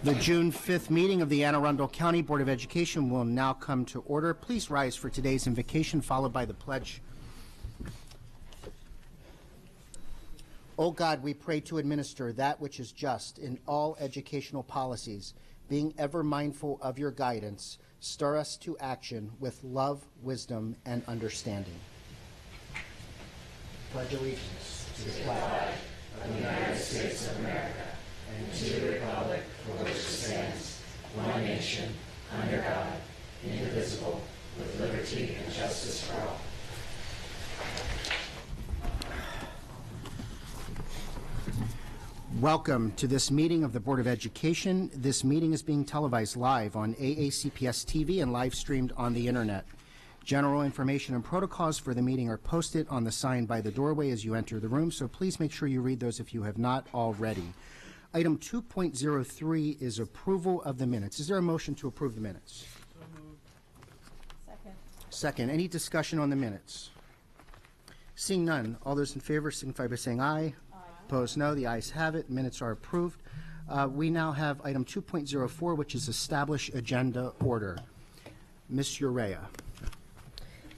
The June 5th meeting of the Anne Arundel County Board of Education will now come to order. Please rise for today's invocation, followed by the pledge. O God, we pray to administer that which is just in all educational policies, being ever mindful of your guidance, stir us to action with love, wisdom, and understanding. Pledge allegiance to the flag of the United States of America and to the republic for which it stands, one nation, under God, indivisible, with liberty and justice for all. Welcome to this meeting of the Board of Education. This meeting is being televised live on AACPS TV and live streamed on the internet. General information and protocols for the meeting are posted on the sign by the doorway as you enter the room, so please make sure you read those if you have not already. Item 2.03 is approval of the minutes. Is there a motion to approve the minutes? So moved. Second. Second. Any discussion on the minutes? Seeing none, all those in favor signify by saying aye. Opposed, no. The ayes have it. Minutes are approved. We now have item 2.04, which is establish agenda order. Ms. Urea.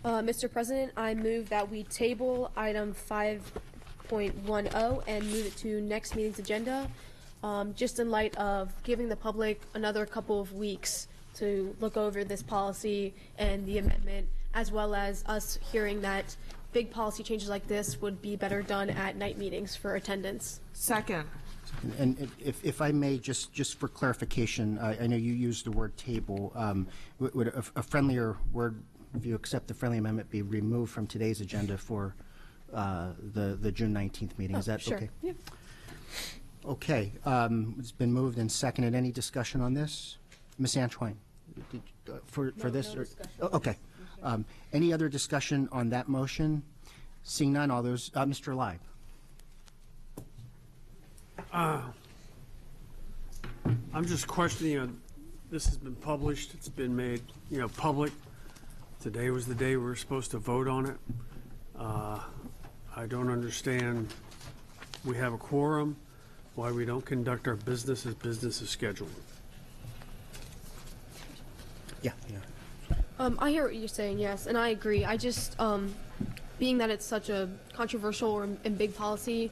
Mr. President, I move that we table item 5.10 and move it to next meeting's agenda, just in light of giving the public another couple of weeks to look over this policy and the amendment, as well as us hearing that big policy changes like this would be better done at night meetings for attendance. Second. And if I may, just for clarification, I know you used the word table. Would a friendlier word, if you accept the friendly amendment, be removed from today's agenda for the June 19th meeting? Is that sure. okay? Yeah. Okay. It's been moved and seconded. Any discussion on this? Ms. Antoine, for this? No or, discussion. okay. Any other discussion on that motion? Seeing none, all those, Mr. Leib. I'm just questioning, this has been published, it's been made, public. Today was the day we were supposed to vote on it. I don't understand, we have a quorum, why we don't conduct our business as business is scheduled. Yeah. I hear what you're saying, yes, and I agree. I just, being that it's such a controversial and big policy,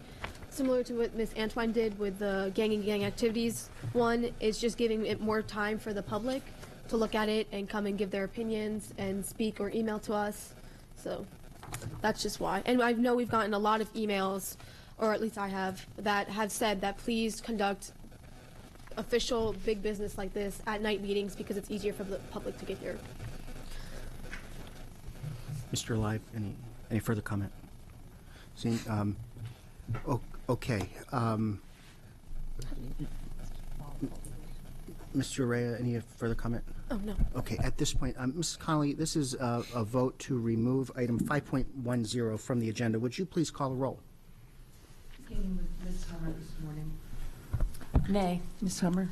similar to what Ms. Antoine did with the gang activities one, is just giving it more time for the public to look at it and come and give their opinions and speak or email to us. So that's just why. And I know we've gotten a lot of emails, or at least I have, that have said that please conduct official big business like this at night meetings because it's easier for the public to get here. Mr. Leib, any further comment? Seeing, okay. Mr. Urea, any further comment? Oh, no. Okay, at this point, Mrs. Connolly, this is a vote to remove item 5.10 from the agenda. Would you please call a roll? Beginning with Ms. Hummer this morning. Nay. Ms. Hummer.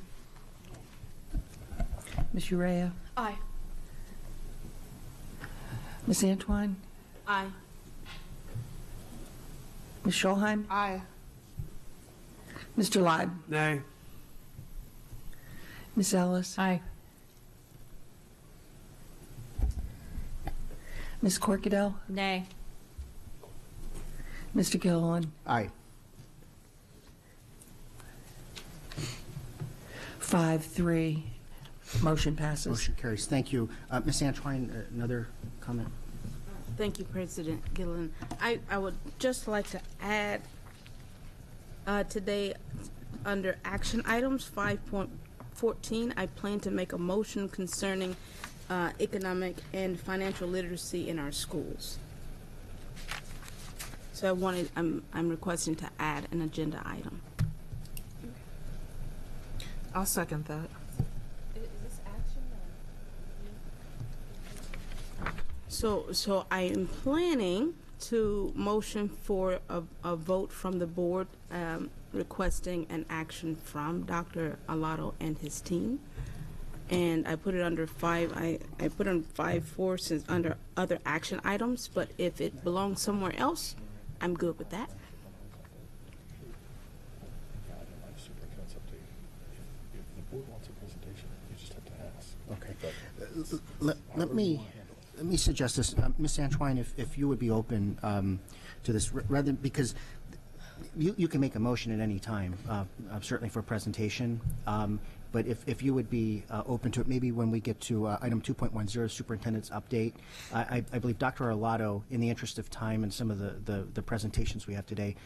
Ms. Urea. Aye. Ms. Antoine. Aye. Ms. Scholheim. Aye. Mr. Leib. Nay. Ms. Ellis. Aye. Ms. Corkadell. Nay. Mr. Gilliland. Aye. 5-3. Motion passes. Motion carries. Thank you. Ms. Antoine, another comment? Thank you, President Gillen. I would just like to add today under action items 5.14, I plan to make a motion concerning economic and financial literacy in our schools. So I'm requesting to add an agenda item. I'll second that. Is this action? So I am planning to motion for a vote from the board requesting an action from Dr. Alato and his team. And I put it under I put on 5.4 since under other action items, but if it belongs somewhere else, I'm good with that. Let me suggest this, Ms. Antoine, if you would be open to this, rather because you can make a motion at any time, certainly for a presentation. But if you would be open to it, maybe when we get to item 2.10, superintendent's update, I believe Dr. Arlotto, in the interest of time and some of the presentations we have today,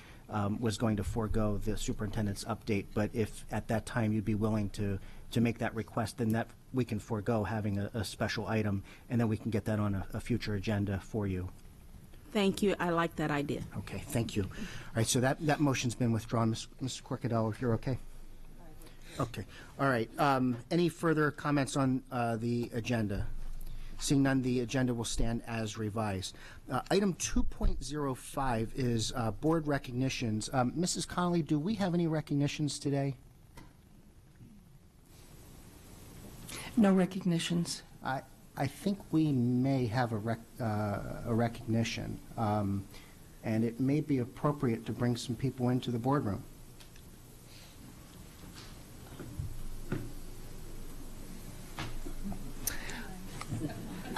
was going to forego the superintendent's update. But if at that time you'd be willing to make that request, then that we can forego having a special item, and then we can get that on a future agenda for you. Thank you. I like that idea. Okay, thank you. All right, so that motion's been withdrawn. Ms. Corcadell, if you're okay? Okay. All right. Any further comments on the agenda? Seeing none, the agenda will stand as revised. Item 2.05 is board recognitions. Mrs. Connolly, do we have any recognitions today? No recognitions. I think we may have a recognition, and it may be appropriate to bring some people into the boardroom.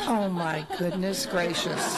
Oh, my goodness gracious.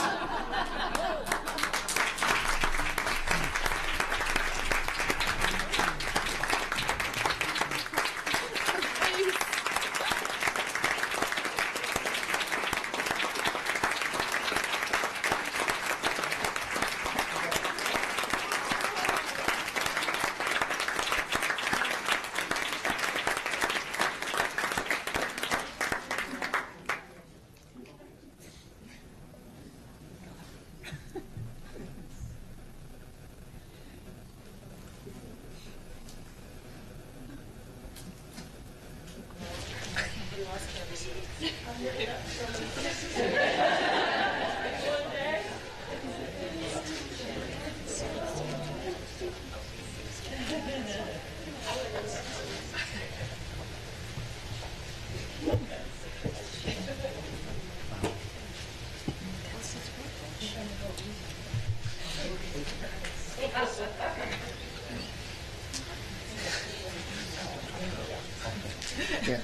Yeah.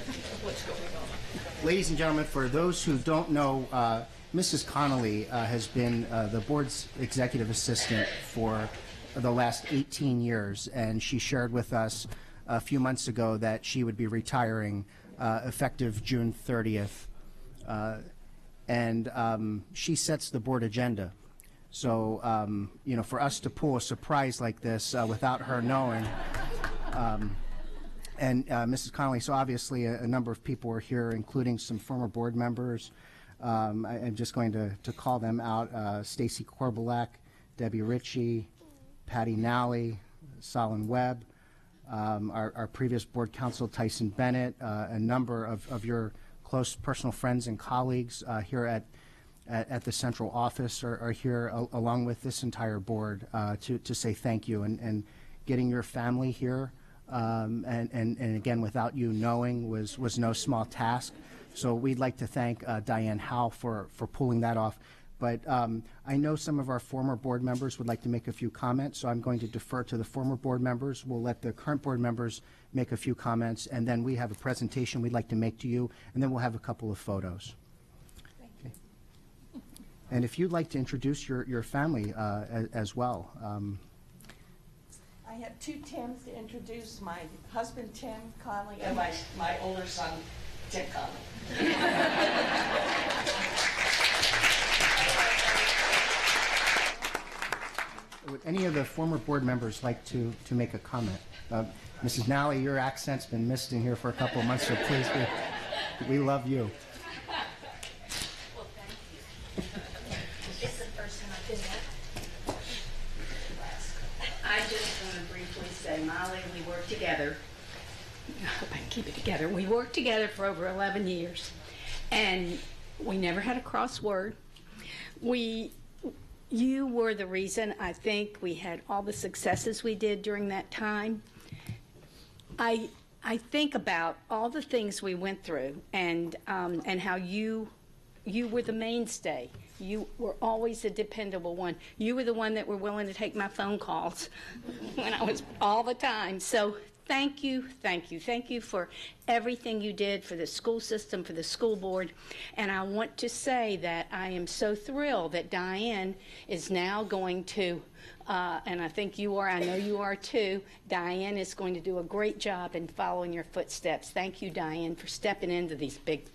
Ladies and gentlemen, for those who don't know, Mrs. Connolly has been the board's executive assistant for the last 18 years, and she shared with us a few months ago that she would be retiring effective June 30th. And she sets the board agenda. So, you know, for us to pull a surprise like this without her knowing, and Mrs. Connolly, so obviously a number of people are here, including some former board members. I'm just going to call them out. Stacy Korbelak, Debbie Ritchie, Patty Nally, Solon Webb, our previous board counsel, Tyson Bennett, a number of your close personal friends and colleagues here at the central office are here along with this entire board to say thank you, and getting your family here and again without you knowing was no small task. So we'd like to thank Diane Howe for pulling that off. But I know some of our former board members would like to make a few comments, so I'm going to defer to the former board members. We'll let the current board members make a few comments, and then we have a presentation we'd like to make to you, and then we'll have a couple of photos. Okay. And if you'd like to introduce your family as well. I have two Tims to introduce, my husband Tim Conley and my older son Tim Conley. Would any of the former board members like to make a comment? Mrs. Nally, your accent's been missed in here for a couple of months, so please, we love you. Well, thank you. It's the first time I've been back. I just want to briefly say, Molly, we worked together. I hope I can keep it together. We worked together for over 11 years, and we never had a cross word. You were the reason I think we had all the successes we did during that time. I think about all the things we went through and how you were the mainstay. You were always a dependable one. You were the one that were willing to take my phone calls when I was all the time. So thank you, thank you, thank you for everything you did for the school system, for the school board. And I want to say that I am so thrilled that Diane is now going to, and I think you are, I know you are too, Diane is going to do a great job in following your footsteps. Thank you, Diane, for stepping into these big.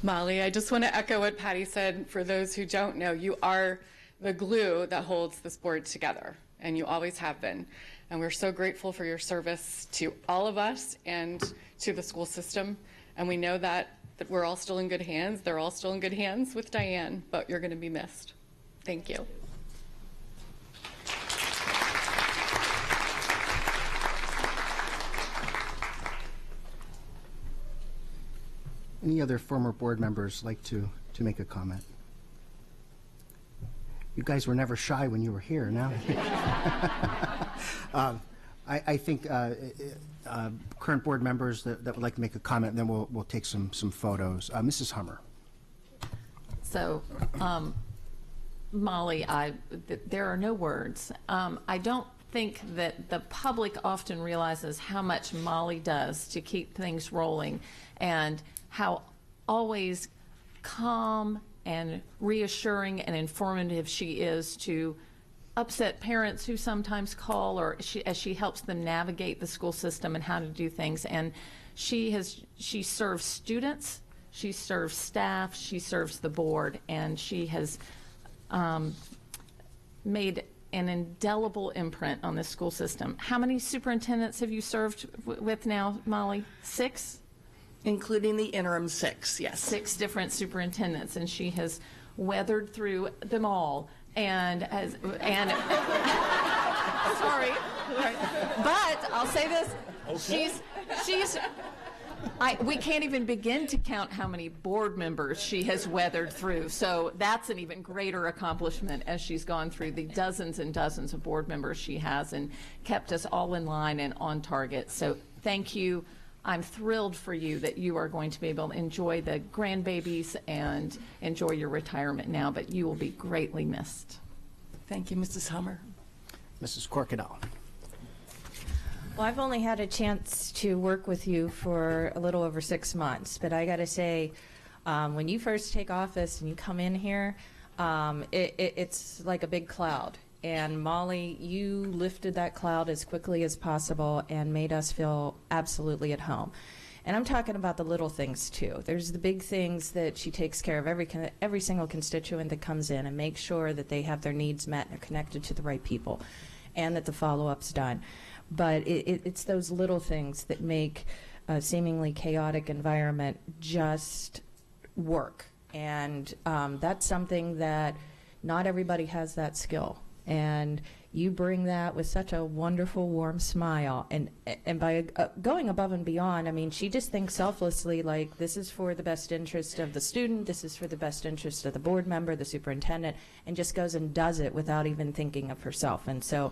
Molly, I just want to echo what Patty said. For those who don't know, you are the glue that holds this board together, and you always have been. And we're so grateful for your service to all of us and to the school system. And we know that we're all still in good hands. They're all still in good hands with Diane, but you're going to be missed. Thank you. Any other former board members like to make a comment? You guys were never shy when you were here. Now, I think current board members that would like to make a comment, and then we'll take some photos. Mrs. Hummer. So, Molly, there are no words. I don't think that the public often realizes how much Molly does to keep things rolling, and how always calm and reassuring and informative she is to upset parents who sometimes call, or as she helps them navigate the school system and how to do things. And she serves students, she serves staff, she serves the board, and she has made an indelible imprint on the school system. How many superintendents have you served with now, Molly? 6? Including the interim 6, yes. 6 different superintendents, and she has weathered through them all. And sorry, but I'll say this: okay. We can't even begin to count how many board members she has weathered through. So that's an even greater accomplishment, as she's gone through the dozens and dozens of board members she has and kept us all in line and on target. So thank you. I'm thrilled for you that you are going to be able to enjoy the grandbabies and enjoy your retirement now, but you will be greatly missed. Thank you, Mrs. Hummer. Mrs. Corkadell. Well, I've only had a chance to work with you for a little over 6 months, but I got to say, when you first take office and you come in here, it's like a big cloud. And Molly, you lifted that cloud as quickly as possible and made us feel absolutely at home. And I'm talking about the little things too. There's the big things that she takes care of every single constituent that comes in and makes sure that they have their needs met and are connected to the right people, and that the follow-up's done. But it's those little things that make a seemingly chaotic environment just work. And that's something that not everybody has that skill. And you bring that with such a wonderful, warm smile. And by going above and beyond, I mean, she just thinks selflessly, like, this is for the best interest of the student, this is for the best interest of the board member, the superintendent, and just goes and does it without even thinking of herself. And so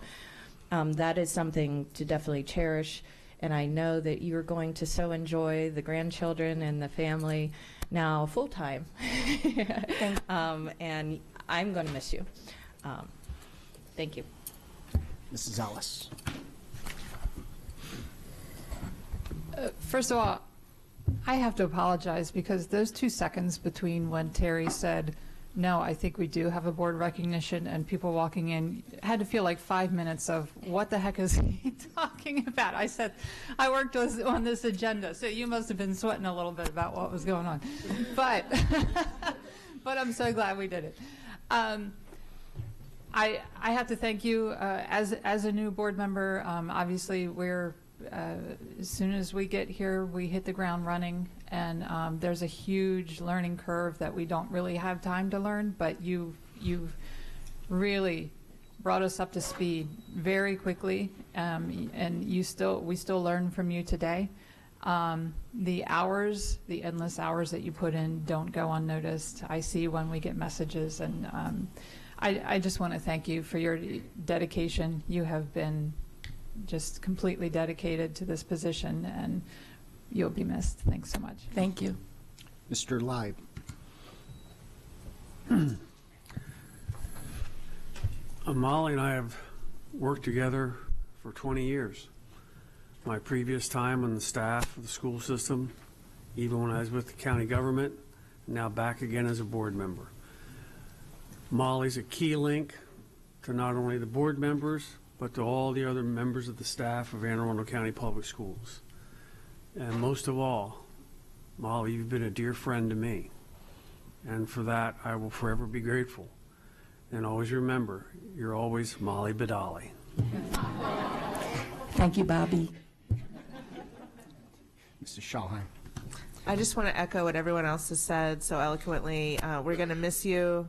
that is something to definitely cherish. And I know that you're going to so enjoy the grandchildren and the family now full-time. And I'm going to miss you. Thank you. Mrs. Ellis. First of all, I have to apologize because those 2 seconds between when Terry said, no, I think we do have a board recognition, and people walking in had to feel like 5 minutes of what the heck is he talking about? I said, I worked on this agenda, so you must have been sweating a little bit about what was going on. But, but I'm so glad we did it. I have to thank you as a new board member. Obviously, we're as soon as we get here, we hit the ground running, and there's a huge learning curve that we don't really have time to learn. But you've really brought us up to speed very quickly, and we still learn from you today. The endless hours that you put in don't go unnoticed. I see when we get messages, and I just want to thank you for your dedication. You have been just completely dedicated to this position, and you'll be missed. Thanks so much. Thank you. Mr. Leib. Molly and I have worked together for 20 years. My previous time on the staff of the school system, even when I was with the county government, now back again as a board member. Molly's a key link to not only the board members, but to all the other members of the staff of Anne Arundel County Public Schools. And most of all, Molly, you've been a dear friend to me. And for that, I will forever be grateful. And always remember, you're always Molly Badali. Thank you, Bobby. Mr. Schalheim. I just want to echo what everyone else has said so eloquently. We're going to miss you.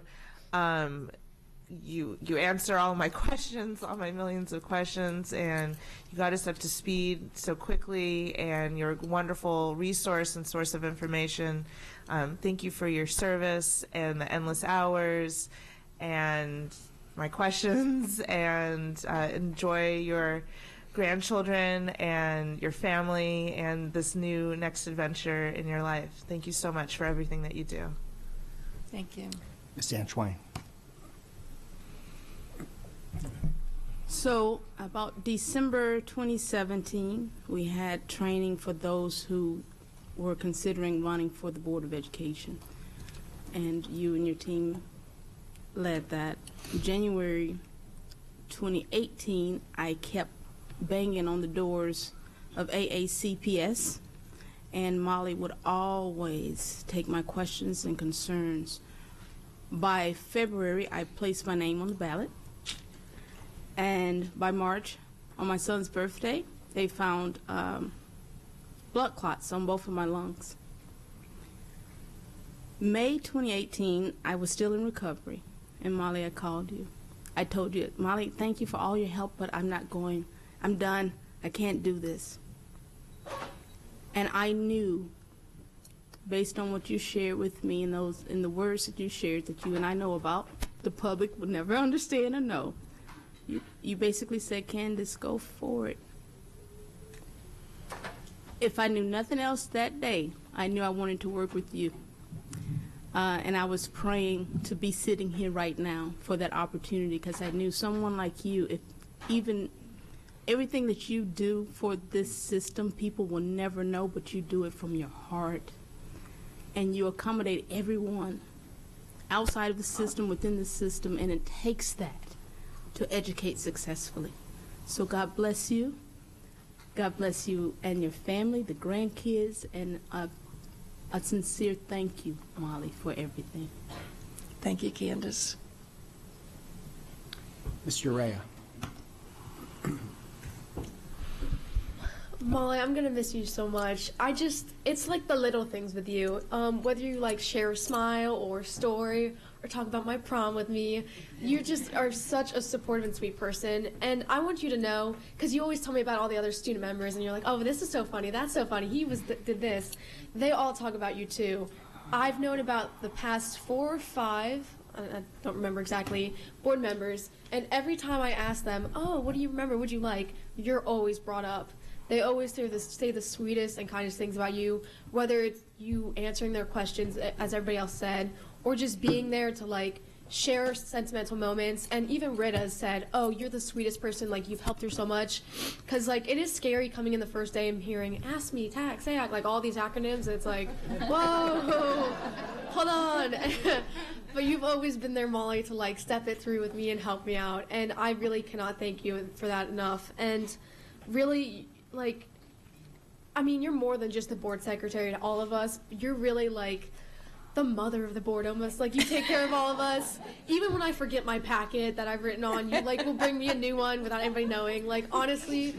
You answer all my questions, all my millions of questions, and you got us up to speed so quickly, and you're a wonderful resource and source of information. Thank you for your service and the endless hours and my questions, and enjoy your grandchildren and your family and this new next adventure in your life. Thank you so much for everything that you do. Thank you. Ms. Antoine. So about December 2017, we had training for those who were considering running for the Board of Education. And you and your team led that. January 2018, I kept banging on the doors of AACPS, and Molly would always take my questions and concerns. By February, I placed my name on the ballot, and by March, on my son's birthday, they found blood clots on both of my lungs. May 2018, I was still in recovery, and Molly, I called you. I told you, Molly, thank you for all your help, but I'm not going. I'm done. I can't do this. And I knew, based on what you shared with me and the words that you shared that you and I know about, the public would never understand or know. You basically said, Candace, go for it. If I knew nothing else that day, I knew I wanted to work with you. And I was praying to be sitting here right now for that opportunity, because I knew someone like you, if even everything that you do for this system, people will never know, but you do it from your heart. And you accommodate everyone outside of the system, within the system, and it takes that to educate successfully. So God bless you. God bless you and your family, the grandkids, and a sincere thank you, Molly, for everything. Thank you, Candace. Ms. Urea. Molly, I'm gonna miss you so much. It's like the little things with you. Whether you like share a smile or a story or talk about my prom with me, you just are such a supportive and sweet person. And I want you to know, because you always tell me about all the other student members, and you're like, oh, this is so funny, that's so funny, he did this. They all talk about you too. I've known about the past 4 or 5, I don't remember exactly, board members, and every time I ask them, oh, what do you remember, what'd you like, you're always brought up. They always say the sweetest and kindest things about you, whether it's you answering their questions, as everybody else said, or just being there to like share sentimental moments. And even Rita has said, oh, you're the sweetest person, like you've helped her so much. Because like it is scary coming in the first day and hearing ask me, tax, SAC, like all these acronyms, and it's like, whoa, hold on. But you've always been there, Molly, to like step it through with me and help me out. And I really cannot thank you for that enough. And really, like, I mean, you're more than just the board secretary to all of us. You're really like the mother of the board almost. Like, you take care of all of us. Even when I forget my packet that I've written on, you like will bring me a new one without anybody knowing. Like, honestly,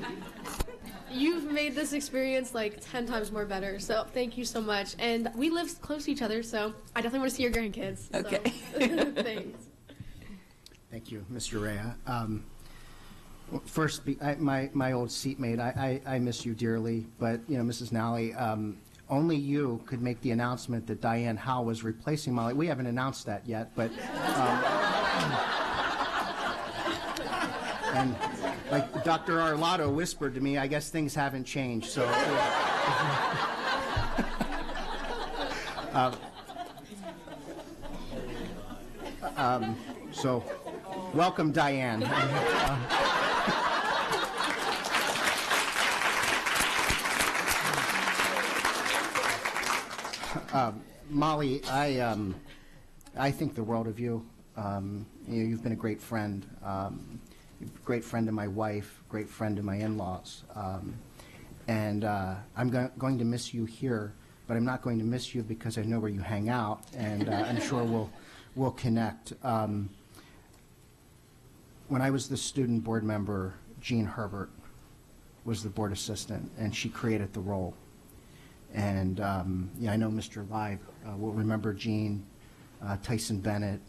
you've made this experience like 10 times more better. So thank you so much. And we live close to each other, so I definitely want to see your grandkids. Okay. So. Thanks. Thank you, Mr. Rea. First, my old seatmate, I miss you dearly, but, you know, Mrs. Nally, only you could make the announcement that Diane Howe was replacing Molly. We haven't announced that yet, but, and Like Dr. Arlotto whispered to me, I guess things haven't changed. So, so welcome, Diane. Molly, I think the world of you. You've been a great friend. Great friend to my wife, great friend to my in-laws. And I'm going to miss you here, but I'm not going to miss you because I know where you hang out, and I'm sure we'll connect. When I was the student board member, Jean Herbert was the board assistant, and she created the role. And I know Mr. Live will remember Jean. Tyson Bennett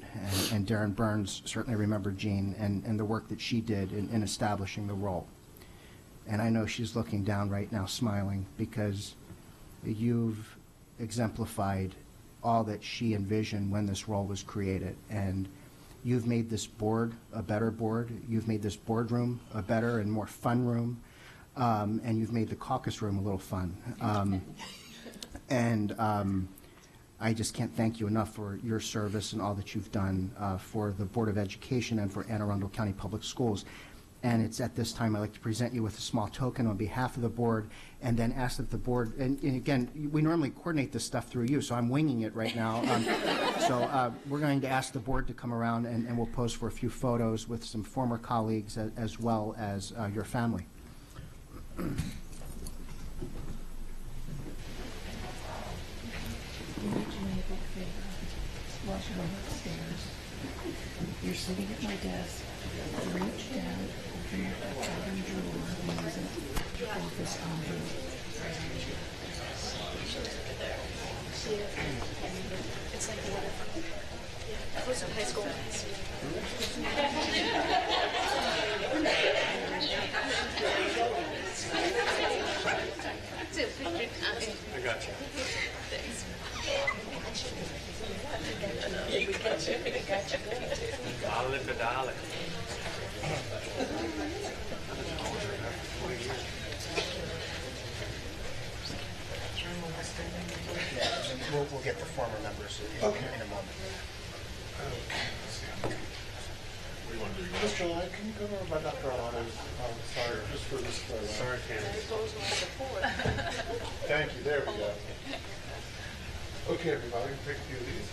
and Darren Burns certainly remember Jean and the work that she did in establishing the role. And I know she's looking down right now smiling because you've exemplified all that she envisioned when this role was created. And you've made this board a better board. You've made this boardroom a better and more fun room. And you've made the caucus room a little fun. I just can't thank you enough for your service and all that you've done for the Board of Education and for Anne Arundel County Public Schools. And it's at this time I'd like to present you with a small token on behalf of the board and then ask that the board, and again, we normally coordinate this stuff through you, so I'm winging it right now. So we're going to ask the board to come around and we'll pose for a few photos with some former colleagues as well as your family. While you go upstairs, you're sitting at my desk. Reach down, open up that bottom drawer, and use it to focus on the. It's like the weather. I was in high school. I got you. Thanks. Dolly for dolly. We'll get the former members in a moment. Mr. Lyon, can you go over by Dr. Alano's? Sorry, just for this. Sorry, Candace. Thank you. There we go. Okay, everybody, take a few of these.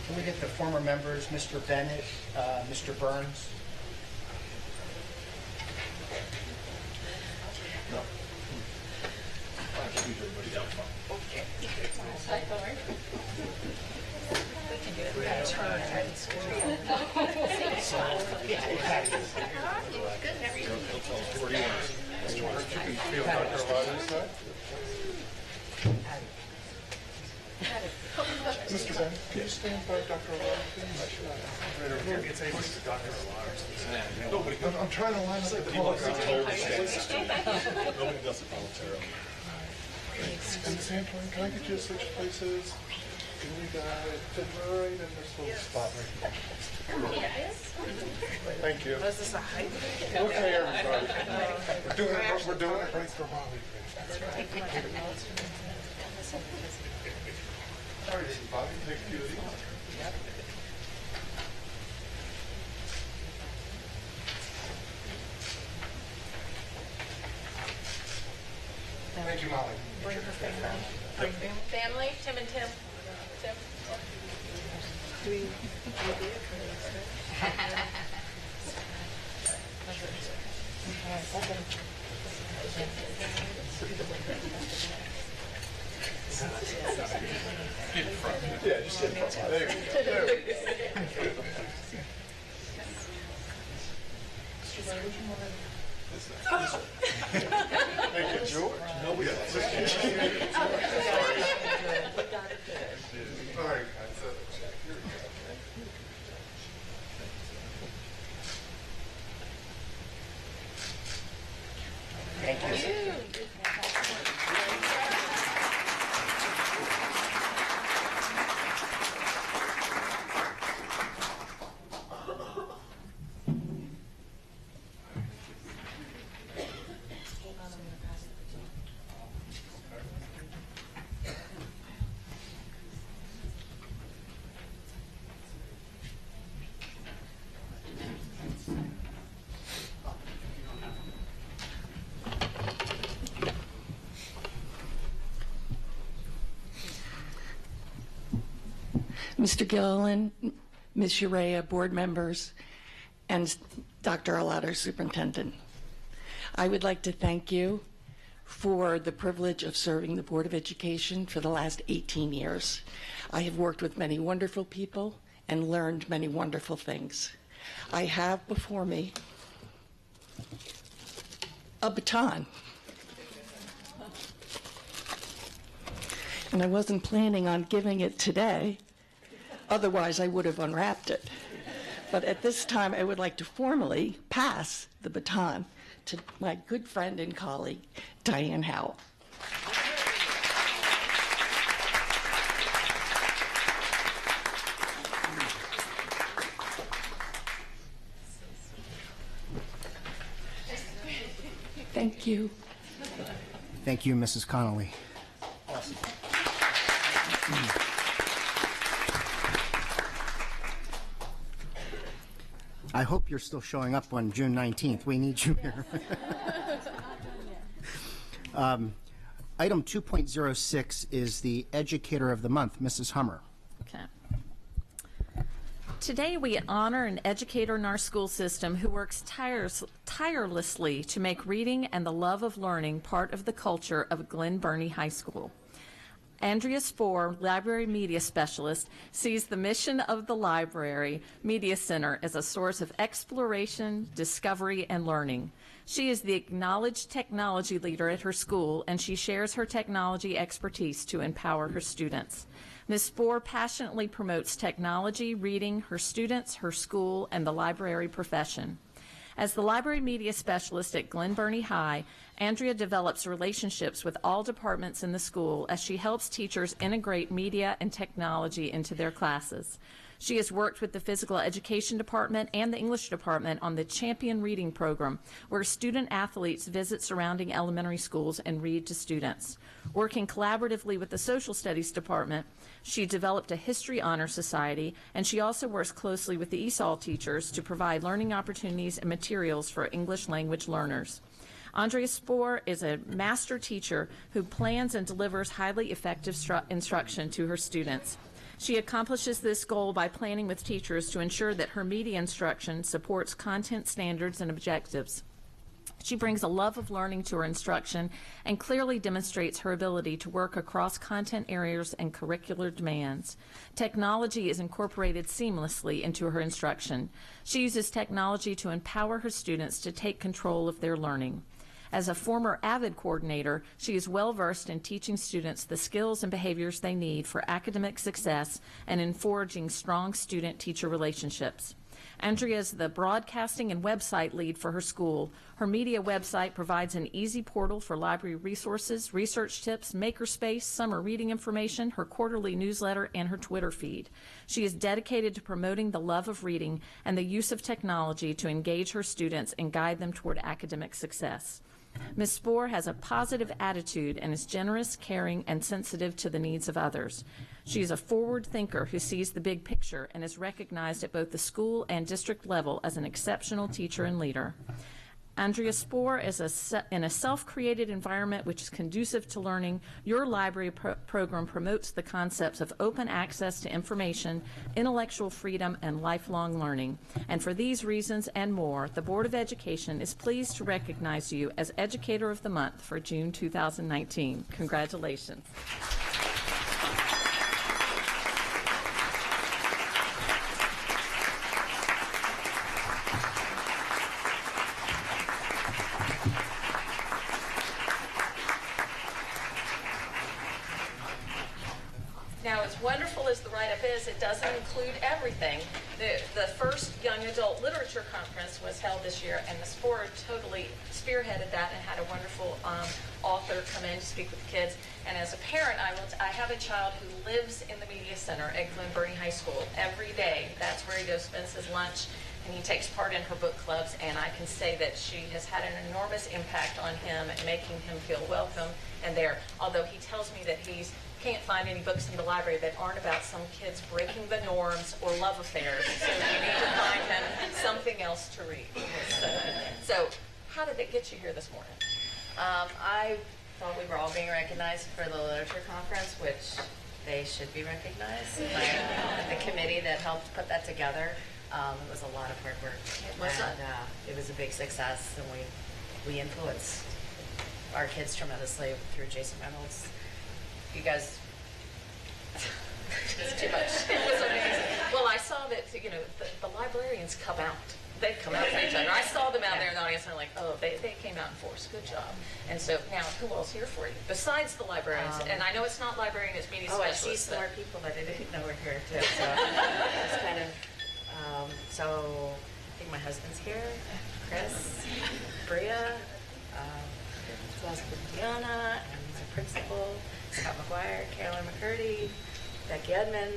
Can we get the former members, Mr. Bennett, Mr. Burns? No. Mr. Ben, can you stand by Dr. Alano, please? Nobody. I'm trying to line up the call. Nobody does it voluntarily. And Ms. Antoine, can I get you to switch places? Can we fit right in this little spot right here? Thank you. Was this a height? Okay, everybody. We're doing it right for Molly. All right, Bobby, take a few of these. Thank you, Molly. Bring her family. Bring family. Tim and Tim. Tim. Do we Yeah, just sit in front. There you go. There we go. Thank you, George. No, we got it. All right, guys. Here we go. Thank you. Mr. Gilliland, Ms. Urea, board members, and Dr. Alato, superintendent. I would like to thank you for the privilege of serving the Board of Education for the last 18 years. I have worked with many wonderful people and learned many wonderful things. I have before me a baton. And I wasn't planning on giving it today, otherwise I would have unwrapped it. But at this time, I would like to formally pass the baton to my good friend and colleague, Diane Howell. Thank you. Thank you, Mrs. Connolly. Awesome. I hope you're still showing up on June 19th. We need you here. Item 2.06 is the Educator of the Month, Mrs. Hummer. Okay. Today we honor an educator in our school system who works tirelessly to make reading and the love of learning part of the culture of Glen Burnie High School. Andrea Spohr, Library Media Specialist, sees the mission of the Library Media Center as a source of exploration, discovery, and learning. She is the acknowledged technology leader at her school, and she shares her technology expertise to empower her students. Ms. Spohr passionately promotes technology, reading, her students, her school, and the library profession. As the Library Media Specialist at Glen Burnie High, Andrea develops relationships with all departments in the school as she helps teachers integrate media and technology into their classes. She has worked with the Physical Education Department and the English Department on the Champion Reading Program, where student athletes visit surrounding elementary schools and read to students. Working collaboratively with the Social Studies Department, she developed a History Honor Society, and she also works closely with the ESOL teachers to provide learning opportunities and materials for English language learners. Andrea Spohr is a master teacher who plans and delivers highly effective instruction to her students. She accomplishes this goal by planning with teachers to ensure that her media instruction supports content standards and objectives. She brings a love of learning to her instruction and clearly demonstrates her ability to work across content areas and curricular demands. Technology is incorporated seamlessly into her instruction. She uses technology to empower her students to take control of their learning. As a former AVID coordinator, she is well versed in teaching students the skills and behaviors they need for academic success and in forging strong student-teacher relationships. Andrea is the broadcasting and website lead for her school. Her media website provides an easy portal for library resources, research tips, makerspace, summer reading information, her quarterly newsletter, and her Twitter feed. She is dedicated to promoting the love of reading and the use of technology to engage her students and guide them toward academic success. Ms. Spohr has a positive attitude and is generous, caring, and sensitive to the needs of others. She is a forward thinker who sees the big picture and is recognized at both the school and district level as an exceptional teacher and leader. Andrea Spohr is in a self-created environment which is conducive to learning. Your library program promotes the concepts of open access to information, intellectual freedom, and lifelong learning. And for these reasons and more, the Board of Education is pleased to recognize you as Educator of the Month for June 2019. Congratulations. Now, as wonderful as the write-up is, it doesn't include everything. The first Young Adult Literature Conference was held this year, and Ms. Spohr totally spearheaded that and had a wonderful author come in to speak with the kids. And as a parent, I have a child who lives in the Media Center at Glen Burnie High School every day. That's where he goes, spends his lunch, and he takes part in her book clubs. And I can say that she has had an enormous impact on him and making him feel welcome and there. Although he tells me that he can't find any books in the library that aren't about some kids breaking the norms or love affairs. So you need to find him something else to read. So how did it get you here this morning? I thought we were all being recognized for the literature conference, which they should be recognized. The committee that helped put that together, it was a lot of hard work. And it was a big success, and we influenced our kids tremendously through Jason Reynolds. You guys, it's too much. It was amazing. Well, I saw that, you know, the librarians come out. They come out for each other. I saw them out there in the audience, and I'm like, oh, they came out in force. Good job. And so now, who else here for you? Besides the librarians, and I know it's not librarian, it's media specialists. I see some more people that I didn't know were here, too. So it's kind of, so I think my husband's here, Chris, Bria, Diana, and the principal, Scott McGuire, Carolyn McCurdy, Becky Edmond,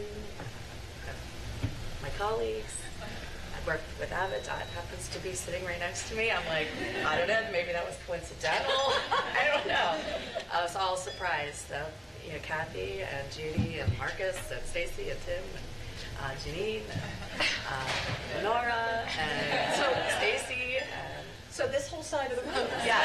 my colleagues. I worked with Avid. It happens to be sitting right next to me. I'm like, I don't know, maybe that was coincidental. I don't know. I was all surprised. You know, Kathy and Judy and Marcus and Stacy and Tim and Janine, Nora and so Stacy. So this whole side of the room. Yeah.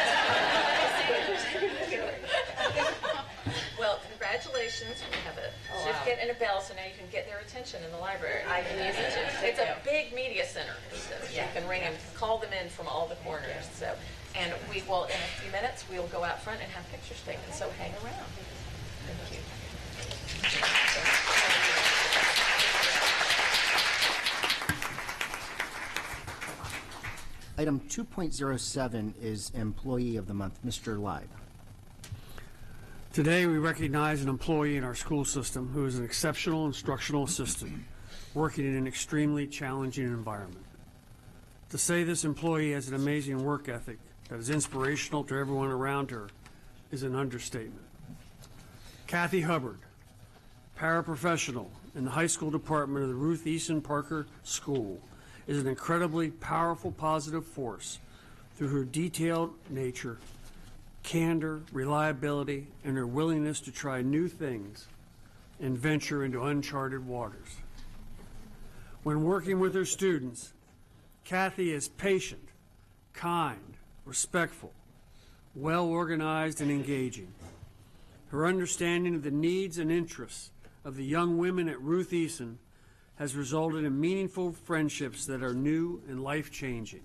Well, congratulations. We have a certificate and a bell, so now you can get their attention in the library. I can use it too. It's a big media center. So you can ring and call them in from all the corners. So, and we will, in a few minutes, we'll go out front and have pictures taken. So hang around. Thank you. Item 2.07 is Employee of the Month. Mr. Live. Today, we recognize an employee in our school system who is an exceptional instructional assistant working in an extremely challenging environment. To say this employee has an amazing work ethic that is inspirational to everyone around her is an understatement. Kathy Hubbard, paraprofessional in the high school department of the Ruth Eason Parker School, is an incredibly powerful positive force through her detailed nature, candor, reliability, and her willingness to try new things and venture into uncharted waters. When working with her students, Kathy is patient, kind, respectful, well-organized, and engaging. Her understanding of the needs and interests of the young women at Ruth Eason has resulted in meaningful friendships that are new and life-changing.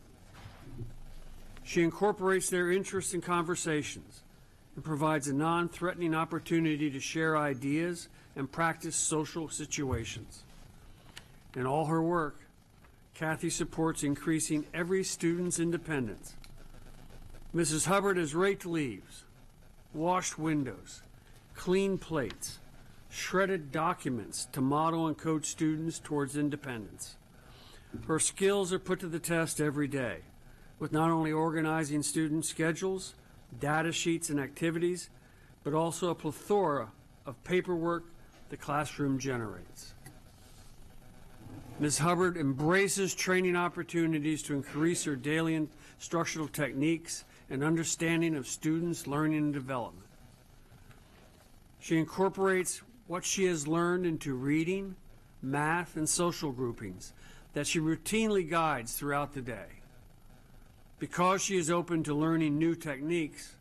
She incorporates their interests in conversations and provides a non-threatening opportunity to share ideas and practice social situations. In all her work, Kathy supports increasing every student's independence. Mrs. Hubbard has raked leaves, washed windows, cleaned plates, shredded documents to model and coach students towards independence. Her skills are put to the test every day, with not only organizing student schedules, data sheets, and activities, but also a plethora of paperwork the classroom generates. Ms. Hubbard embraces training opportunities to increase her daily instructional techniques and understanding of students' learning and development. She incorporates what she has learned into reading, math, and social groupings that she routinely guides throughout the day. Because she is open to learning new techniques,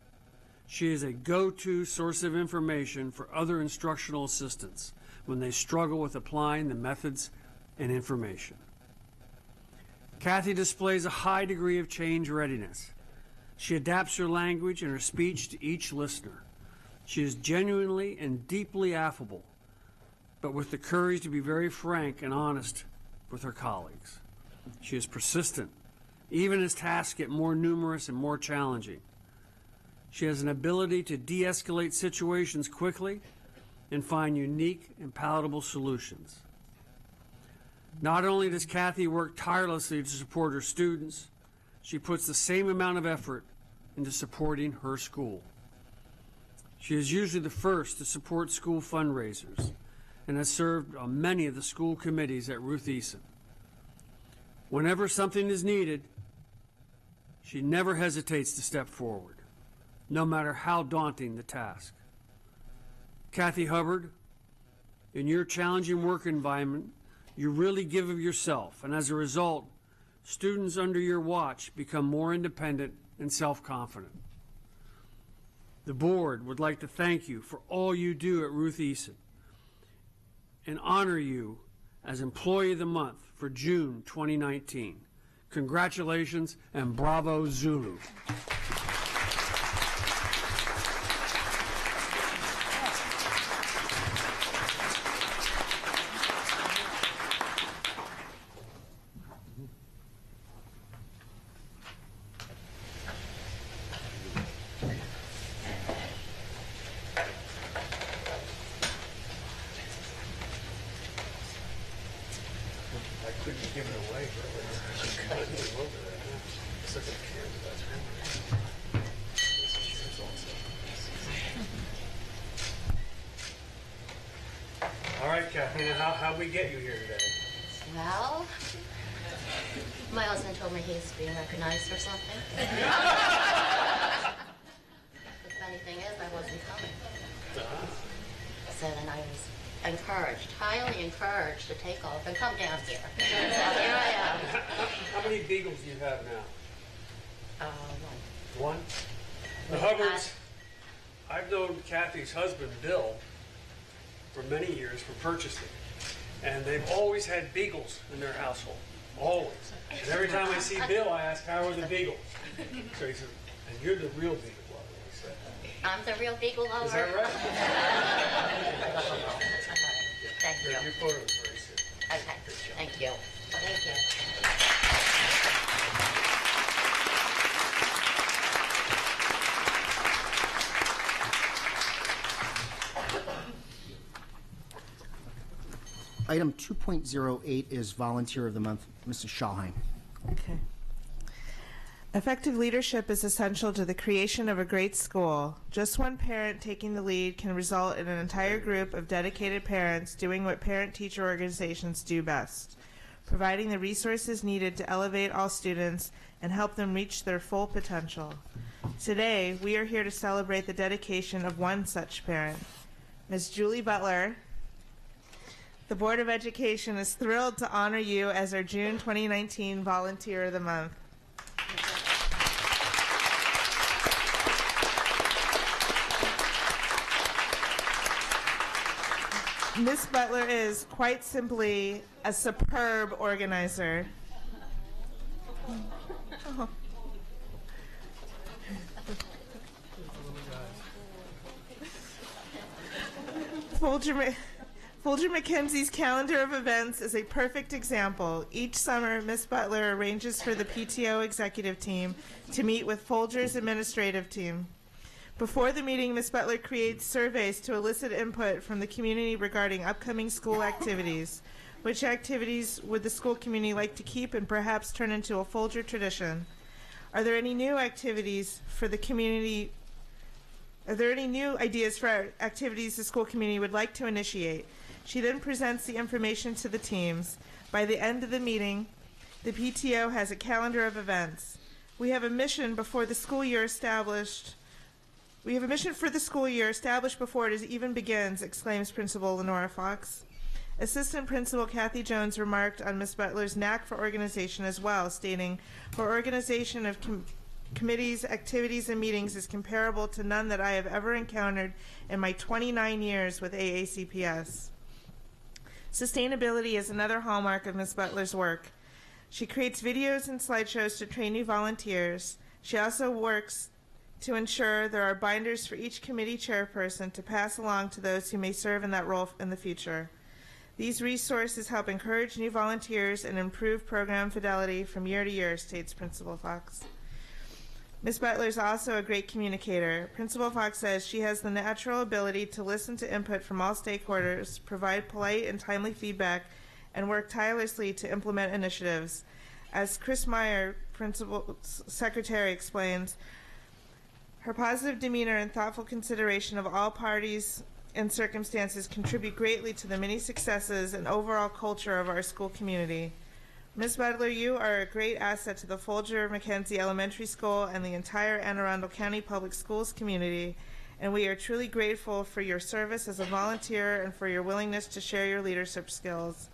she is a go-to source of information for other instructional assistants when they struggle with applying the methods and information. Kathy displays a high degree of change readiness. She adapts her language and her speech to each listener. She is genuinely and deeply affable, but with the courage to be very frank and honest with her colleagues. She is persistent, even as tasks get more numerous and more challenging. She has an ability to de-escalate situations quickly and find unique and palatable solutions. Not only does Kathy work tirelessly to support her students, she puts the same amount of effort into supporting her school. She is usually the first to support school fundraisers and has served on many of the school committees at Ruth Eason. Whenever something is needed, she never hesitates to step forward, no matter how daunting the task. Kathy Hubbard, in your challenging work environment, you really give of yourself, and as a result, students under your watch become more independent and self-confident. The board would like to thank you for all you do at Ruth Eason. and honor you as Employee of the Month for June 2019. Congratulations and bravo, Zulu. All right, Kathleen, how'd we get you here today? Well, my husband told me he's being recognized or something. The funny thing is, I wasn't coming. So then I was encouraged, highly encouraged to take off and come down here. So here I am. How many Beagles do you have now? One. One? The Hubbards, I've known Kathy's husband, Bill, for many years for purchasing. And they've always had Beagles in their household. Always. And every time I see Bill, I ask, how are the Beagles? So he said, and you're the real Beagle lover, he said. I'm the real Beagle lover. Is that right? Thank you. Your photo is very soon. Okay. Thank you. Thank you. Item 2.08 is Volunteer of the Month. Mrs. Schalheim. Okay. Effective leadership is essential to the creation of a great school. Just one parent taking the lead can result in an entire group of dedicated parents doing what parent-teacher organizations do best, providing the resources needed to elevate all students and help them reach their full potential. Today, we are here to celebrate the dedication of one such parent, Ms. Julie Butler. The Board of Education is thrilled to honor you as our June 2019 Volunteer of the Month. Ms. Butler is quite simply a superb organizer. Oh. Folger Mackenzie's calendar of events is a perfect example. Each summer, Ms. Butler arranges for the PTO executive team to meet with Folger's administrative team. Before the meeting, Ms. Butler creates surveys to elicit input from the community regarding upcoming school activities. Which activities would the school community like to keep and perhaps turn into a Folger tradition? Are there any new activities for the community? Are there any new ideas for activities the school community would like to initiate? She then presents the information to the teams. By the end of the meeting, the PTO has a calendar of events. We have a mission before the school year established. We have a mission for the school year established before it even begins, exclaims Principal Lenora Fox. Assistant Principal Kathy Jones remarked on Ms. Butler's knack for organization as well, stating, her organization of committees, activities, and meetings is comparable to none that I have ever encountered in my 29 years with AACPS. Sustainability is another hallmark of Ms. Butler's work. She creates videos and slideshows to train new volunteers. She also works to ensure there are binders for each committee chairperson to pass along to those who may serve in that role in the future. These resources help encourage new volunteers and improve program fidelity from year to year, states Principal Fox. Ms. Butler is also a great communicator. Principal Fox says she has the natural ability to listen to input from all stakeholders, provide polite and timely feedback, and work tirelessly to implement initiatives. As Chris Meyer, Principal Secretary, explains, her positive demeanor and thoughtful consideration of all parties and circumstances contribute greatly to the many successes and overall culture of our school community. Ms. Butler, you are a great asset to the Folger Mackenzie Elementary School and the entire Anne Arundel County Public Schools community, and we are truly grateful for your service as a volunteer and for your willingness to share your leadership skills.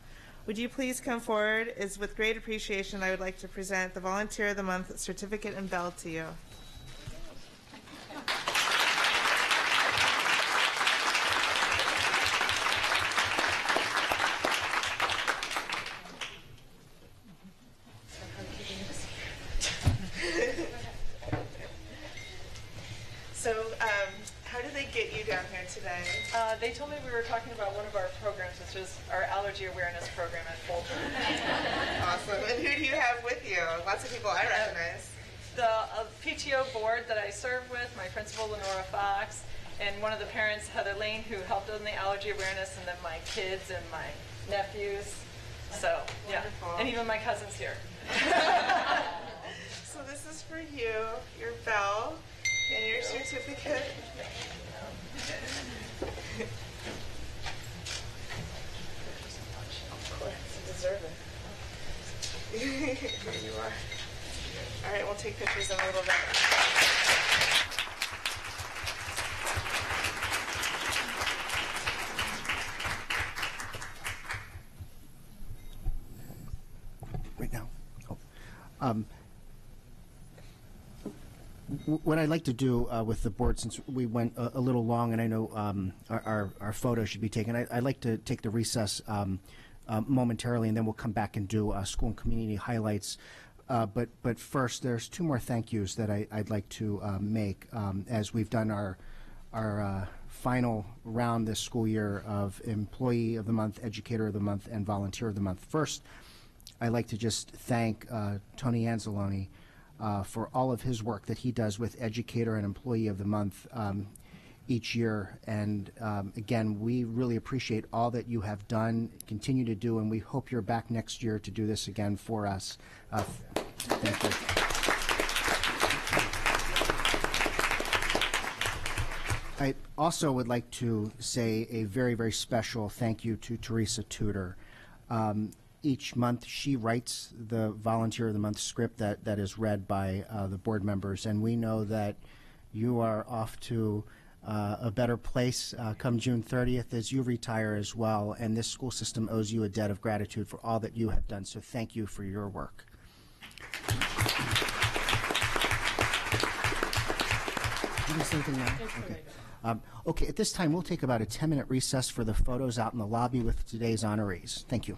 Would you please come forward? It's with great appreciation I would like to present the Volunteer of the Month certificate and bell to you. today? They told me we were talking about one of our programs, which is our allergy awareness program at Folger. Awesome. And who do you have with you? Lots of people I recognize. The PTO board that I serve with, my principal, Lenora Fox, and one of the parents, Heather Lane, who helped on the allergy awareness, and then my kids and my nephews. So, yeah. Wonderful. And even my cousin's here. So this is for you, your bell, and your certificate. Of course, you deserve it. Here you are. All right, we'll take pictures in a little bit. Right now. What I'd like to do with the board, since we went a little long, and I know our photo should be taken, I'd like to take the recess momentarily, and then we'll come back and do school and community highlights. But first, there's two more thank yous that I'd like to make as we've done our final round this school year of Employee of the Month, Educator of the Month, and Volunteer of the Month. First, I'd like to just thank Tony Anzalone for all of his work that he does with Educator and Employee of the Month each year. And again, we really appreciate all that you have done, continue to do, and we hope you're back next year to do this again for us. Thank you. I also would like to say a very, very special thank you to Teresa Tudor. Each month she writes the Volunteer of the Month script that is read by the board members, and we know that you are off to a better place come June 30th as you retire as well, and this school system owes you a debt of gratitude for all that you have done, so thank you for your work. Did you say anything now? Okay. Okay, at this time we'll take about a 10-minute recess for the photos out in the lobby with today's honorees. Thank you.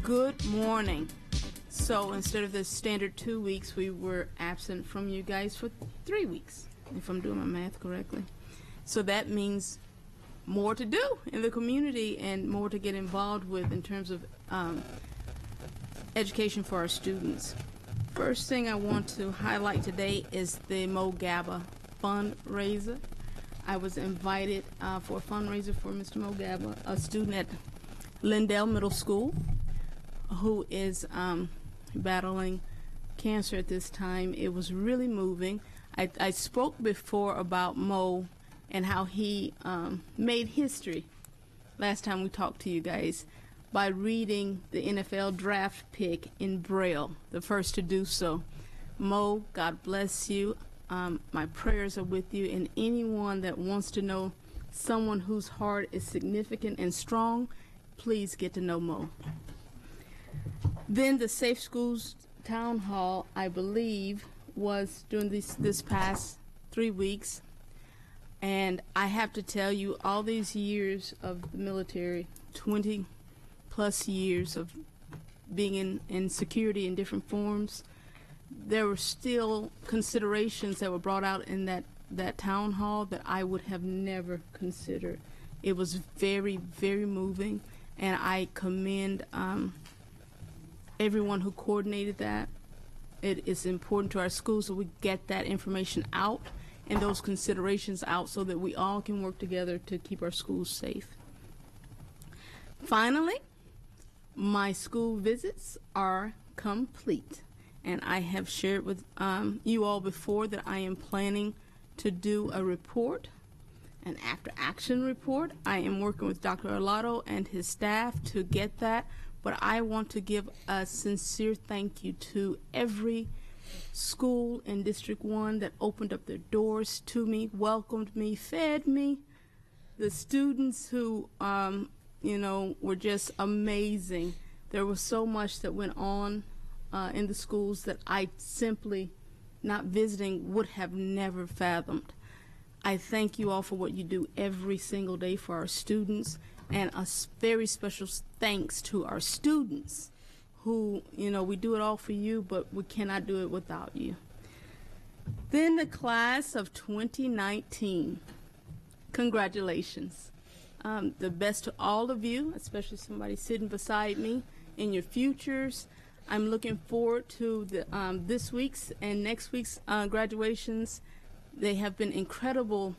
Good morning. So instead of the standard 2 weeks, we were absent from you guys for 3 weeks, if I'm doing my math correctly. So that means more to do in the community and more to get involved with in terms of education for our students. First thing I want to highlight today is the Mo Gaba fundraiser. I was invited for a fundraiser for Mr. Mo Gaba, a student at Lindell Middle School who is battling cancer at this time. It was really moving. I spoke before about Mo and how he made history last time we talked to you guys by reading the NFL draft pick in Braille, the first to do so. Mo, God bless you. My prayers are with you, and anyone that wants to know someone whose heart is significant and strong, please get to know Mo. Then the Safe Schools Town Hall, I believe, was during this past 3 weeks. And I have to tell you, all these years of the military, 20 plus years of being in security in different forms, there were still considerations that were brought out in that town hall that I would have never considered. It was very, very moving, and I commend everyone who coordinated that. It is important to our schools that we get that information out and those considerations out so that we all can work together to keep our schools safe. Finally, my school visits are complete, and I have shared with you all before that I am planning to do a report, an after-action report. I am working with Dr. Arlotto and his staff to get that, but I want to give a sincere thank you to every school in District 1 that opened up their doors to me, welcomed me, fed me. The students who, were just amazing. There was so much that went on in the schools that I simply, not visiting, would have never fathomed. I thank you all for what you do every single day for our students, and a very special thanks to our students who, we do it all for you, but we cannot do it without you. Then the class of 2019, congratulations. The best to all of you, especially somebody sitting beside me, in your futures. I'm looking forward to this week's and next week's graduations. They have been incredible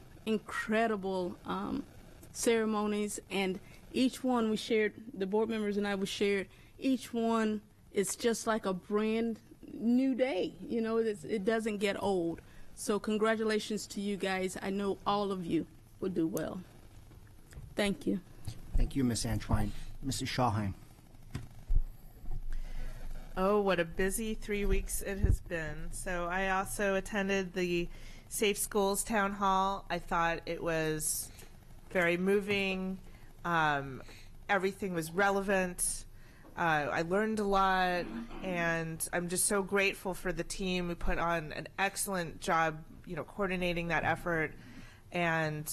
ceremonies, and each one we shared, the board members and I we shared, each one is just like a brand new day. It doesn't get old. So congratulations to you guys. I know all of you will do well. Thank you. Thank you, Ms. Antwine. Mrs. Schallheim. Oh, what a busy 3 weeks it has been. So I also attended the Safe Schools Town Hall. I thought it was very moving. Everything was relevant. I learned a lot, and I'm just so grateful for the team who put on an excellent job, coordinating that effort and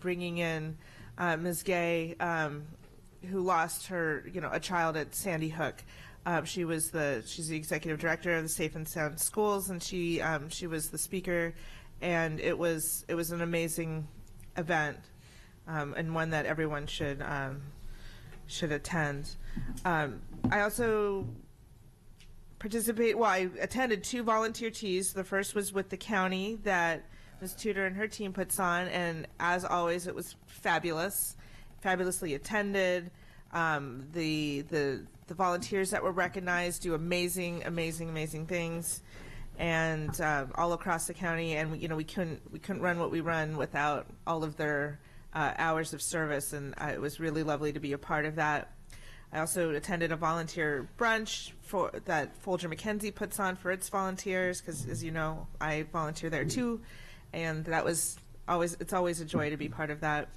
bringing in Ms. Gay, who lost her, a child at Sandy Hook. She's the executive director of the Safe and Sound Schools, and she was the speaker, and it was an amazing event, and one that everyone should attend. I also I attended 2 volunteer teas. The first was with the county that Ms. Tudor and her team puts on, and as always, it was fabulously attended. The volunteers that were recognized do amazing things, and all across the county. And we couldn't run what we run without all of their hours of service, and it was really lovely to be a part of that. I also attended a volunteer brunch that Folger McKenzie puts on for its volunteers, because, as you know, I volunteer there too, and it's always a joy to be part of that.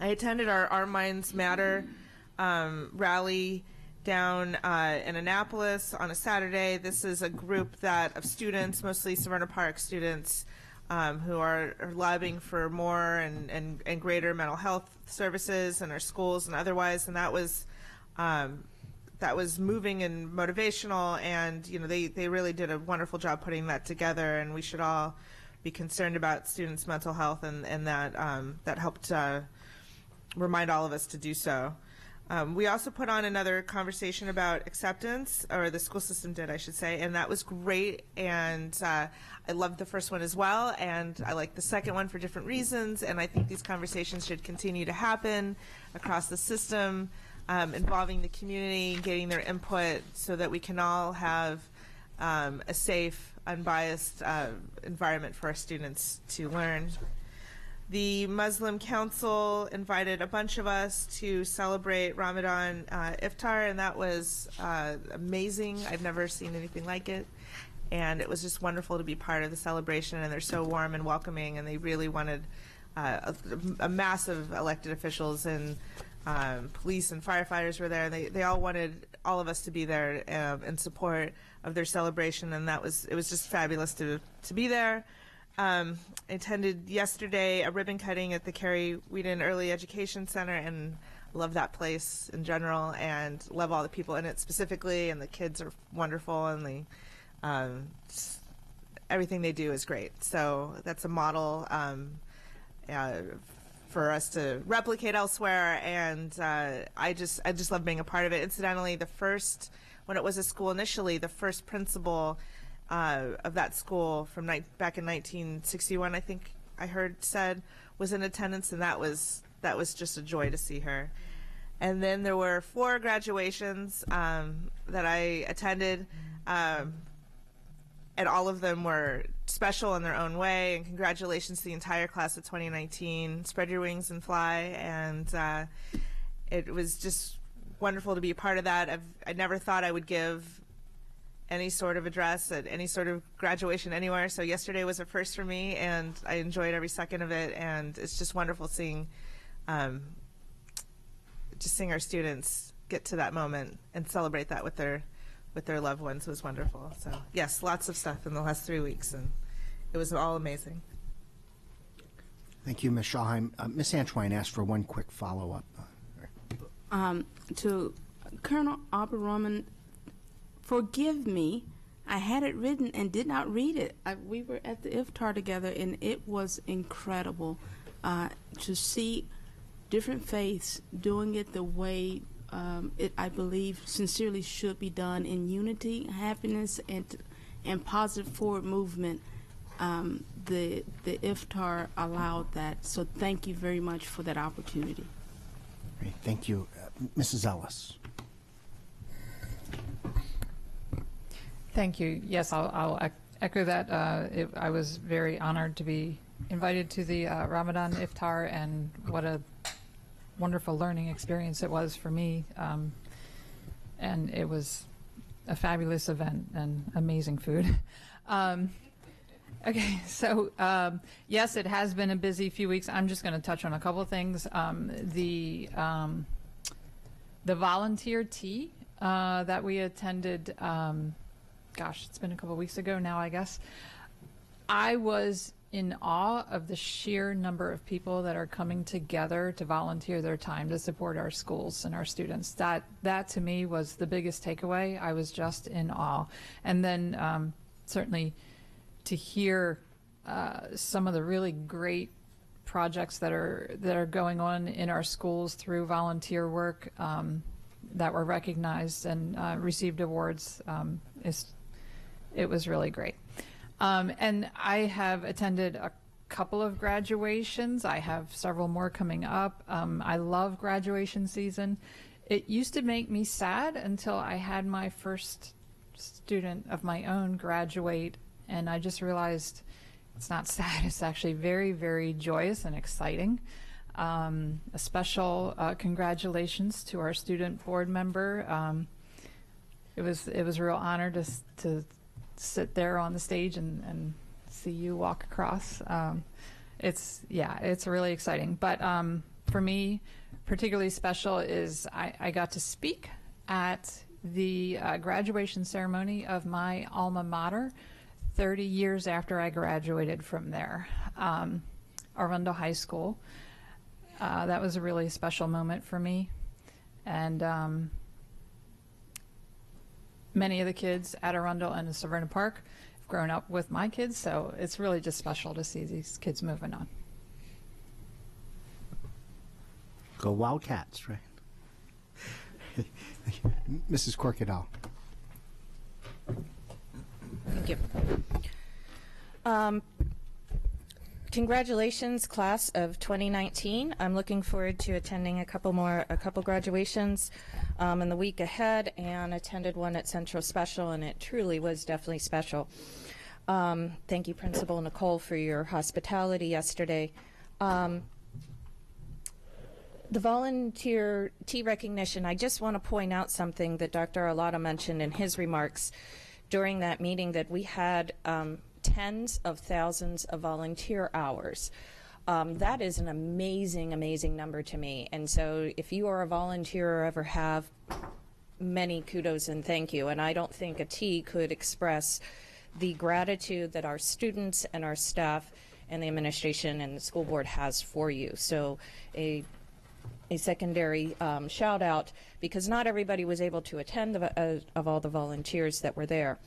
I attended our Minds Matter rally down in Annapolis on a Saturday. This is a group of students, mostly Severna Park students, who are lobbying for more and greater mental health services in our schools and otherwise. And that that was moving and motivational, and they really did a wonderful job putting that together, and we should all be concerned about students' mental health, and that helped remind all of us to do so. We also put on another conversation about acceptance, or the school system did, I should say, and that was great. And I loved the first one as well, and I liked the second one for different reasons. And I think these conversations should continue to happen across the system, involving the community, getting their input, so that we can all have a safe, unbiased environment for our students to learn. The Muslim Council invited a bunch of us to celebrate Ramadan Iftar, and that was amazing. I've never seen anything like it, and it was just wonderful to be part of the celebration, and they're so warm and welcoming, and they really wanted a massive elected officials, and police and firefighters were there. They all wanted all of us to be there in support of their celebration, and it was just fabulous to be there. I attended yesterday a ribbon cutting at the Carrie Whedon Early Education Center, and love that place in general, and love all the people in it specifically, and the kids are wonderful, and everything they do is great. So that's a model for us to replicate elsewhere, and I just love being a part of it. Incidentally, when it was a school initially, the first principal of that school from back in 1961, I think I heard said, was in attendance, and that was just a joy to see her. And then there were 4 graduations that I attended, and all of them were special in their own way. And congratulations to the entire class of 2019. Spread your wings and fly. And it was just wonderful to be a part of that. I never thought I would give any sort of address at any sort of graduation anywhere. So yesterday was a first for me, and I enjoyed every second of it. And it's just wonderful seeing our students get to that moment and celebrate that with their loved ones. Was wonderful. So yes, lots of stuff in the last 3 weeks, and it was all amazing. Thank you, Ms. Schallheim. Ms. Antoine asked for one quick follow-up. To Colonel Oberoman, forgive me, I had it written and did not read it. We were at the iftar together, and it was incredible to see different faiths doing it the way it, I believe, sincerely should be done, in unity, happiness, and positive forward movement. The iftar allowed that, so thank you very much for that opportunity. Great, thank you. Mrs. Ellis. Thank you. Yes, I'll echo that. I was very honored to be invited to the Ramadan Iftar, and what a wonderful learning experience it was for me. And it was a fabulous event and amazing food. Okay, so yes, it has been a busy few weeks. I'm just going to touch on a couple of things. The volunteer tea that we attended, gosh, it's been a couple of weeks ago now, I guess. I was in awe of the sheer number of people that are coming together to volunteer their time to support our schools and our students. That to me was the biggest takeaway. I was just in awe. And then certainly to hear some of the really great projects that are going on in our schools through volunteer work that were recognized and received awards, it was really great. And I have attended a couple of graduations. I have several more coming up. I love graduation season. It used to make me sad until I had my first student of my own graduate, and I just realized it's not sad. It's actually very, very joyous and exciting. A special congratulations to our student board member. It was a real honor to sit there on the stage and see you walk across. It's really exciting. But for me, particularly special is I got to speak at the graduation ceremony of my alma mater 30 years after I graduated from there, Arundel High School. That was a really special moment for me. And many of the kids at Arundel and in Severna Park have grown up with my kids, so it's really just special to see these kids moving on. Go Wildcats, right? Mrs. Corkadal. Thank you. Congratulations, class of 2019. I'm looking forward to attending a couple graduations in the week ahead, and attended one at Central Special, and it truly was definitely special. Thank you, Principal Nicole, for your hospitality yesterday. The volunteer tea recognition, I just want to point out something that Dr. Arlotto mentioned in his remarks during that meeting, that we had tens of thousands of volunteer hours. That is an amazing, amazing number to me. And so if you are a volunteer or ever have, many kudos and thank you. And I don't think a tea could express the gratitude that our students and our staff and the administration and the school board has for you. So a secondary shout out, because not everybody was able to attend of all the volunteers that were there.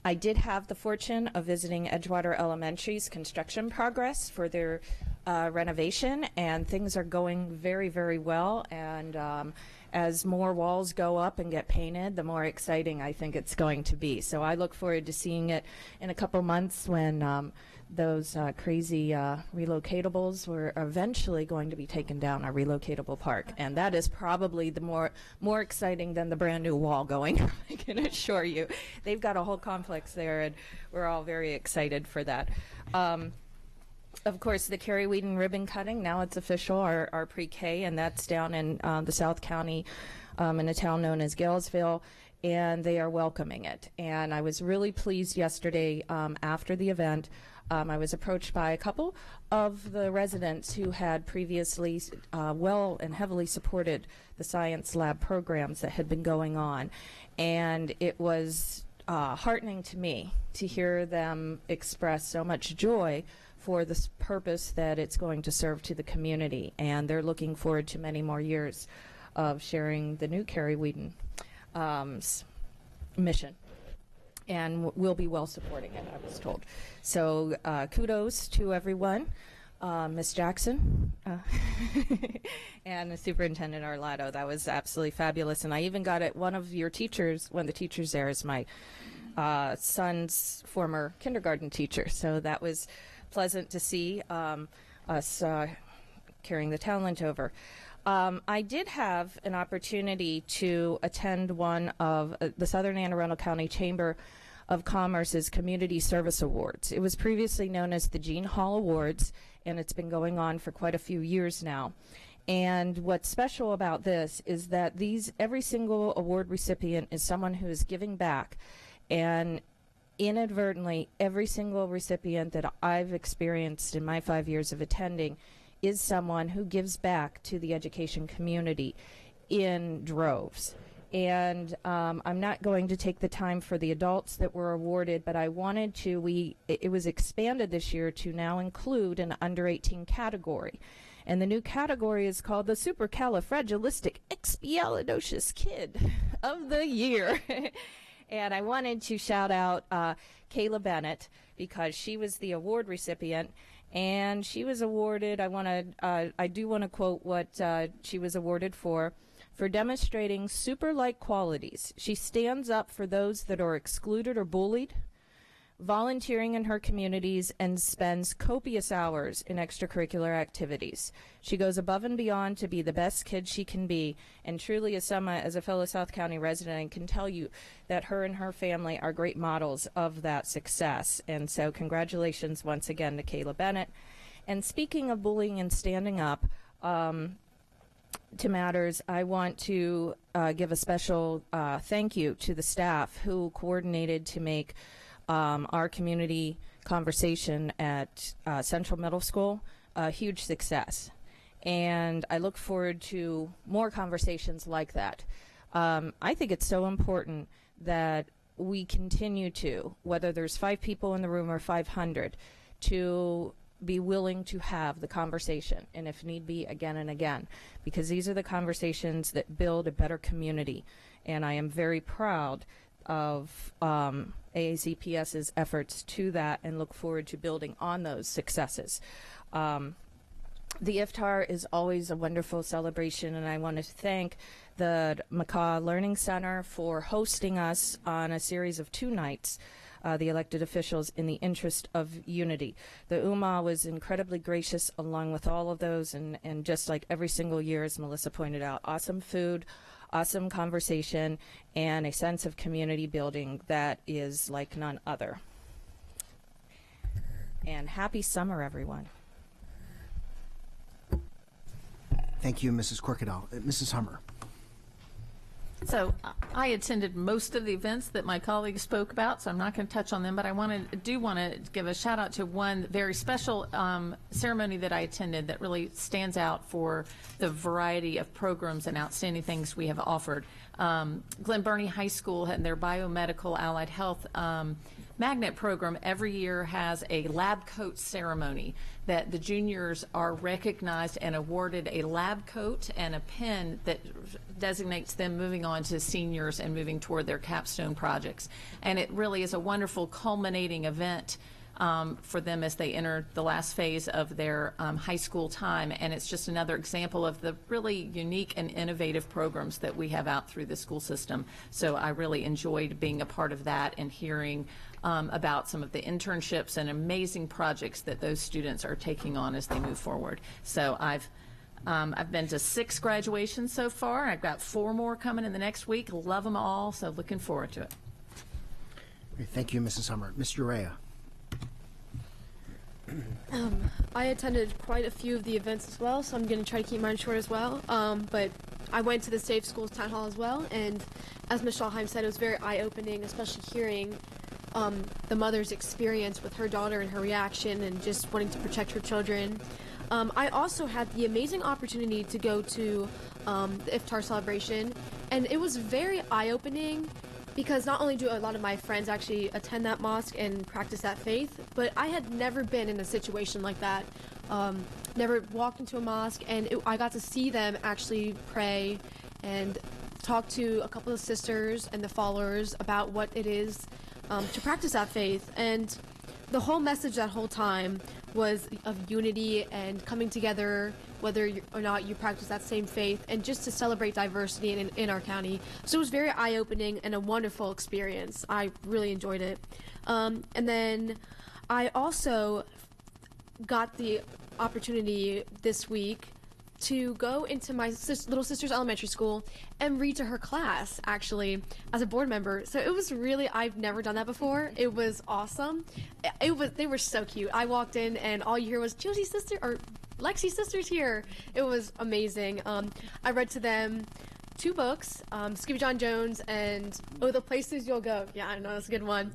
I did have the fortune of visiting Edgewater Elementary's construction progress for their renovation, and things are going very, very well. And as more walls go up and get painted, the more exciting I think it's going to be. So I look forward to seeing it in a couple months when those crazy relocatables were eventually going to be taken down, a relocatable park. And that is probably the more exciting than the brand new wall going, I can assure you. They've got a whole complex there, and we're all very excited for that. Of course, the Carrie Whedon ribbon cutting, now it's official, our pre-K, and that's down in the South County in a town known as Galesville, and they are welcoming it. And I was really pleased yesterday after the event. I was approached by a couple of the residents who had previously well and heavily supported the science lab programs that had been going on. And it was heartening to me to hear them express so much joy for the purpose that it's going to serve to the community. And they're looking forward to many more years of sharing the new Carrie Whedon mission. And we'll be well supporting it, I was told. So kudos to everyone, Ms. Jackson, and the Superintendent Arlotto. That was absolutely fabulous. And I even got it, one of the teachers there is my son's former kindergarten teacher. So that was pleasant to see us carrying the talent over. I did have an opportunity to attend one of the Southern Anne Arundel County Chamber of Commerce's Community Service Awards. It was previously known as the Jean Hall Awards, and it's been going on for quite a few years now. And what's special about this is that every single award recipient is someone who is giving back. And inadvertently, every single recipient that I've experienced in my 5 years of attending is someone who gives back to the education community in droves. And I'm not going to take the time for the adults that were awarded, but I wanted to, it was expanded this year to now include an under 18 category. And the new category is called the Supercalifragilisticexpialidocious Kid of the Year. And I wanted to shout out Kayla Bennett, because she was the award recipient. And she was awarded, I do want to quote what she was awarded for demonstrating super-like qualities. She stands up for those that are excluded or bullied, volunteering in her communities, and spends copious hours in extracurricular activities. She goes above and beyond to be the best kid she can be, and truly, as a fellow South County resident, I can tell you that her and her family are great models of that success. And so congratulations once again to Kayla Bennett. And speaking of bullying and standing up to matters, I want to give a special thank you to the staff who coordinated to make our community conversation at Central Middle School a huge success. And I look forward to more conversations like that. I think it's so important that we continue to, whether there's 5 people in the room or 500, to be willing to have the conversation, and if need be, again and again, because these are the conversations that build a better community. And I am very proud of AACPS's efforts to that and look forward to building on those successes. The Iftar is always a wonderful celebration, and I want to thank the Macaw Learning Center for hosting us on a series of 2 nights, the elected officials, in the interest of unity. The Ummah was incredibly gracious along with all of those, and just like every single year, as Melissa pointed out, awesome food, awesome conversation, and a sense of community building that is like none other. And happy summer, everyone. Thank you, Mrs. Corkadell. Mrs. Hummer. So I attended most of the events that my colleagues spoke about, so I'm not going to touch on them, but I do want to give a shout out to one very special ceremony that I attended that really stands out for the variety of programs and outstanding things we have offered. Glen Burnie High School and their biomedical allied health magnet program every year has a lab coat ceremony that the juniors are recognized and awarded a lab coat and a pin that designates them moving on to seniors and moving toward their capstone projects. And it really is a wonderful culminating event for them as they enter the last phase of their high school time. And it's just another example of the really unique and innovative programs that we have out through the school system. So I really enjoyed being a part of that and hearing about some of the internships and amazing projects that those students are taking on as they move forward. So I've been to 6 graduations so far. I've got 4 more coming in the next week. Love them all, so looking forward to it. Great. Thank you, Mrs. Hummer. Ms. Urea. I attended quite a few of the events as well, so I'm going to try to keep mine short as well. But I went to the Safe Schools Town Hall as well, and as Ms. Schallheim said, it was very eye-opening, especially hearing the mother's experience with her daughter and her reaction and just wanting to protect her children. I also had the amazing opportunity to go to the Iftar celebration, and it was very eye-opening because not only do a lot of my friends actually attend that mosque and practice that faith, but I had never been in a situation like that. Never walked into a mosque, and I got to see them actually pray and talk to a couple of sisters and the followers about what it is to practice that faith. And the whole message that whole time was of unity and coming together, whether or not you practice that same faith, and just to celebrate diversity in our county. So it was very eye-opening and a wonderful experience. I really enjoyed it. And then I also got the opportunity this week to go into my little sister's elementary school and read to her class, actually, as a board member. So it was really, I've never done that before. It was awesome. They were so cute. I walked in and all you hear was Josie's sister, or Lexi's sister's here. It was amazing. I read to them 2 books, Skippy John Jones and Oh, the Places You'll Go. Yeah, I know, that's a good one.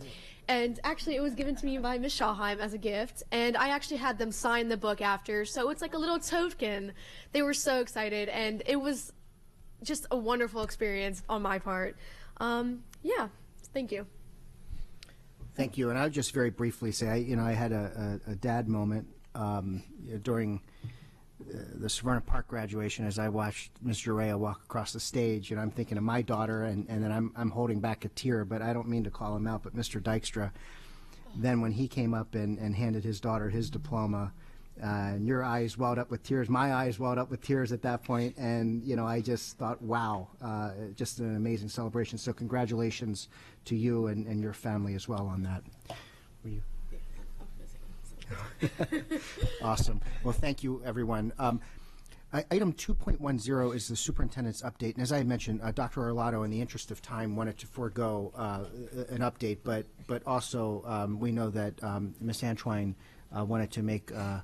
And actually, it was given to me by Ms. Schallheim as a gift, and I actually had them sign the book after, so it's like a little token. They were so excited, and it was just a wonderful experience on my part. Yeah, thank you. Thank you. And I would just very briefly say, I had a dad moment during the Severna Park graduation as I watched Ms. Urea walk across the stage, and I'm thinking of my daughter, and then I'm holding back a tear, but I don't mean to call him out, but Mr. Dykstra, then when he came up and handed his daughter his diploma, and your eyes welled up with tears, my eyes welled up with tears at that point, and I just thought, wow, just an amazing celebration. So congratulations to you and your family as well on that. Were you? Awesome. Well, thank you, everyone. Item 2.10 is the superintendent's update. And as I mentioned, Dr. Arlotto, in the interest of time, wanted to forego an update, but also we know that Ms. Antwine wanted to make a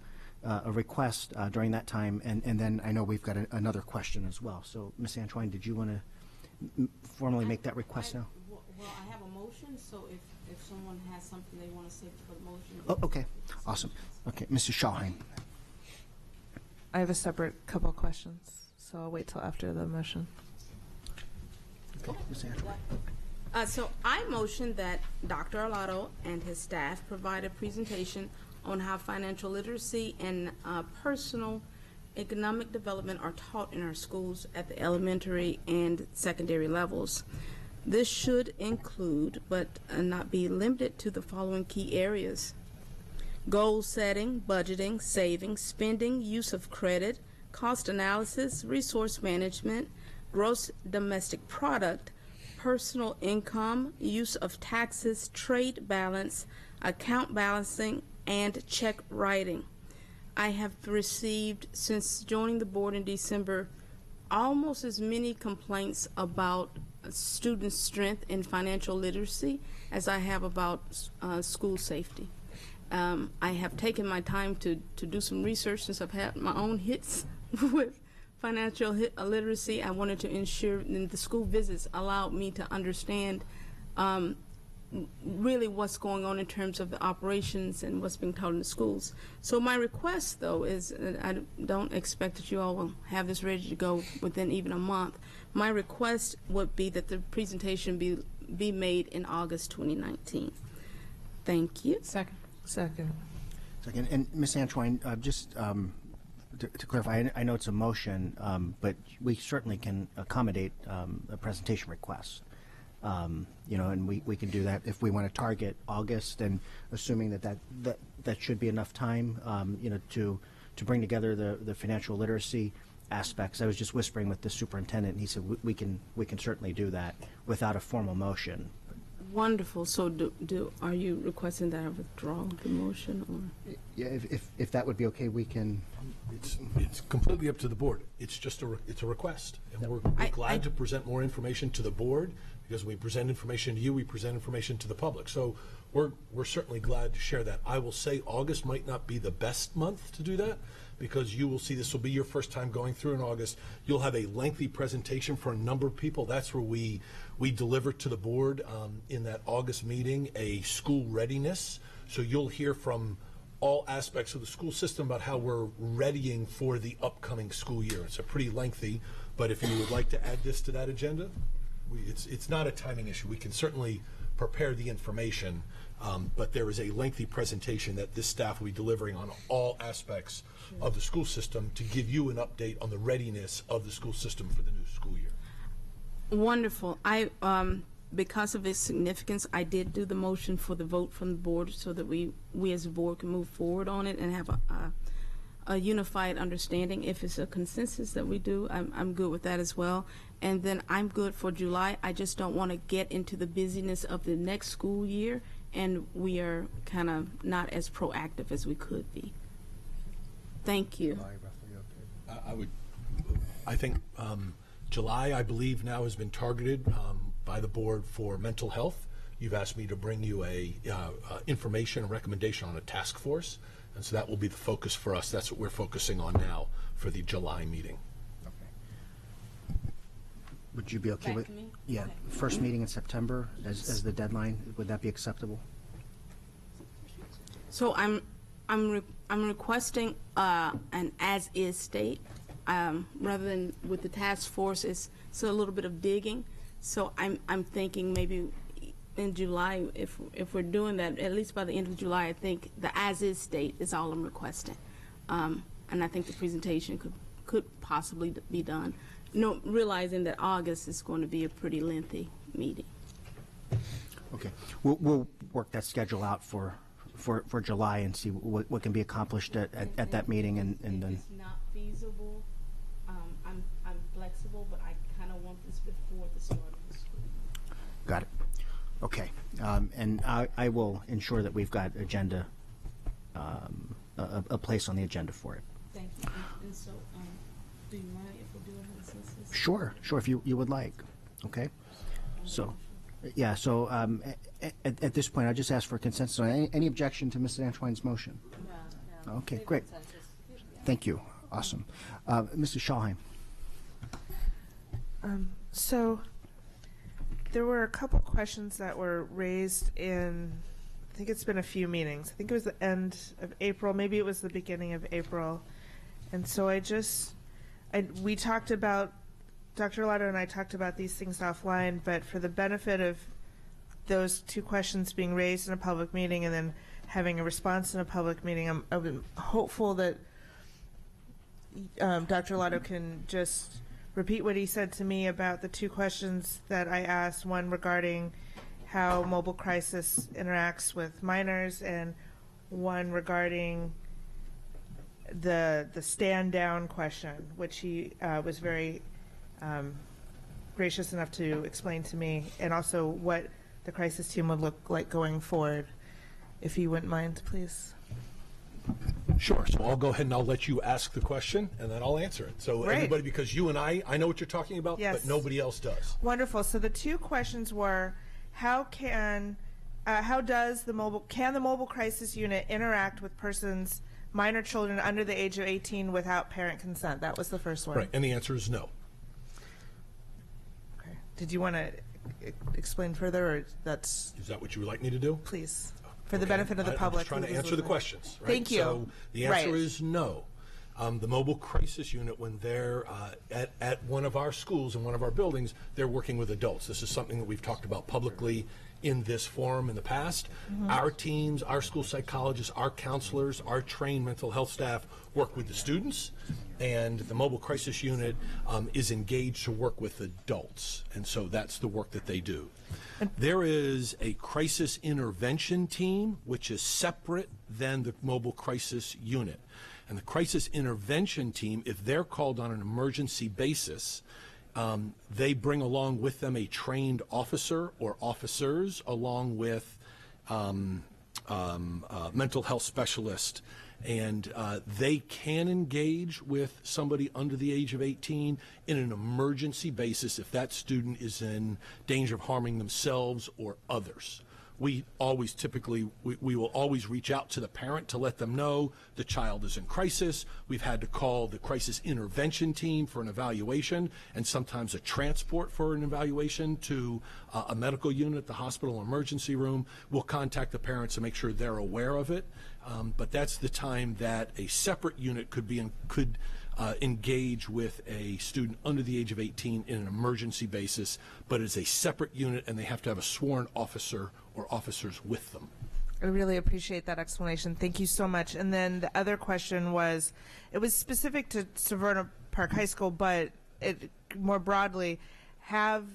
request during that time, and then I know we've got another question as well. So, Ms. Antwine, did you want to formally make that request now? Well, I have a motion, so if someone has something they want to say for the motion. Oh, okay. Awesome. Okay, Mrs. Schallheim. I have a separate couple of questions, so I'll wait till after the motion. Okay, Ms. Antwine. So I motion that Dr. Arlotto and his staff provide a presentation on how financial literacy and personal economic development are taught in our schools at the elementary and secondary levels. This should include, but not be limited to, the following key areas: goal setting, budgeting, saving, spending, use of credit, cost analysis, resource management, gross domestic product, personal income, use of taxes, trade balance, account balancing, and check writing. I have received, since joining the board in December, almost as many complaints about student strength in financial literacy as I have about school safety. I have taken my time to do some research since I've had my own hits with financial literacy. I wanted to ensure that the school visits allowed me to understand really what's going on in terms of the operations and what's being taught in the schools. So my request, though, is I don't expect that you all will have this ready to go within even a month. My request would be that the presentation be made in August 2019. Thank you. Second. Second. And Ms. Antwine, just to clarify, I know it's a motion, but we certainly can accommodate a presentation request. You know, and we can do that if we want to target August, and assuming that should be enough time, you know, to bring together the financial literacy aspects. I was just whispering with the superintendent, and he said we can certainly do that without a formal motion. Wonderful. So are you requesting that I withdraw the motion, or? Yeah, if that would be okay, we can. It's completely up to the board. It's just it's a request, and we're glad to present more information to the board, because we present information to you, we present information to the public. So we're certainly glad to share that. I will say August might not be the best month to do that, because you will see this will be your first time going through in August. You'll have a lengthy presentation for a number of people. That's where we deliver to the board in that August meeting a school readiness. So you'll hear from all aspects of the school system about how we're readying for the upcoming school year. It's a pretty lengthy, but if you would like to add this to that agenda, it's not a timing issue. We can certainly prepare the information, but there is a lengthy presentation that this staff will be delivering on all aspects of the school system to give you an update on the readiness of the school system for the new school year. Wonderful. Because of its significance, I did do the motion for the vote from the board so that we as a board can move forward on it and have a unified understanding. If it's a consensus that we do, I'm good with that as well. And then I'm good for July. I just don't want to get into the busyness of the next school year, and we are kind of not as proactive as we could be. Thank you. I think July, I believe, now has been targeted by the board for mental health. You've asked me to bring you a information and recommendation on a task force, and so that will be the focus for us. That's what we're focusing on now for the July meeting. Okay. Would you be okay with? Me? Yeah, Okay. First meeting in September as the deadline. Would that be acceptable? So I'm requesting an as-is state rather than with the task force. It's a little bit of digging. So I'm thinking maybe in July, if we're doing that, at least by the end of July, I think the as-is state is all I'm requesting, and I think the presentation could possibly be done. No, realizing that August is going to be a pretty lengthy meeting. Okay, we'll work that schedule out for July and see what can be accomplished at that meeting, and then. If it's not feasible, I'm flexible, but I kind of want this before the start of the school. Got it. Okay, and I will ensure that we've got agenda, a place on the agenda for it. Thank you. And so, do you mind if we do a consensus? Sure, if you would like. Okay, so, yeah. So at this point, I just ask for consensus on any objection to Mrs. Antwine's motion. No. Okay, great. Thank you. Awesome, Mrs. Schallheim. So there were a couple questions that were raised in, I think it's been a few meetings. I think it was the end of April, maybe it was the beginning of April. And so we talked about, Dr. Arlotto and I talked about these things offline, but for the benefit of those two questions being raised in a public meeting and then having a response in a public meeting. I'm hopeful that Dr. Lotto can just repeat what he said to me about the two questions that I asked, one regarding how mobile crisis interacts with minors, and one regarding the stand down question, which he was very gracious enough to explain to me, and also what the crisis team would look like going forward. If you wouldn't mind, please. Sure. So I'll go ahead and I'll let you ask the question, and then I'll answer it. So Right. everybody, because you and I know what you're talking about, Yes. but nobody else does. Wonderful. So the two questions were, how does the mobile crisis unit interact with persons, minor children under the age of 18 without parent consent? That was the first one. Right. And the answer is no. Okay. Did you want to explain further, or that's? Is that what you would like me to do? Please. For the benefit of the I'm public. just trying to who is answer the listening. questions. Right? Thank you. So the answer Right. is no. The mobile crisis unit, when they're at one of our schools and one of our buildings, they're working with adults. This is something that we've talked about publicly in this forum in the past. Mhm. Our teams, our school psychologists, our counselors, our trained mental health staff work with the students, and the mobile crisis unit is engaged to work with adults, and so that's the work that they do. There is a crisis intervention team, which is separate than the mobile crisis unit. And the crisis intervention team, if they're called on an emergency basis, they bring along with them a trained officer or officers, along with mental health specialist, and they can engage with somebody under the age of 18 in an emergency basis if that student is in danger of harming themselves or others. We always typically, we will always reach out to the parent to let them know the child is in crisis. We've had to call the crisis intervention team for an evaluation, and sometimes a transport for an evaluation to a medical unit, the hospital emergency room. We'll contact the parents to make sure they're aware of it. But that's the time that a separate unit could engage with a student under the age of 18 in an emergency basis, but it's a separate unit, and they have to have a sworn officer or officers with them. I really appreciate that explanation. Thank you so much. And then the other question was, it was specific to Severna Park High School, but more broadly, have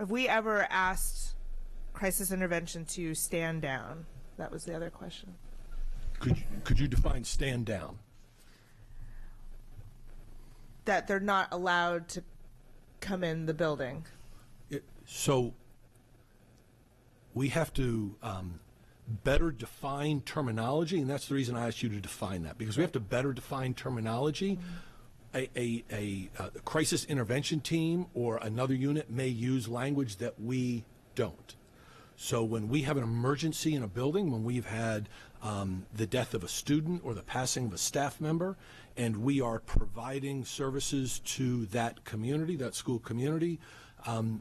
we ever asked crisis intervention to stand down? That was the other question. Could you define stand down? That they're not allowed to come in the building. So we have to better define terminology, and that's the reason I asked you to define that, because we have to better define terminology. A crisis intervention team or another unit may use language that we don't. So when we have an emergency in a building, when we've had the death of a student or the passing of a staff member, and we are providing services to that community, that school community,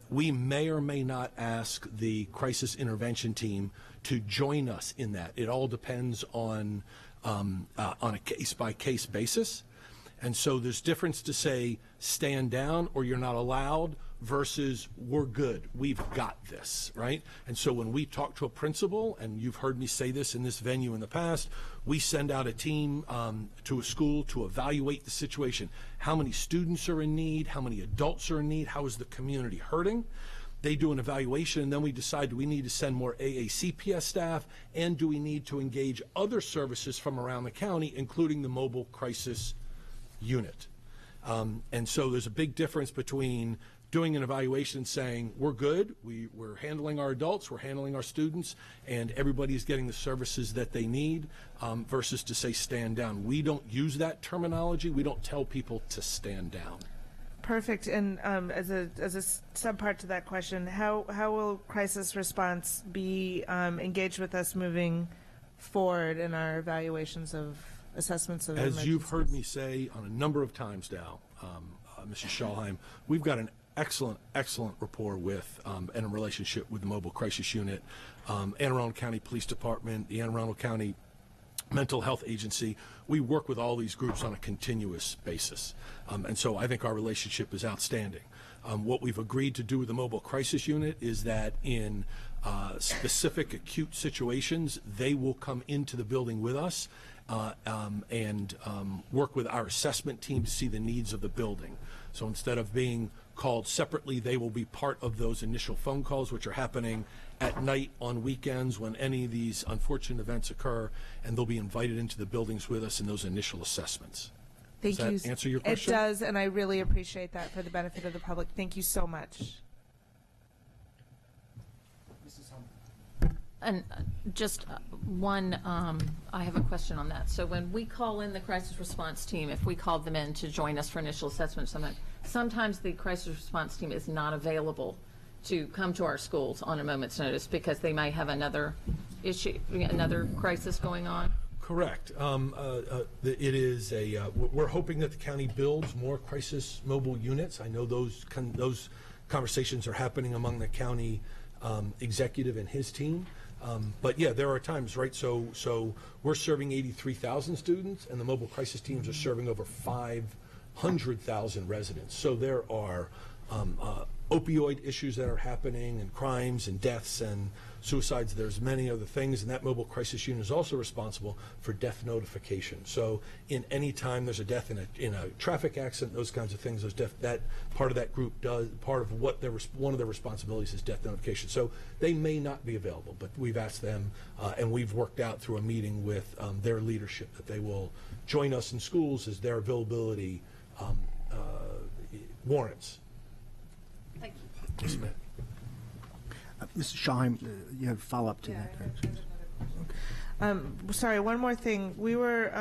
we may or may not ask the crisis intervention team to join us in that. It all depends on a case-by-case basis. And so there's difference to say stand down or you're not allowed versus we're good, we've got this, right? And so when we talk to a principal, and you've heard me say this in this venue in the past, we send out a team to a school to evaluate the situation. How many students are in need? How many adults are in need? How is the community hurting? They do an evaluation, and then we decide, do we need to send more AACPS staff, and do we need to engage other services from around the county, including the mobile crisis unit? And so there's a big difference between doing an evaluation and saying, we're good, we're handling our adults, we're handling our students, and everybody's getting the services that they need, versus to say stand down. We don't use that terminology. We don't tell people to stand down. Perfect. And as a subpart to that question, how will crisis response be engaged with us moving forward in our evaluations of assessments of As you've emergencies? heard me say on a number of times now, Mrs. Schalheim, we've got an excellent rapport with and a relationship with the Mobile Crisis Unit, Anne Arundel County Police Department, the Anne Arundel County Mental Health Agency. We work with all these groups on a continuous basis. And so I think our relationship is outstanding. What we've agreed to do with the mobile crisis unit is that in specific acute situations, they will come into the building with us and work with our assessment team to see the needs of the building. So instead of being called separately, they will be part of those initial phone calls, which are happening at night, on weekends, when any of these unfortunate events occur, and they'll be invited into the buildings with us in those initial assessments. Thank you. Does that answer your question? It does, and I really appreciate that for the benefit of the public. Thank you so much. And just one, I have a question on that. So when we call in the crisis response team, if we called them in to join us for initial assessment, sometimes the crisis response team is not available to come to our schools on a moment's notice because they might have another issue, another crisis going on. Correct. It is we're hoping that the county builds more crisis mobile units. I know those conversations are happening among the county executive and his team. But yeah, there are times, right? So we're serving 83,000 students, and the mobile crisis teams are serving over 500,000 residents. So there are opioid issues that are happening, and crimes and deaths and suicides. There's many other things, and that mobile crisis unit is also responsible for death notification. So in any time there's a death in a traffic accident, those kinds of things, that part of that group does, part of what one of their responsibilities is death notification. So they may not be available, but we've asked them, and we've worked out through a meeting with their leadership that they will join us in schools as their availability warrants. Thank you. Yes, ma'am. Mrs. Shaw, you have a follow-up to that. Sorry, one more thing. We were,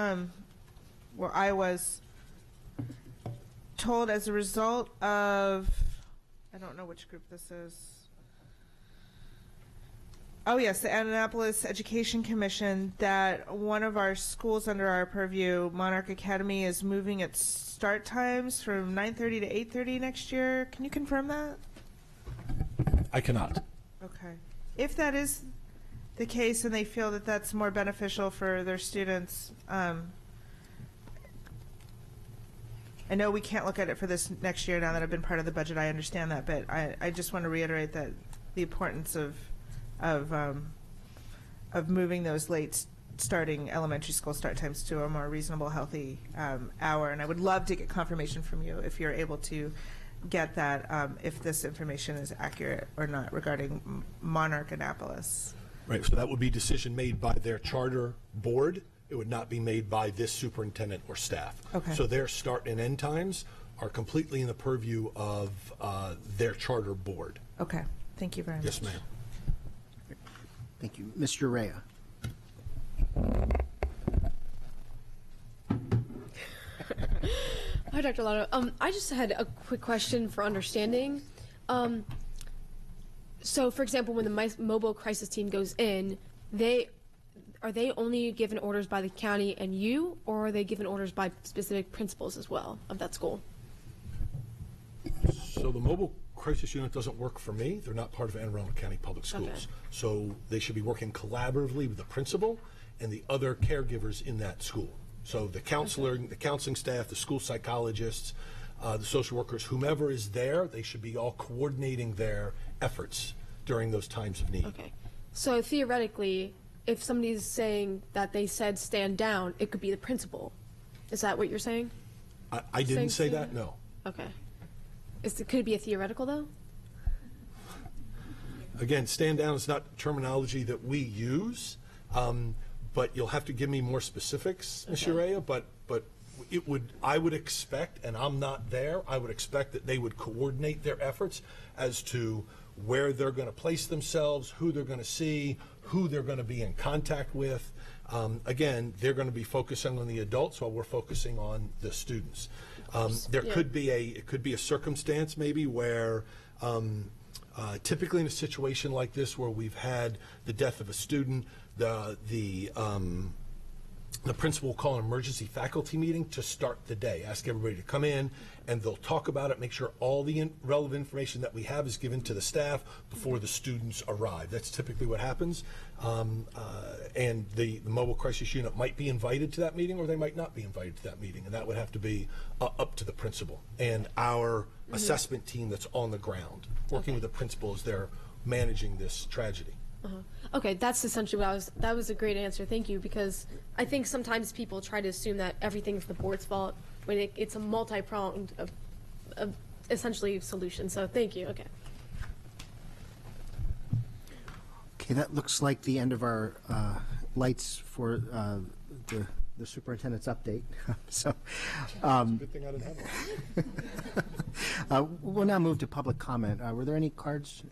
well, I was told as a result of, I don't know which group this is. Oh yes, the Annapolis Education Commission, that one of our schools under our purview, Monarch Academy, is moving its start times from 9:30 to 8:30 next year. Can you confirm that? I cannot. Okay. If that is the case and they feel that that's more beneficial for their students, I know we can't look at it for this next year now that I've been part of the budget. I understand that, but I just want to reiterate that the importance of moving those late starting elementary school start times to a more reasonable, healthy hour. And I would love to get confirmation from you if you're able to get that, if this information is accurate or not regarding Monarch Annapolis. Right, so that would be a decision made by their charter board. It would not be made by this superintendent or staff. Okay. So their start and end times are completely in the purview of their charter board. Okay, thank you very much. Yes, ma'am. Thank you. Mr. Rea. Hi, Dr. Lotto. I just had a quick question for understanding. So, for example, when the mobile crisis team goes in, are they only given orders by the county and you, or are they given orders by specific principals as well of that school? So the mobile crisis unit doesn't work for me. They're not part of Anne Arundel County Public Schools. Okay. So they should be working collaboratively with the principal and the other caregivers in that school. So the counselor, the counseling staff, the school psychologists, the social workers, whomever is there, they should be all coordinating their efforts during those times of need. Okay. So theoretically, if somebody's saying that they said stand down, it could be the principal. Is that what you're saying? I didn't say that, no. Okay. Could it be a theoretical, though? Again, stand down is not terminology that we use, but you'll have to give me more specifics, Ms. Urea, but I would expect, and I'm not there, I would expect that they would coordinate their efforts as to where they're going to place themselves, who they're going to see, who they're going to be in contact with. Again, they're going to be focusing on the adults while we're focusing on the students. There could be a circumstance maybe where typically in a situation like this where we've had the death of a student, the the principal will call an emergency faculty meeting to start the day. Ask everybody to come in, and they'll talk about it, make sure all the relevant information that we have is given to the staff before the students arrive. That's typically what happens. And the mobile crisis unit might be invited to that meeting, or they might not be invited to that meeting, and that would have to be up to the principal and our assessment team that's on the ground, working with the principal as they're managing this tragedy. Okay, that's essentially what that was a great answer, thank you, because I think sometimes people try to assume that everything's the board's fault when it's a multi-pronged, essentially, solution, so thank you, okay. Okay, that looks like the end of our lights for the superintendent's update. So, Good thing I didn't have one. we'll now move to public comment. Were there any cards?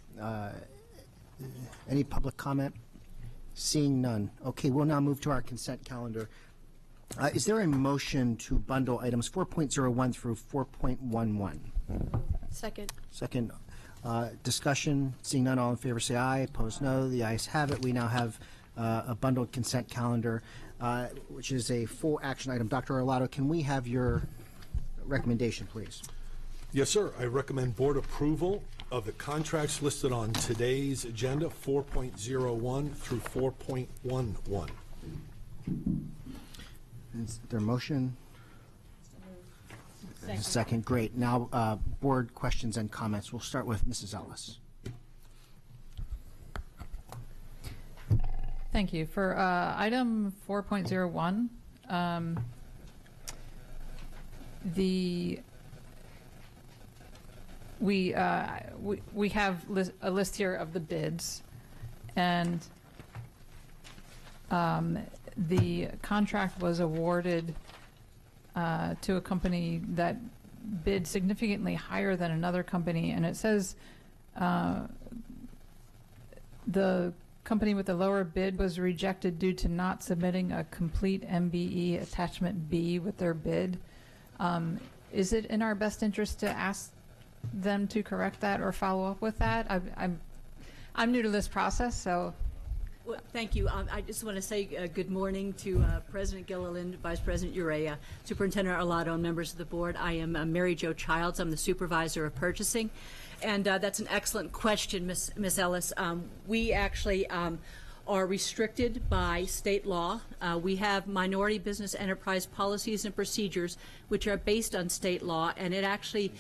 Any public comment? Seeing none. Okay, we'll now move to our consent calendar. Is there a motion to bundle items 4.01 through 4.11? Second. Second. Discussion. Seeing none, all in favor say aye. Opposed, no. The ayes have it. We now have a bundled consent calendar, which is a full action item. Dr. Arlotto, can we have your recommendation, please? Yes, sir. I recommend board approval of the contracts listed on today's agenda, 4.01 through 4.11. Is there a motion? Second. Great. Now, board questions and comments. We'll start with Mrs. Ellis. Thank you. For item 4.01, we have a list here of the bids, and the contract was awarded to a company that bid significantly higher than another company, and it says the company with the lower bid was rejected due to not submitting a complete MBE attachment B with their bid. Is it in our best interest to ask them to correct that or follow up with that? I'm new to this process, so. Well, thank you. I just want to say good morning to President Gilliland, Vice President Urea, Superintendent Arlotto, and members of the board. I am Mary Jo Childs. I'm the Supervisor of Purchasing. And that's an excellent question, Ms. Ellis. We actually are restricted by state law. We have minority business enterprise policies and procedures which are based on state law, and it actually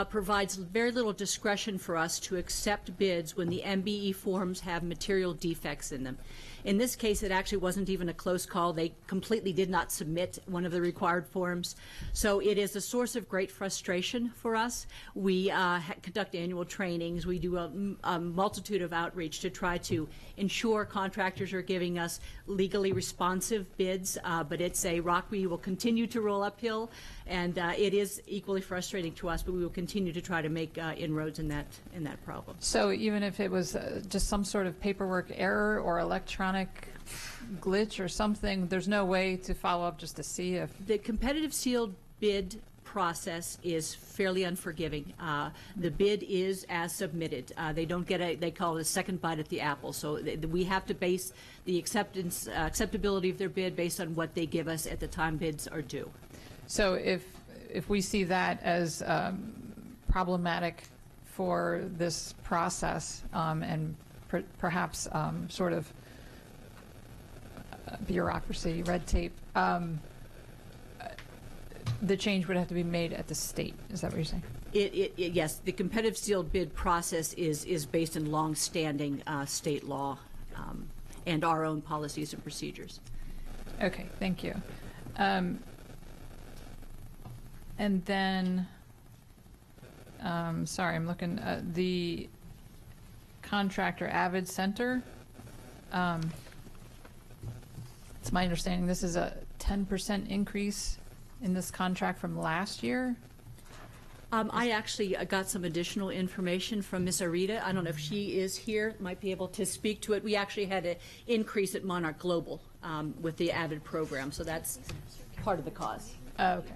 provides very little discretion for us to accept bids when the MBE forms have material defects in them. In this case, it actually wasn't even a close call. They completely did not submit one of the required forms. So it is a source of great frustration for us. We conduct annual trainings. We do a multitude of outreach to try to ensure contractors are giving us legally responsive bids, but it's a rock we will continue to roll uphill, and it is equally frustrating to us, but we will continue to try to make inroads in that problem. So even if it was just some sort of paperwork error or electronic glitch or something, there's no way to follow up just to see if... The competitive sealed bid process is fairly unforgiving. The bid is as submitted. They don't get they call it a second bite at the apple. So we have to base the acceptability of their bid based on what they give us at the time bids are due. So if we see that as problematic for this process and perhaps sort of bureaucracy, red tape, the change would have to be made at the state. Is that what you're saying? Yes, the competitive sealed bid process is based in long-standing state law and our own policies and procedures. Okay, thank you. And then, sorry, I'm looking at the contractor Avid Center. It's my understanding this is a 10% increase in this contract from last year. I actually got some additional information from Ms. Arita. I don't know if she is here, might be able to speak to it. We actually had an increase at Monarch Global with the Avid program, so that's part of the cause. Oh, okay.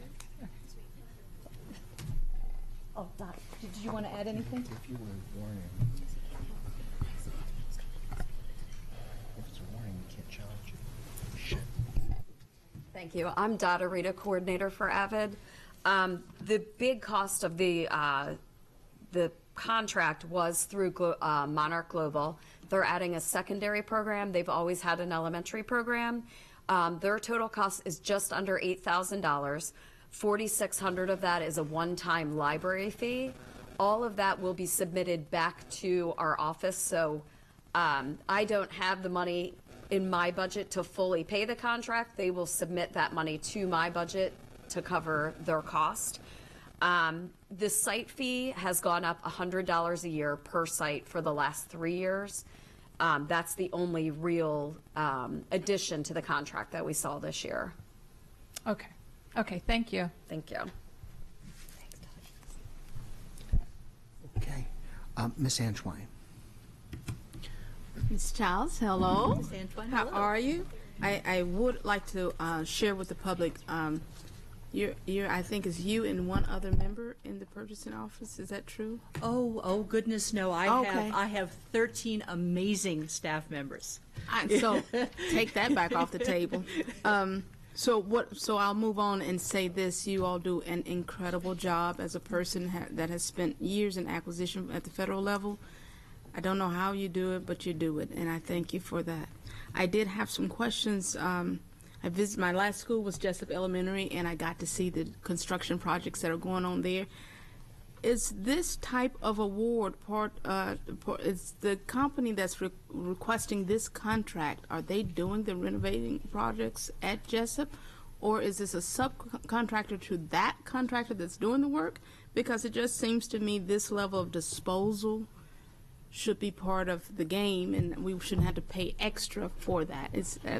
Oh, Doc, did you want to add anything? If you were warning, if it's a warning, we can't challenge it. Shit. Thank you. I'm Data Rita, coordinator for Avid. The big cost of the contract was through Monarch Global. They're adding a secondary program. They've always had an elementary program. Their total cost is just under $8,000. $4,600 of that is a one-time library fee. All of that will be submitted back to our office. So I don't have the money in my budget to fully pay the contract. They will submit that money to my budget to cover their cost. The site fee has gone up $100 a year per site for the last 3 years. That's the only real addition to the contract that we saw this year. Okay. Okay, thank you. Thank you. Okay. Ms. Antoine. Ms. Childs, hello. Ms. Antoine, How hello. are you? I would like to share with the public. I think it's you and one other member in the purchasing office. Is that true? Oh goodness, no! Okay. I have 13 amazing staff members. So take that back off the table. So I'll move on and say this: you all do an incredible job as a person that has spent years in acquisition at the federal level. I don't know how you do it, but you do it, and I thank you for that. I did have some questions. I visited, my last school was Jessup Elementary, and I got to see the construction projects that are going on there. Is this type of award is the company that's requesting this contract, are they doing the renovating projects at Jessup? Or is this a subcontractor to that contractor that's doing the work? Because it just seems to me this level of disposal should be part of the game, and we shouldn't have to pay extra for that.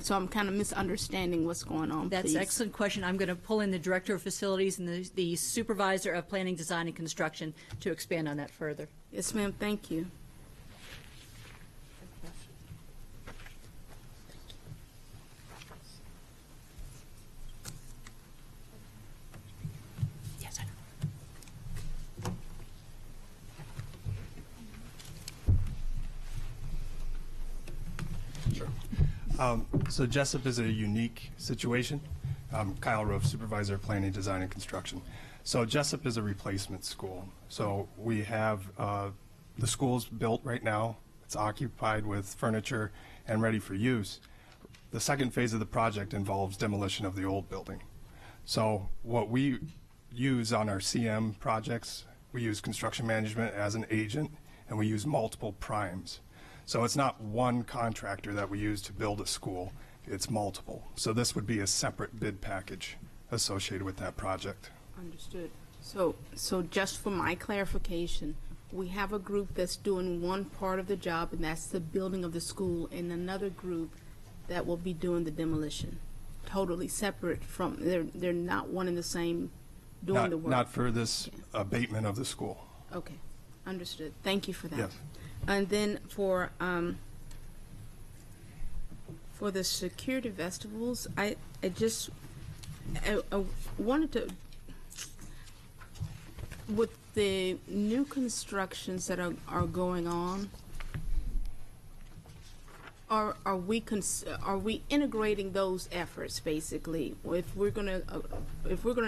So I'm kind of misunderstanding what's going on. That's please. an excellent question. I'm going to pull in the Director of Facilities and the Supervisor of Planning, Design, and Construction to expand on that further. Yes, ma'am. Thank you. Yes, I know. So Jessup is a unique situation. Kyle Roof, Supervisor of Planning, Design, and Construction. So Jessup is a replacement school. So we have the school's built right now. It's occupied with furniture and ready for use. The second phase of the project involves demolition of the old building. So what we use on our CM projects, we use construction management as an agent, and we use multiple primes. So it's not one contractor that we use to build a school, it's multiple. So this would be a separate bid package associated with that project. Understood. So just for my clarification, we have a group that's doing one part of the job, and that's the building of the school, and another group that will be doing the demolition. Totally separate from, they're not one and the same doing the work. Not for this abatement of the school. Okay, understood. Thank you for that. Yes. And then for the security vestibules, I wanted to, with the new constructions that are going on, are we integrating those efforts basically? If we're gonna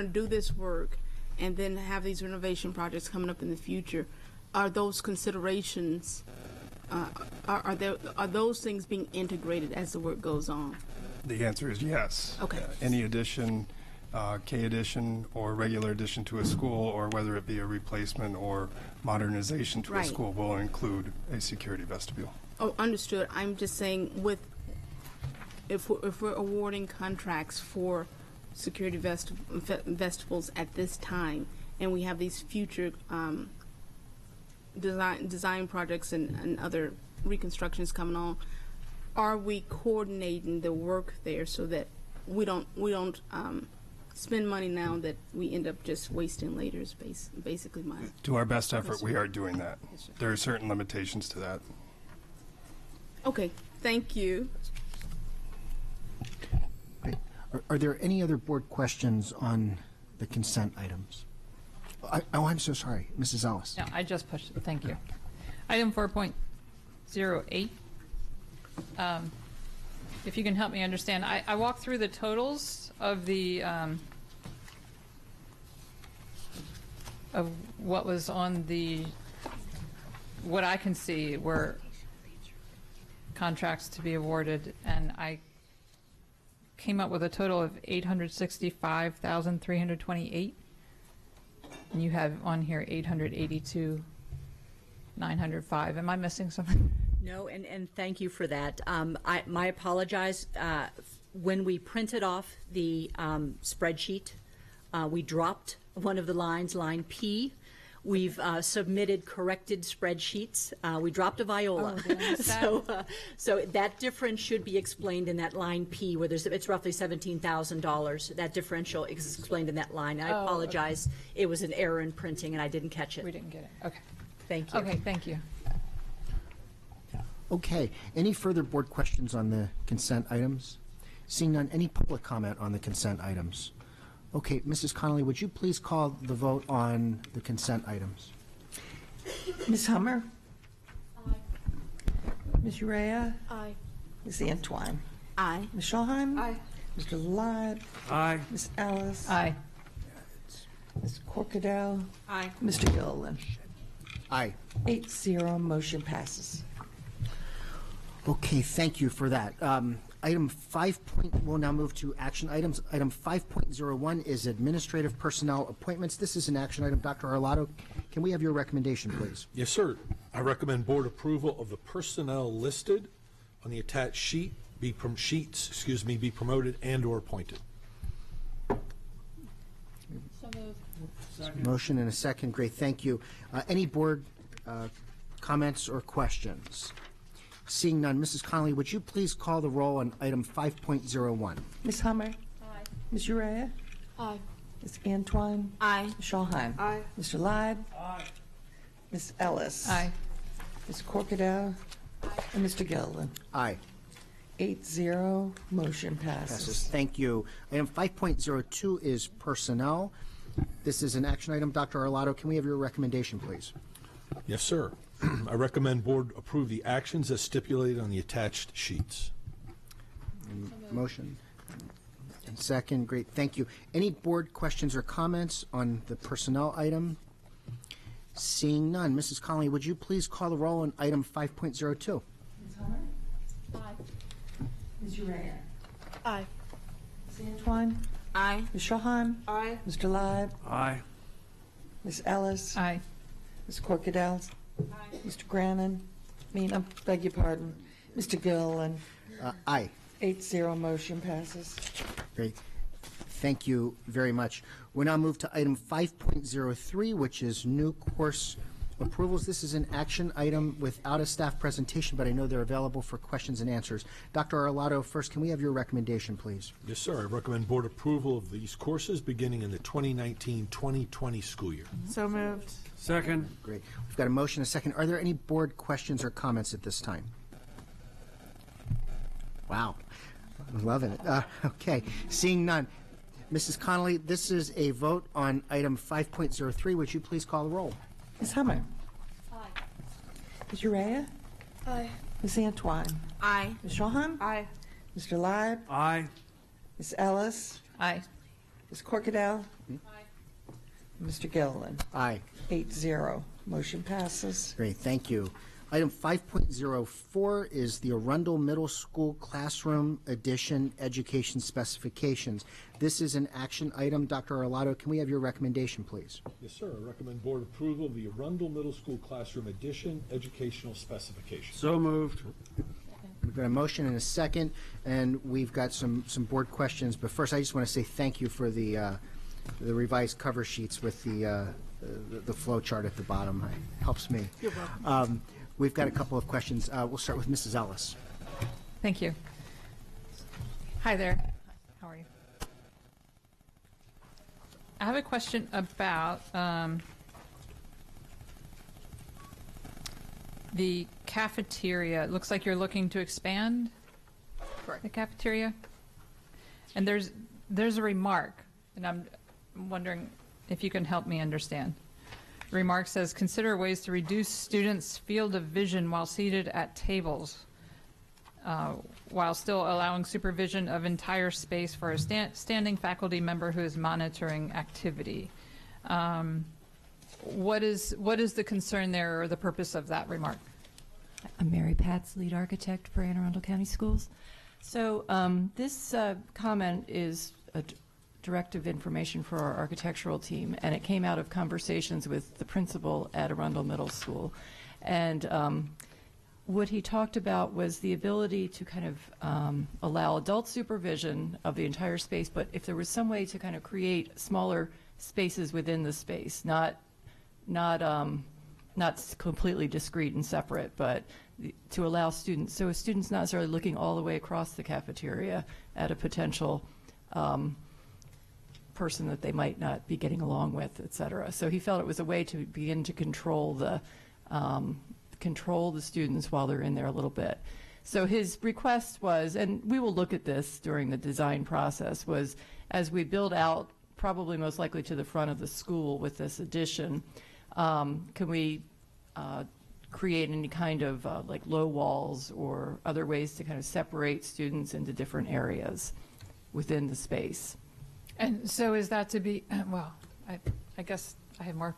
do this work and then have these renovation projects coming up in the future, are those considerations, are those things being integrated as the work goes on? The answer is yes. Okay. Any addition, K addition or regular addition to a school, or whether it be a replacement or modernization to a Right. school, will include a security vestibule. Oh, understood. I'm just saying, if we're awarding contracts for security vestibules at this time, and we have these future design projects and other reconstructions coming on, are we coordinating the work there so that we don't spend money now that we end up just wasting later? Is basically my. To our best effort, Yes, we sir. are doing that. Yes, sir. There are certain limitations to that. Okay, thank you. Are there any other board questions on the consent items? I'm so sorry, Mrs. Ellis. No, I just pushed it. Thank you. Item 4.08. if you can help me understand, I walked through the totals of the, of what was on the, what I can see were contracts to be awarded, and I came up with a total of 865,328. And you have on here 882,905. Am I missing something? No, and thank you for that. My apologize. When we printed off the spreadsheet, we dropped one of the lines, line P. We've submitted corrected spreadsheets. We dropped a viola. So that difference should be explained in that line P, where it's roughly $17,000. That differential is explained in that line. I apologize. Okay. It was an error in printing, and I didn't catch it. We didn't get it. Okay. Thank you. Okay, thank you. Okay. Any further board questions on the consent items? Seeing none, any public comment on the consent items? Okay, Mrs. Connolly, would you please call the vote on the consent items? Ms. Hummer? Aye. Ms. Urea? Aye. Ms. Antwine? Aye. Ms. Schulheim? Aye. Mr. Lad? Aye. Ms. Ellis? Aye. Ms. Corkadell? Aye. Mr. Gilliland? Aye. 8-0, motion passes. Okay, thank you for that. Item 5. We'll now move to action items. Item 5.01 is administrative personnel appointments. This is an action item. Dr. Arlotto, can we have your recommendation, please? Yes, sir. I recommend board approval of the personnel listed on the attached sheet be promoted and or appointed. Motion and a second. Great, thank you. Any board comments or questions? Seeing none, Mrs. Connolly, would you please call the roll on item 5.01? Ms. Hummer? Aye. Ms. Urea? Aye. Ms. Antwine? Aye. Ms. Schulheim? Aye. Mr. Lad? Aye. Ms. Ellis? Aye. Ms. Corkadell? And Mr. Gilliland? Aye. 8-0, motion passes. Thank you. Item 5.02 is personnel. This is an action item. Dr. Arlotto, can we have your recommendation, please? Yes, sir. I recommend board approve the actions as stipulated on the attached sheets. Motion and second. Great, thank you. Any board questions or comments on the personnel item? Seeing none, Mrs. Connolly, would you please call the roll on item 5.02? Ms. Hummer? Aye. Ms. Urea? Aye. Ms. Antwine? Aye. Ms. Schulheim? Aye. Mr. Lad? Aye. Ms. Ellis? Aye. Ms. Corkadell? Aye. Mr. Grannon? I beg your pardon. Mr. Gilliland? Aye. 8-0, motion passes. Great. Thank you very much. We'll now move to item 5.03, which is new course approvals. This is an action item without a staff presentation, but I know they're available for questions and answers. Dr. Arlotto, first, can we have your recommendation, please? Yes, sir. I recommend board approval of these courses beginning in the 2019-2020 school year. So moved. Second. Great. We've got a motion and a second. Are there any board questions or comments at this time? Wow. I'm loving it. Okay. Seeing none. Mrs. Connolly, this is a vote on item 5.03. Would you please call the roll? Ms. Hummer? Aye. Ms. Urea? Aye. Ms. Antwine? Aye. Ms. Schulheim? Aye. Mr. Lad? Aye. Ms. Ellis? Aye. Ms. Corkadell? Aye. Mr. Gilliland? Aye. 8-0, motion passes. Great, thank you. Item 5.04 is the Arundel Middle School Classroom Addition Education Specifications. This is an action item. Dr. Arlotto, can we have your recommendation, please? Yes, sir. I recommend board approval of the Arundel Middle School Classroom Addition Educational Specifications. So moved. We've got a motion and a second, and we've got some board questions. But first, I just want to say thank you for the revised cover sheets with the flow chart at the bottom. It helps me. You're welcome. We've got a couple of questions. We'll start with Mrs. Ellis. Thank you. Hi there. How are you? I have a question about the cafeteria. It looks like you're looking to expand the cafeteria. And there's a remark, and I'm wondering if you can help me understand. The remark says, consider ways to reduce students' field of vision while seated at tables. while still allowing supervision of entire space for a standing faculty member who is monitoring activity. What is the concern there or the purpose of that remark? I'm Mary Patz, lead architect for Anne Arundel County Schools. So this comment is a directive information for our architectural team, and it came out of conversations with the principal at Arundel Middle School. And what he talked about was the ability to kind of allow adult supervision of the entire space, but if there was some way to kind of create smaller spaces within the space, not completely discrete and separate, but to allow students, so a student's not necessarily looking all the way across the cafeteria at a potential person that they might not be getting along with, et cetera. So he felt it was a way to begin to control the students while they're in there a little bit. So his request was, and we will look at this during the design process, was as we build out, probably most likely to the front of the school with this addition, can we create any kind of like low walls or other ways to kind of separate students into different areas within the space? And so is that to be, well, I guess I have more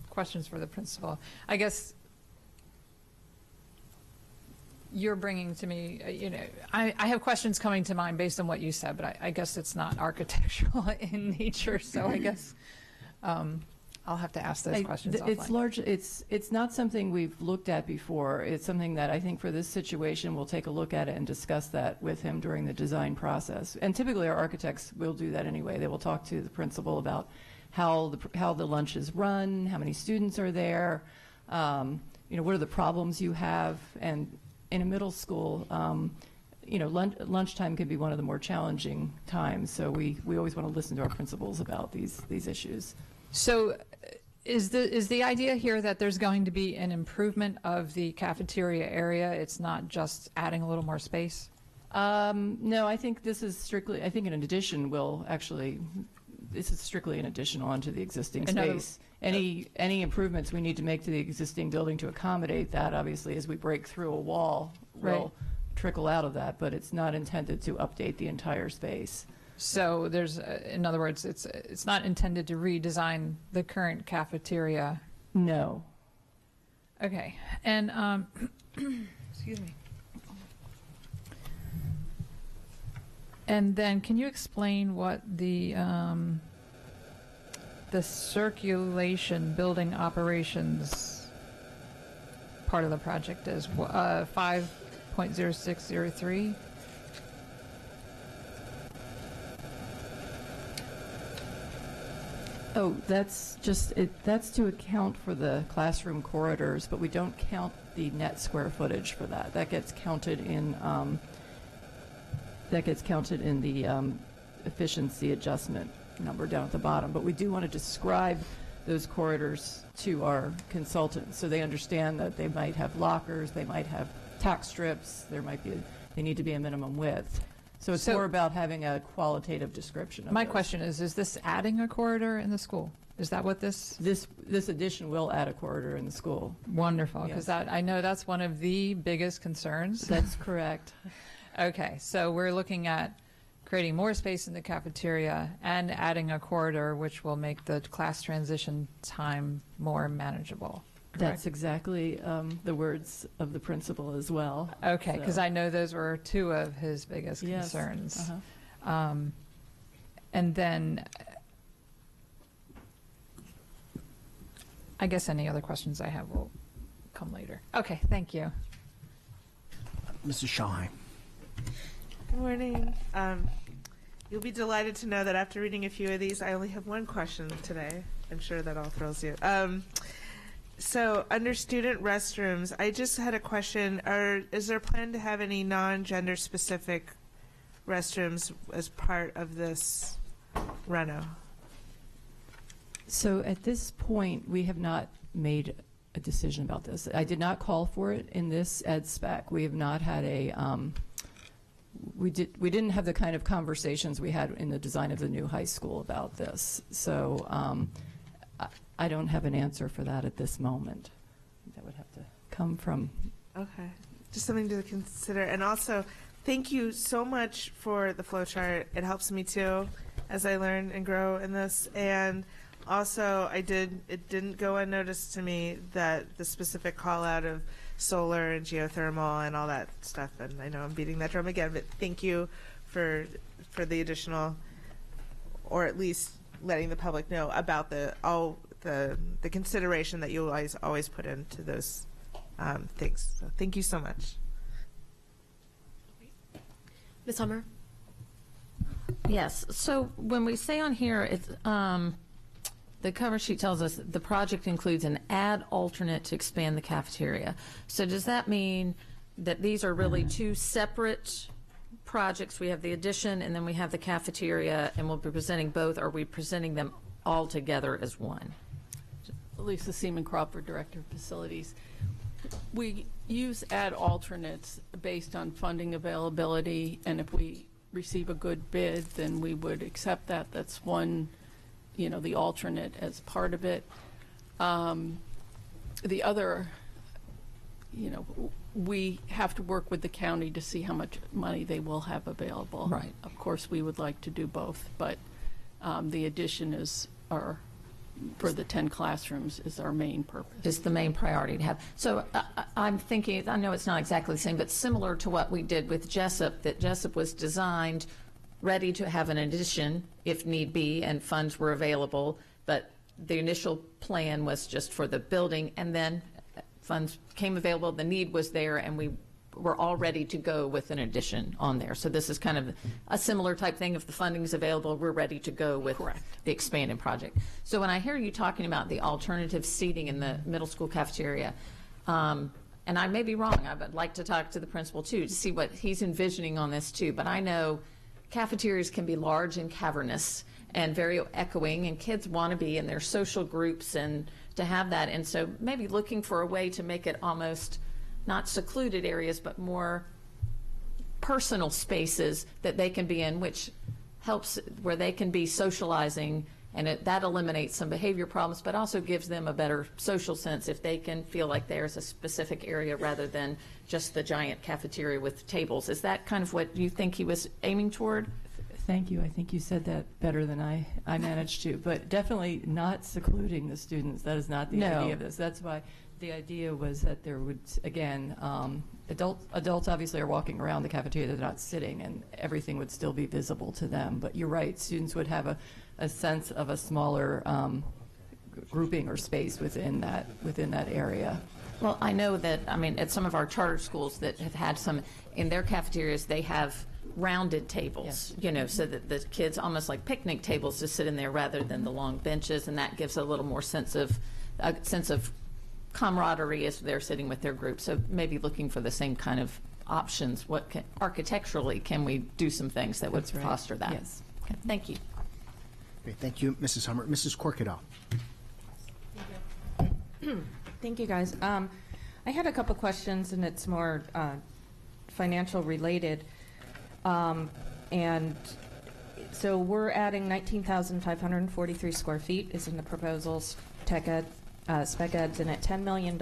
questions for the principal. I guess you're bringing to me, I have questions coming to mind based on what you said, but I guess it's not architectural in nature, so I guess I'll have to ask those questions offline. It's not something we've looked at before. It's something that I think for this situation, we'll take a look at it and discuss that with him during the design process. And typically our architects will do that anyway. They will talk to the principal about how the lunch is run, how many students are there, what are the problems you have. And in a middle school, lunchtime can be one of the more challenging times. So we always want to listen to our principals about these issues. So is the idea here that there's going to be an improvement of the cafeteria area? It's not just adding a little more space? No, I think this is strictly, I think an addition will actually, this is strictly an addition onto the existing space. Any improvements we need to make to the existing building to accommodate that, obviously, as we break through a wall, will trickle out of that, but it's not intended to update the entire space. So there's, in other words, it's not intended to redesign the current cafeteria? No. Okay. And, excuse me. And then can you explain what the circulation building operations part of the project is? 5.0603? Oh, that's just, that's to account for the classroom corridors, but we don't count the net square footage for that. That gets counted in the efficiency adjustment number down at the bottom. But we do want to describe those corridors to our consultants so they understand that they might have lockers, they might have tack strips, they need to be a minimum width. So it's more about having a qualitative description of my question is this adding a corridor in the school? Is that what this addition will add a corridor in the school? Wonderful, because I know that's one of the biggest concerns. That's correct. Okay, so we're looking at creating more space in the cafeteria and adding a corridor, which will make the class transition time more manageable. Correct? That's exactly the words of the principal as well. Okay, because I know those were two of his biggest concerns. Uh-huh. And then I guess any other questions I have will come later. Okay, thank you. Mrs. Shahai. Good morning. You'll be delighted to know that after reading a few of these, I only have one question today. I'm sure that all thrills you. So under student restrooms, I just had a question. Is there a plan to have any non-gender specific restrooms as part of this reno? So at this point, we have not made a decision about this. I did not call for it in this ed spec. We have not had a, we didn't have the kind of conversations we had in the design of the new high school about this. So I don't have an answer for that at this moment. That would have to come from. Okay. just something to consider. And also, thank you so much for the flow chart. It helps me too as I learn and grow in this. And also, it didn't go unnoticed to me that the specific call out of solar and geothermal and all that stuff. And I know I'm beating that drum again, but thank you for the additional, or at least letting the public know about the consideration that you always put into those things. So thank you so much. Ms. Hummer? Yes. So when we say on here, it's the cover sheet tells us the project includes an add alternate to expand the cafeteria. So does that mean that these are really two separate projects? We have the addition and then we have the cafeteria, and we'll be presenting both. Are we presenting them all together as one? Lisa Seaman Crawford, Director of Facilities. We use add alternates based on funding availability, and if we receive a good bid, then we would accept that. That's one, the alternate as part of it. The other, we have to work with the county to see how much money they will have available. Right. Of course, we would like to do both, but the addition is for the 10 classrooms is our main purpose. Is the main priority to have. So I'm thinking, I know it's not exactly the same, but similar to what we did with Jessup, that Jessup was designed ready to have an addition if need be and funds were available, but the initial plan was just for the building, and then funds became available, the need was there, and we were all ready to go with an addition on there. So this is kind of a similar type thing. If the funding is available, we're ready to go with the expanded project. So when I hear you talking about the alternative seating in the middle school cafeteria, and I may be wrong, I would like to talk to the principal too to see what he's envisioning on this too, but I know cafeterias can be large and cavernous and very echoing, and kids want to be in their social groups and to have that. And so maybe looking for a way to make it almost not secluded areas, but more personal spaces that they can be in, which helps where they can be socializing, and that eliminates some behavior problems, but also gives them a better social sense if they can feel like there's a specific area rather than just the giant cafeteria with tables. Is that kind of what you think he was aiming toward? Thank you. I think you said that better than I managed to, but definitely not secluding the students. That is not the idea of this. That's why the idea was that there would, again, adults obviously are walking around the cafeteria, they're not sitting, and everything would still be visible to them. But you're right, students would have a sense of a smaller grouping or space within that area. Well, I know that, at some of our charter schools that have had some, in their cafeterias, they have rounded tables, so that the kids, almost like picnic tables, to sit in there rather than the long benches, and that gives a little more sense of camaraderie as they're sitting with their group. So maybe looking for the same kind of options. Architecturally, can we do some things that would foster that? Yes. Okay, thank you. Great, thank you, Mrs. Hummer. Mrs. Corkadell. Thank you, guys. I had a couple questions, and it's more financial related. And so we're adding 19,543 square feet is in the proposals, spec eds, and at $10 million,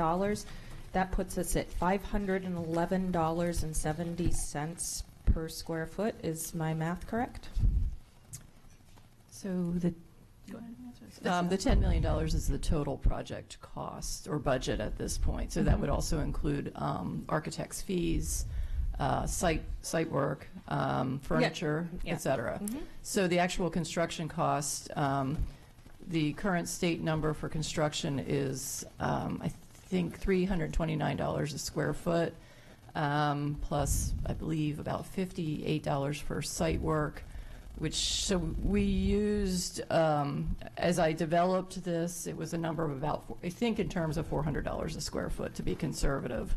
that puts us at $511.70 per square foot. Is my math correct? So the $10 million is the total project cost or budget at this point. So that would also include architects' fees, site work, furniture, et cetera. So the actual construction cost, the current state number for construction is, I think, $329 a square foot, plus, I believe, about $58 for site work, so we used, as I developed this, it was a number of about, I think in terms of $400 a square foot to be conservative.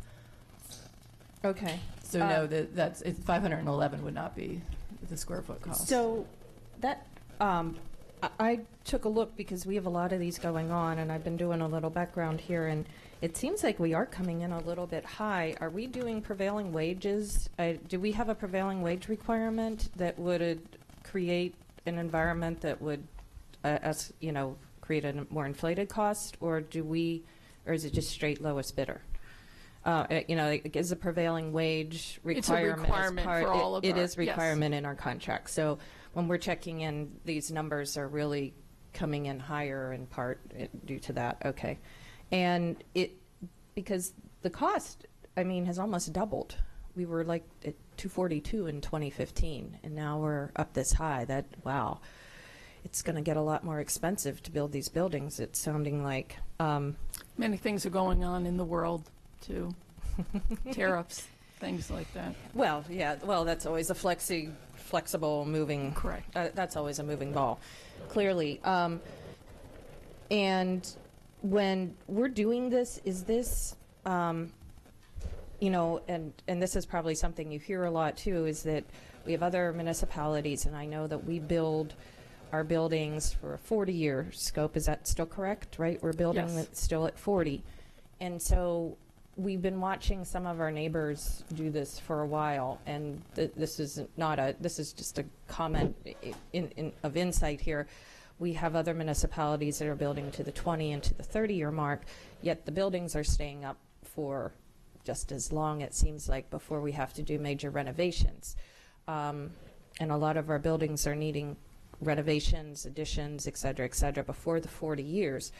Okay. So no, that's 511 would not be the square foot cost. So that I took a look because we have a lot of these going on, and I've been doing a little background here, and it seems like we are coming in a little bit high. Are we doing prevailing wages? Do we have a prevailing wage requirement that would create an environment that would, create a more inflated cost, or is it just straight lowest bidder? Like, is a prevailing wage It's a requirement? requirement for all of It our- is requirement in our contract. So when we're checking in, these numbers are really coming in higher in part due to that. Okay, and because the cost, has almost doubled. We were like at 242 in 2015, and now we're up this high. Wow, it's going to get a lot more expensive to build these buildings. It's sounding like Many things are going on in the world, too. Tariffs, things like that. Well, yeah. Well, that's always a flexible, moving. Correct. That's always a moving ball, clearly. And when we're doing this, is this, and this is probably something you hear a lot too, is that we have other municipalities, and I know that we build our buildings for a 40-year scope. Is that still correct? Right? We're building Yes. it still at 40, and so we've been watching some of our neighbors do this for a while, and this is just a comment of insight here. We have other municipalities that are building to the 20 and to the 30-year mark, yet the buildings are staying up for just as long, it seems like, before we have to do major renovations. And a lot of our buildings are needing renovations, additions, et cetera, before the 40 years.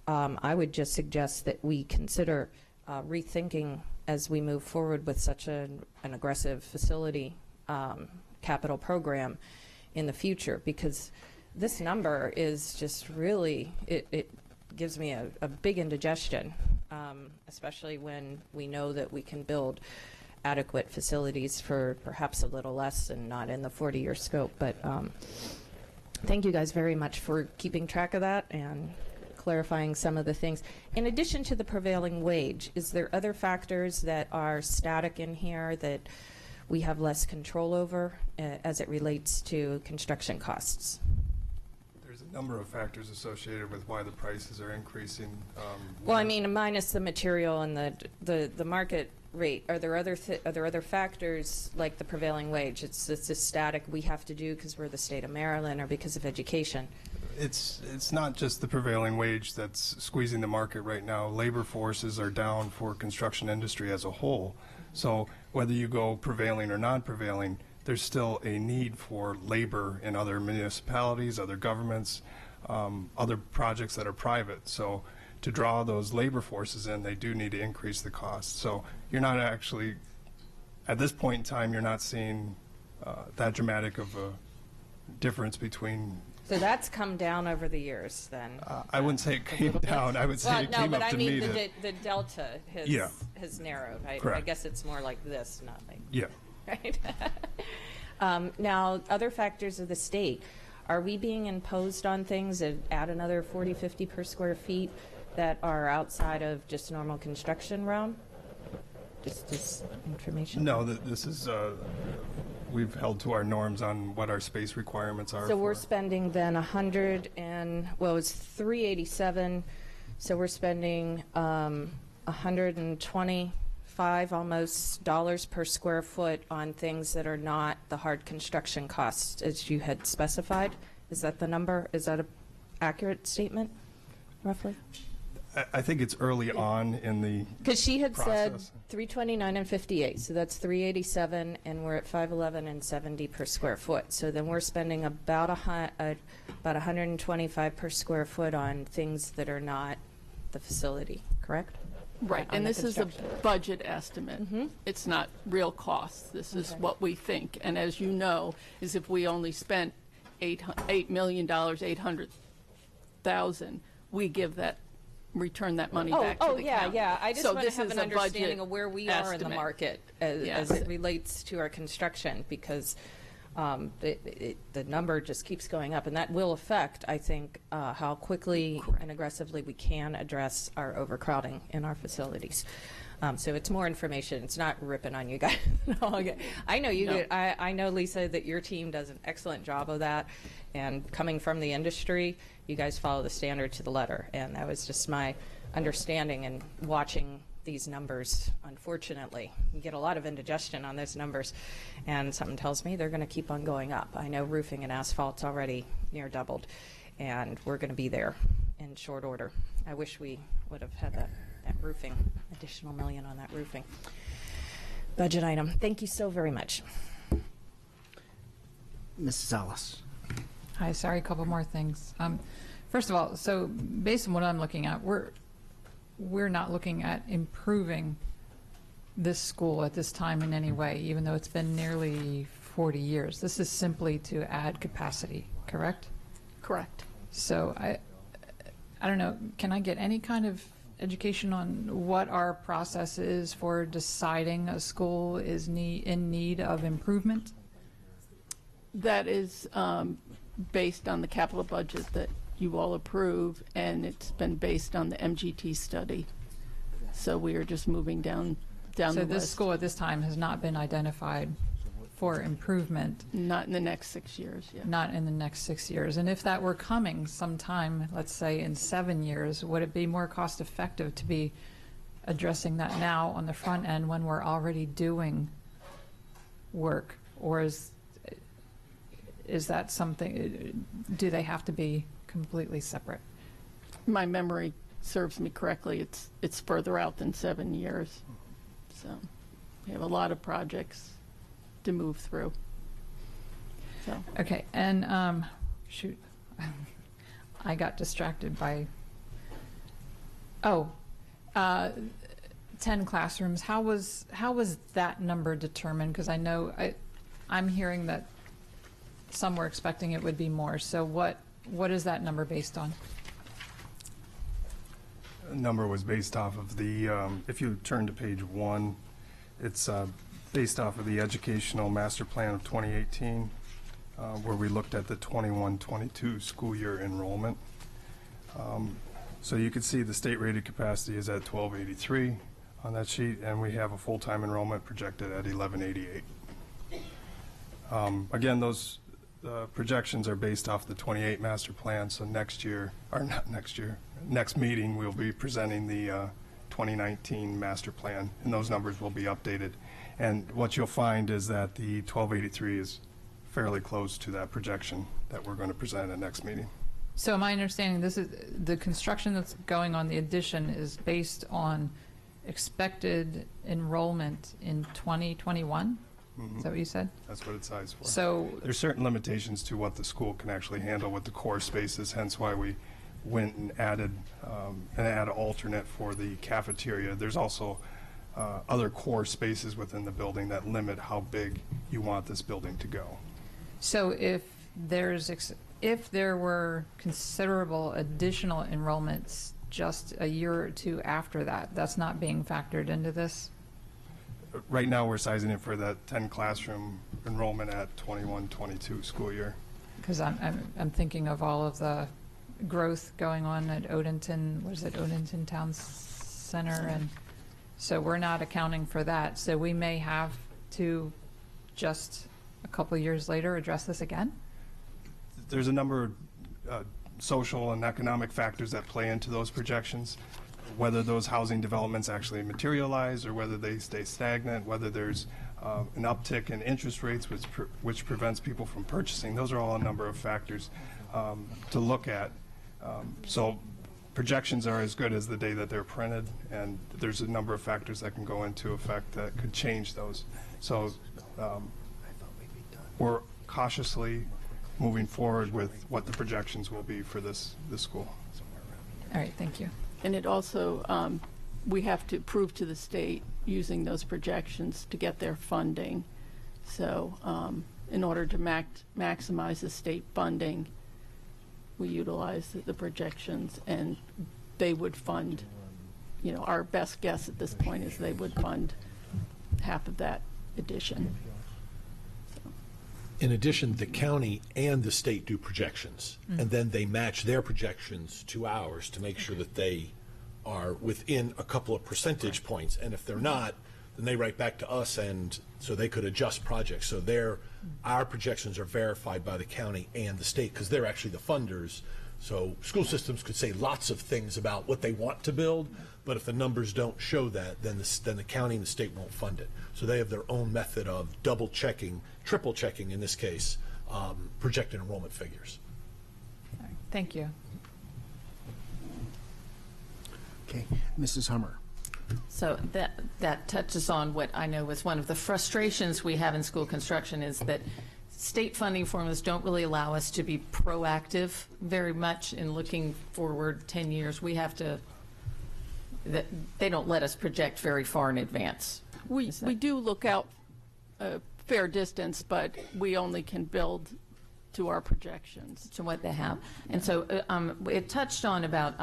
I would just suggest that we consider rethinking as we move forward with such an aggressive facility capital program in the future, because this number is just really, it gives me a big indigestion, especially when we know that we can build adequate facilities for perhaps a little less and not in the 40-year scope. But thank you guys very much for keeping track of that and clarifying some of the things. In addition to the prevailing wage, is there other factors that are static in here that we have less control over as it relates to construction costs? There's a number of factors associated with why the prices are increasing. Well, minus the material and the market rate. Are there other factors like the prevailing wage? It's a static we have to do because we're the state of Maryland or because of education. It's not just the prevailing wage that's squeezing the market right now. Labor forces are down for construction industry as a whole. So whether you go prevailing or non-prevailing, there's still a need for labor in other municipalities, other governments, other projects that are private. So to draw those labor forces in, they do need to increase the cost. So you're not actually, at this point in time, you're not seeing that dramatic of a difference between. So that's come down over the years, then. I wouldn't say it came down. I would say it came up to me. The delta has narrowed. I guess it's more like this, not like. Yeah. Right. Now, other factors of the state. Are we being imposed on things that add another 40, 50 per square feet that are outside of just normal construction realm? Just information. No, this is. We've held to our norms on what our space requirements are. So we're spending then it's 387. So we're spending 125 almost dollars per square foot on things that are not the hard construction costs as you had specified. Is that the number? Is that an accurate statement, roughly? I think it's early on in the Because she had process. said 329 and 58, so that's 387, and we're at 511 and 70 per square foot. So then we're spending about 125 per square foot on things that are not the facility, correct? Right, On and the this is a construction. budget estimate. It's not real costs. This is what we think. And as you know, is if we only spent $8 million, 800,000, we give that, return that money back to the county. Yeah. I just So want to this have is an a understanding budget of where we are in the estimate. market as Yes. it relates to our construction, because the number just keeps going up, and that will affect, I think, how quickly and aggressively we can address our overcrowding in our facilities. So it's more information. It's not ripping on you guys. I know you. No. I know, Lisa, that your team does an excellent job of that. And coming from the industry, you guys follow the standard to the letter. And that was just my understanding and watching these numbers. Unfortunately, you get a lot of indigestion on those numbers, and something tells me they're going to keep on going up. I know roofing and asphalt's already near doubled, and we're going to be there in short order. I wish we would have had that roofing. I additional million on that roofing budget item. Thank you so very much. Mrs. Ellis. Hi, sorry, a couple more things. First of all, so based on what I'm looking at, we're not looking at improving this school at this time in any way, even though it's been nearly 40 years. This is simply to add capacity, correct? Correct. So I don't know, can I get any kind of education on what our process is for deciding a school is in need of improvement? That is based on the capital budget that you all approve, and it's been based on the MGT study. So we are just moving down the So list. this school at this time has not been identified for improvement? Not in the next 6 years, yeah. Not in the next 6 years. And if that were coming sometime, let's say in 7 years, would it be more cost effective to be addressing that now on the front end when we're already doing work? Or is that something, do they have to be completely separate? My memory serves me correctly, it's further out than 7 years. So we have a lot of projects to move through. So. Okay, and shoot, I got distracted by, 10 classrooms. How was that number determined? Because I know I'm hearing that some were expecting it would be more. So what is that number based on? Number was based off of the, if you turn to page 1, it's based off of the Educational Master Plan of 2018, where we looked at the 21-22 school year enrollment. So you can see the state rated capacity is at 1283 on that sheet, and we have a full-time enrollment projected at 1188. Again, those projections are based off the 28 master plan, so next year, or not next year, next meeting we'll be presenting the 2019 master plan, and those numbers will be updated. And what you'll find is that the 1283 is fairly close to that projection that we're going to present at next meeting. So my understanding, this is the construction that's going on, the addition is based on expected enrollment in 2021? Is that what you said? That's what it's sized for. So there's certain limitations to what the school can actually handle with the core spaces, hence why we went and added an alternate for the cafeteria. There's also other core spaces within the building that limit how big you want this building to go. So if there were considerable additional enrollments just a year or two after that, that's not being factored into this? Right now, we're sizing it for that 10 classroom enrollment at 21-22 school year. Because I'm thinking of all of the growth going on at Odenton, what is it, Odenton Town Center, and so we're not accounting for that. So we may have to just a couple of years later address this again? There's a number of social and economic factors that play into those projections, whether those housing developments actually materialize or whether they stay stagnant, whether there's an uptick in interest rates which prevents people from purchasing. Those are all a number of factors to look at. So projections are as good as the day that they're printed, and there's a number of factors that can go into effect that could change those. So we're cautiously moving forward with what the projections will be for this school. All right, thank you. And it also, we have to prove to the state using those projections to get their funding. So in order to maximize the state funding, we utilize the projections, and they would fund, you know, our best guess at this point is they would fund half of that addition. In addition, the county and the state do projections, and then they match their projections to ours to make sure that they are within a couple of percentage points. And if they're not, then they write back to us, and so they could adjust projects. So our projections are verified by the county and the state because they're actually the funders. So school systems could say lots of things about what they want to build, but if the numbers don't show that, then the county and the state won't fund it. So they have their own method of double checking, triple checking in this case, projected enrollment figures. All right, thank you. Okay, Mrs. Hummer. So that touches on what I know was one of the frustrations we have in school construction, is that state funding formulas don't really allow us to be proactive very much in looking forward 10 years. We have to, they don't let us project very far in advance. We do look out a fair distance, but we only can build to our projections. To what they have. And so it touched on about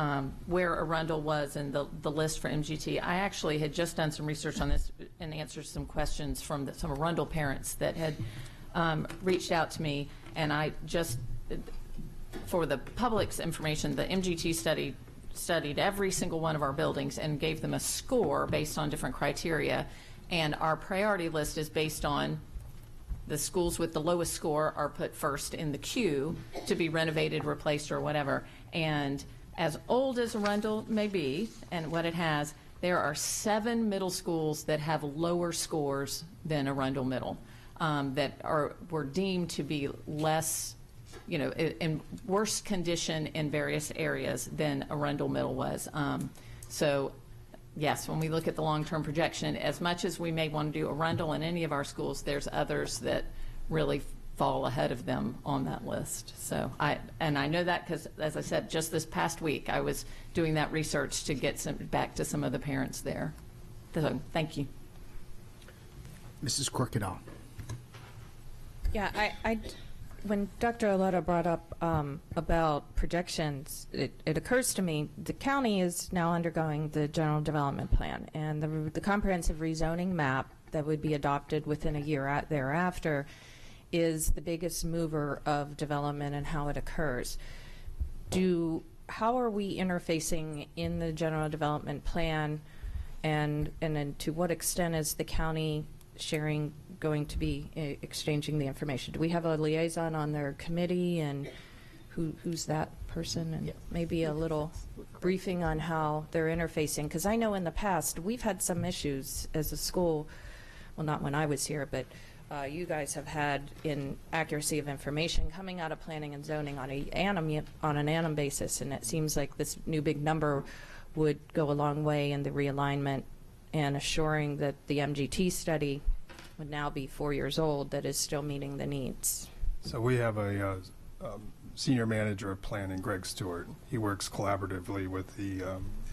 where Arundel was and the list for MGT. I actually had just done some research on this and answered some questions from some Arundel parents that had reached out to me, and I just, for the public's information, the MGT studied every single one of our buildings and gave them a score based on different criteria, and our priority list is based on the schools with the lowest score are put first in the queue to be renovated, replaced, or whatever. And as old as Arundel may be, and what it has, there are 7 middle schools that have lower scores than Arundel Middle, that were deemed to be less, in worse condition in various areas than Arundel Middle was. So yes, when we look at the long-term projection, as much as we may want to do Arundel in any of our schools, there's others that really fall ahead of them on that list. So I know that because, as I said, just this past week, I was doing that research to get back to some of the parents there. So thank you. Mrs. Corkadal. Yeah, when Dr. Alota brought up about projections, it occurs to me the county is now undergoing the general development plan, and the comprehensive rezoning map that would be adopted within a year thereafter is the biggest mover of development and how it occurs. How are we interfacing in the general development plan, and then to what extent is the county going to be exchanging the information? Do we have a liaison on their committee, and who's that person? And maybe a little briefing on how they're interfacing, because I know in the past we've had some issues as a school, well, not when I was here, but you guys have had in accuracy of information coming out of planning and zoning on an annum basis, and it seems like this new big number would go a long way in the realignment and assuring that the MGT study would now be 4 years old that is still meeting the needs. So we have a senior manager of planning, Greg Stewart. He works collaboratively with the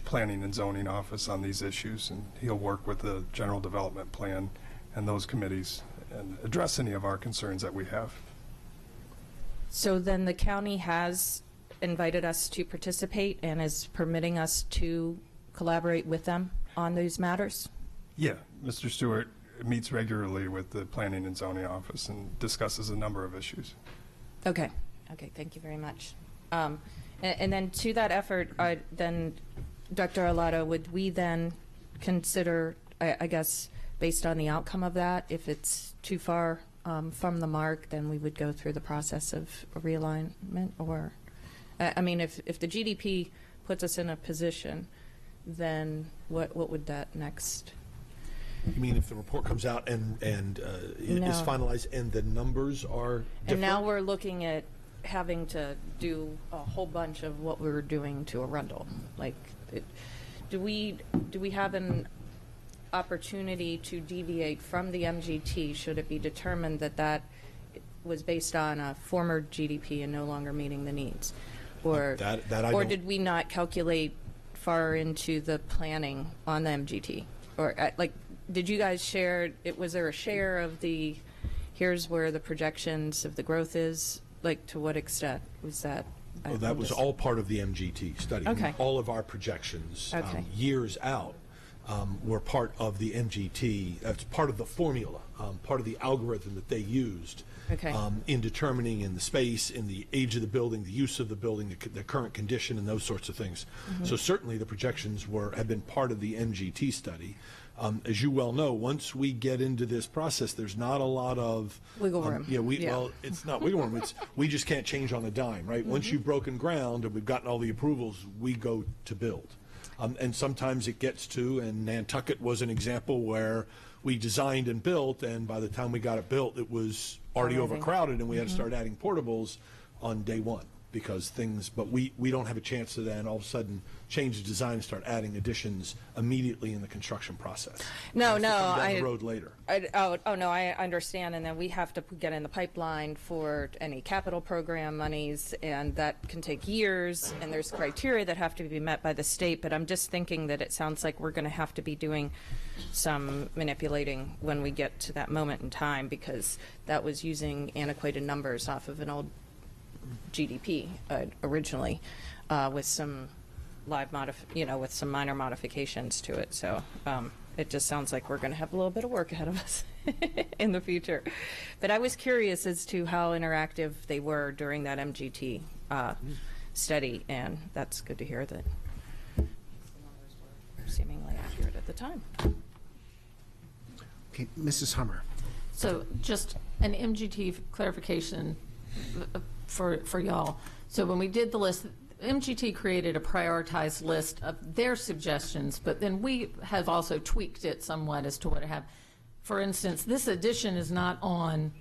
planning and zoning office on these issues, and he'll work with the general development plan and those committees and address any of our concerns that we have. So then the county has invited us to participate and is permitting us to collaborate with them on these matters? Yeah, Mr. Stewart meets regularly with the planning and zoning office and discusses a number of issues. Okay, thank you very much. And then to that effort, then Dr. Alota, would we then consider, I guess, based on the outcome of that, if it's too far from the mark, then we would go through the process of realignment? Or, I mean, if the GDP puts us in a position, then what would that next? You mean if the report comes out and is finalized and the numbers are different? And now we're looking at having to do a whole bunch of what we were doing to Arundel. Like, do we have an opportunity to deviate from the MGT should it be determined that was based on a former GDP and no longer meeting the needs? Or did we not calculate far into the planning on the MGT? Or did you guys share, was there a share of here's where the projections of the growth is? Like, to what extent was that? Well, that was all part of the MGT study. Okay. All of our projections years out were part of the MGT. That's part of the formula, part of the algorithm that they used in determining in the space, in the age of the building, the use of the building, the current condition, and those sorts of things. Mm-hmm. So certainly the projections have been part of the MGT study. As you well know, once we get into this process, there's not a lot of wiggle room. Well, it's not wiggle room. We just can't change on a dime, right? Mm-hmm. Once you've broken ground and we've gotten all the approvals, we go to build. And sometimes it gets to, and Nantucket was an example where we designed and built, and by the time we got it built, it was already overcrowded, and we had to start adding portables on day one. because but we don't have a chance to then all of a sudden change the design and start adding additions immediately in the construction process. No, It has to no, come down the road later. No, I understand, and then we have to get in the pipeline for any capital program monies, and that can take years, and there's criteria that have to be met by the state, but I'm just thinking that it sounds like we're going to have to be doing some manipulating when we get to that moment in time, because that was using antiquated numbers off of an old GDP originally, with some with some minor modifications to it. So it just sounds like we're going to have a little bit of work ahead of us in the future. But I was curious as to how interactive they were during that MGT study, and that's good to hear that the numbers were seemingly accurate at the time. Okay, Mrs. Hummer. So just an MGT clarification for y'all. So when we did the list, MGT created a prioritized list of their suggestions, but then we have also tweaked it somewhat as to what it have. For instance, this addition is not on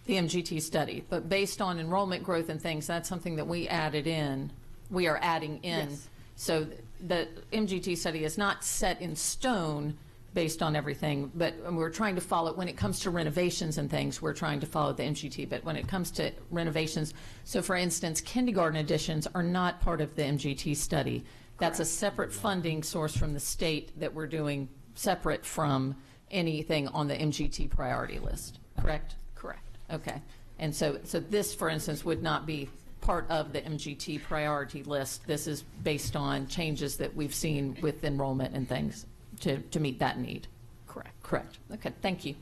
the MGT study, but based on enrollment growth and things, that's something that we added in. We are adding in. Yes. So the MGT study is not set in stone based on everything, but we're trying to follow, when it comes to renovations and things, we're trying to follow the MGT, but when it comes to renovations, so for instance, kindergarten additions are not part of the MGT study. That's a separate funding source from the state that we're doing separate from anything on the MGT priority list, correct? Correct. Okay, and so this, for instance, would not be part of the MGT priority list. This is based on changes that we've seen with enrollment and things to meet that need. Correct. Correct. Okay, thank you.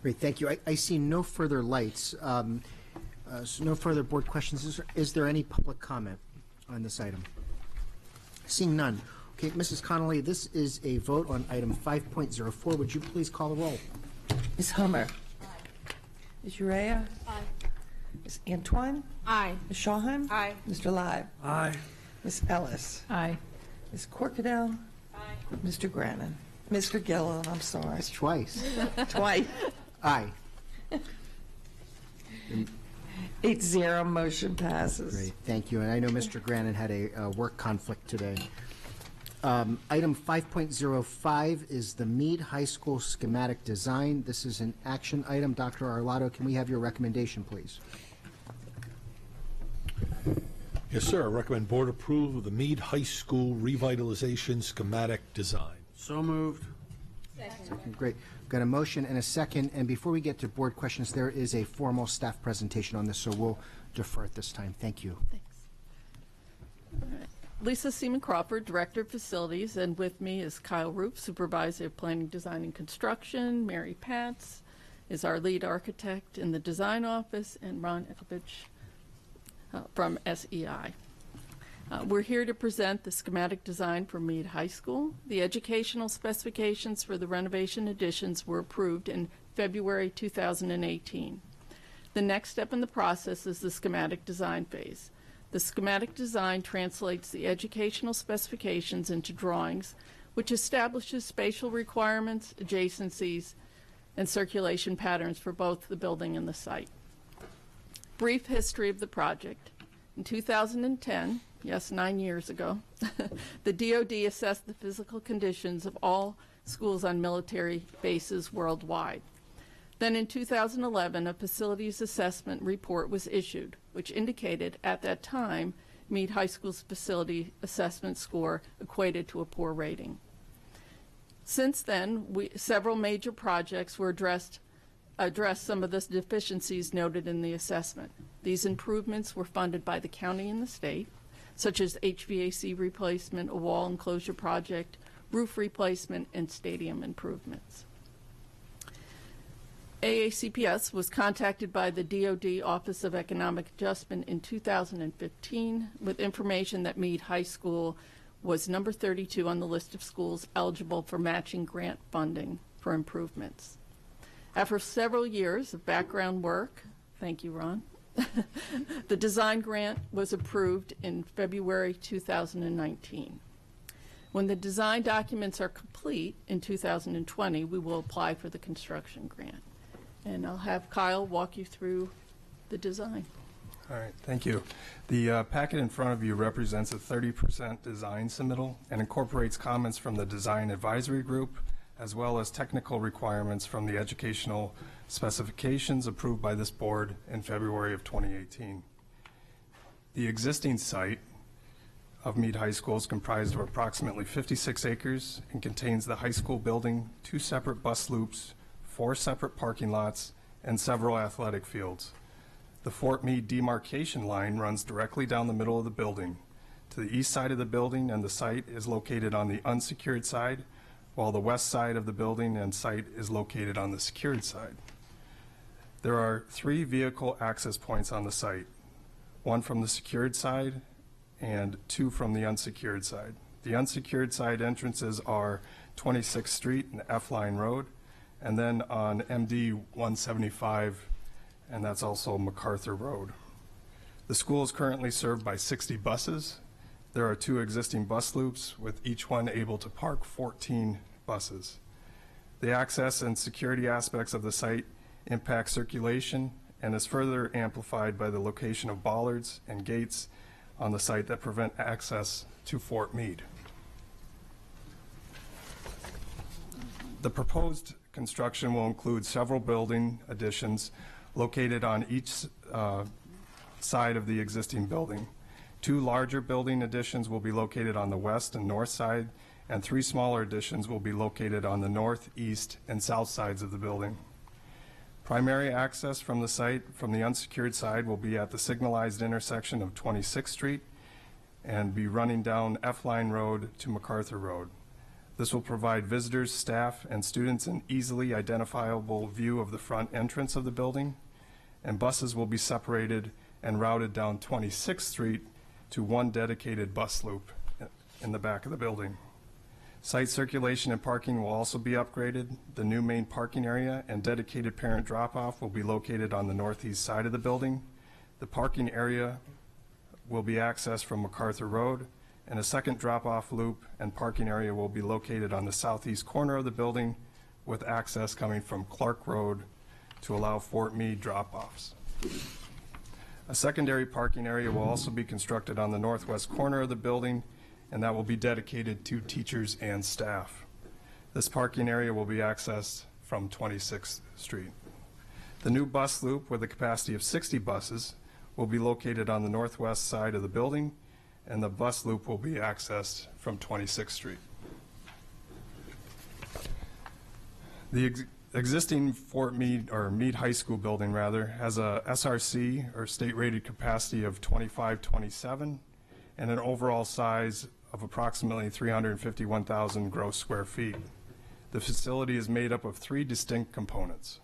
Great, thank you. I see no further lights, so no further board questions. Is there any public comment on this item? Seeing none. Okay, Mrs. Connolly, this is a vote on item 5.04. Would you please call the roll? Ms. Hummer. Aye. Ms. Urea. Aye. Ms. Antoine. Aye. Ms. Shawhan. Aye. Mr. Live. Aye. Ms. Ellis. Aye. Ms. Corkadell. Aye. Mr. Grannon. Mr. Gilliland, I'm sorry. It's twice. Twice. Aye. 8-0, motion passes. Great, thank you. And I know Mr. Grannon had a work conflict today. Item 5.05 is the Meade High School schematic design. This is an action item. Dr. Arlotto, can we have your recommendation, please? Yes, sir. I recommend board approval of the Meade High School revitalization schematic design. So moved. Okay, great. Got a motion and a second. And before we get to board questions, there is a formal staff presentation on this, so we'll defer at this time. Thank you. Lisa Seaman Crawford, Director of Facilities, and with me is Kyle Roop, Supervisor of Planning, Design, and Construction. Mary Patz is our lead architect in the design office, and Ron Ekovich from SEI. We're here to present the schematic design for Meade High School. The educational specifications for the renovation additions were approved in February 2018. The next step in the process is the schematic design phase. The schematic design translates the educational specifications into drawings, which establishes spatial requirements, adjacencies, and circulation patterns for both the building and the site. Brief history of the project. In 2010, yes, 9 years ago, the DoD assessed the physical conditions of all schools on military bases worldwide. Then in 2011, a facilities assessment report was issued, which indicated at that time Meade High School's facility assessment score equated to a poor rating. Since then, several major projects were addressed some of the deficiencies noted in the assessment. These improvements were funded by the county and the state, such as HVAC replacement, a wall enclosure project, roof replacement, and stadium improvements. AACPS was contacted by the DoD Office of Economic Adjustment in 2015 with information that Meade High School was number 32 on the list of schools eligible for matching grant funding for improvements. After several years of background work, thank you, Ron, the design grant was approved in February 2019. When the design documents are complete in 2020, we will apply for the construction grant. And I'll have Kyle walk you through the design. All right, thank you. The packet in front of you represents a 30% design submittal and incorporates comments from the Design Advisory Group, as well as technical requirements from the educational specifications approved by this board in February of 2018. The existing site of Meade High School is comprised of approximately 56 acres and contains the high school building, 2 separate bus loops, 4 separate parking lots, and several athletic fields. The Fort Meade demarcation line runs directly down the middle of the building. To the east side of the building and the site is located on the unsecured side, while the west side of the building and site is located on the secured side. There are 3 vehicle access points on the site, 1 from the secured side and 2 from the unsecured side. The unsecured side entrances are 26th Street and F-Line Road, and then on MD 175, and that's also MacArthur Road. The school is currently served by 60 buses. There are 2 existing bus loops, with each one able to park 14 buses. The access and security aspects of the site impact circulation and is further amplified by the location of bollards and gates on the site that prevent access to Fort Meade. The proposed construction will include several building additions located on each side of the existing building. 2 larger building additions will be located on the west and north side, and 3 smaller additions will be located on the north, east, and south sides of the building. Primary access from the site from the unsecured side will be at the signalized intersection of 26th Street and be running down F-Line Road to MacArthur Road. This will provide visitors, staff, and students an easily identifiable view of the front entrance of the building, and buses will be separated and routed down 26th Street to 1 dedicated bus loop in the back of the building. Site circulation and parking will also be upgraded. The new main parking area and dedicated parent drop-off will be located on the northeast side of the building. The parking area will be accessed from MacArthur Road, and a second drop-off loop and parking area will be located on the southeast corner of the building, with access coming from Clark Road to allow Fort Meade drop-offs. A secondary parking area will also be constructed on the northwest corner of the building, and that will be dedicated to teachers and staff. This parking area will be accessed from 26th Street. The new bus loop, with a capacity of 60 buses, will be located on the northwest side of the building, and the bus loop will be accessed from 26th Street. The existing Fort Meade, or Meade High School building rather, has a SRC, or state rated capacity, of 2527 and an overall size of approximately 351,000 gross square feet. The facility is made up of 3 distinct components.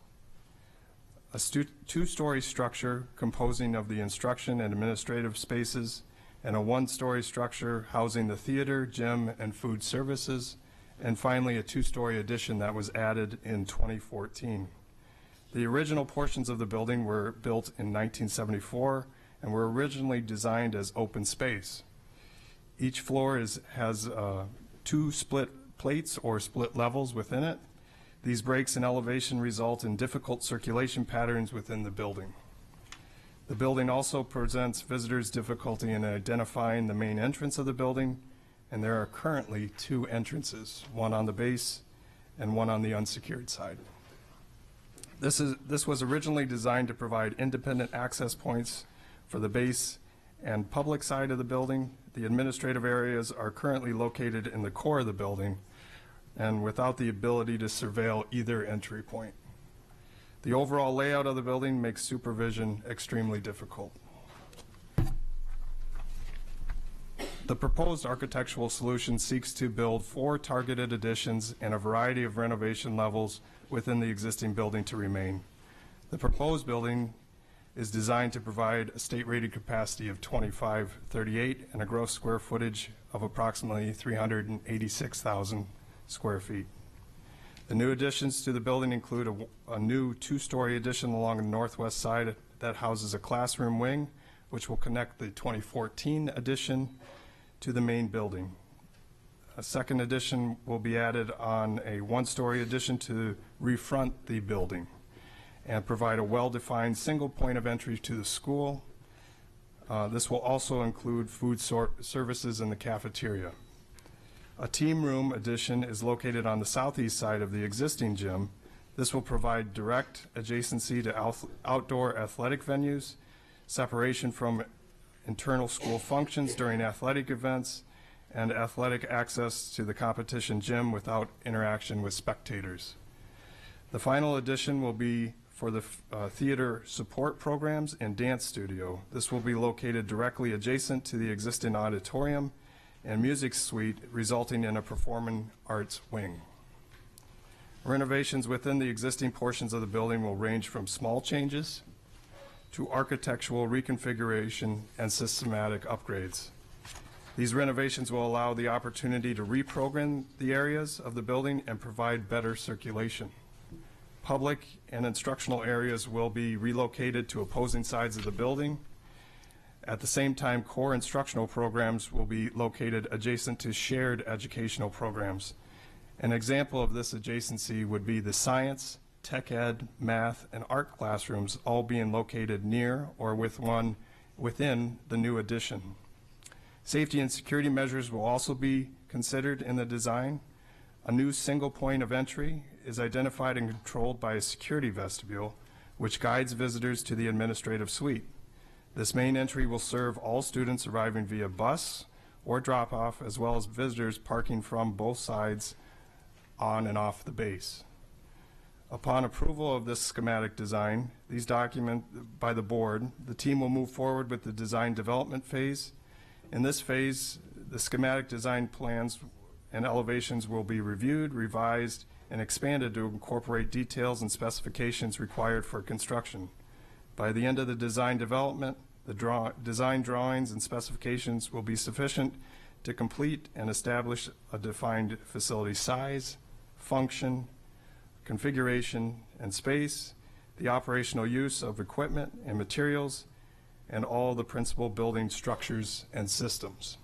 A 2-story structure composing of the instruction and administrative spaces, and a 1-story structure housing the theater, gym, and food services, and finally a 2-story addition that was added in 2014. The original portions of the building were built in 1974 and were originally designed as open space. Each floor has 2 split plates or split levels within it. These breaks in elevation result in difficult circulation patterns within the building. The building also presents visitors difficulty in identifying the main entrance of the building, and there are currently 2 entrances, one on the base and one on the unsecured side. This was originally designed to provide independent access points for the base and public side of the building. The administrative areas are currently located in the core of the building and without the ability to surveil either entry point. The overall layout of the building makes supervision extremely difficult. The proposed architectural solution seeks to build 4 targeted additions and a variety of renovation levels within the existing building to remain. The proposed building is designed to provide a state-rated capacity of 2538 and a gross square footage of approximately 386,000 square feet. The new additions to the building include a new 2-story addition along the northwest side that houses a classroom wing, which will connect the 2014 addition to the main building. A second addition will be added on a 1-story addition to refront the building and provide a well-defined single point of entry to the school. This will also include food services in the cafeteria. A team room addition is located on the southeast side of the existing gym. This will provide direct adjacency to outdoor athletic venues, separation from internal school functions during athletic events, and athletic access to the competition gym without interaction with spectators. The final addition will be for the theater support programs and dance studio. This will be located directly adjacent to the existing auditorium and music suite, resulting in a performing arts wing. Renovations within the existing portions of the building will range from small changes to architectural reconfiguration and systematic upgrades. These renovations will allow the opportunity to reprogram the areas of the building and provide better circulation. Public and instructional areas will be relocated to opposing sides of the building. At the same time, core instructional programs will be located adjacent to shared educational programs. An example of this adjacency would be the science, tech ed, math, and art classrooms all being located near or within the new addition. Safety and security measures will also be considered in the design. A new single point of entry is identified and controlled by a security vestibule, which guides visitors to the administrative suite. This main entry will serve all students arriving via bus or drop-off, as well as visitors parking from both sides on and off the base. Upon approval of this schematic design, these documented by the board, the team will move forward with the design development phase. In this phase, the schematic design plans and elevations will be reviewed, revised, and expanded to incorporate details and specifications required for construction. By the end of the design development, the design drawings and specifications will be sufficient to complete and establish a defined facility size, function, configuration, and space, the operational use of equipment and materials, and all the principal building structures and systems.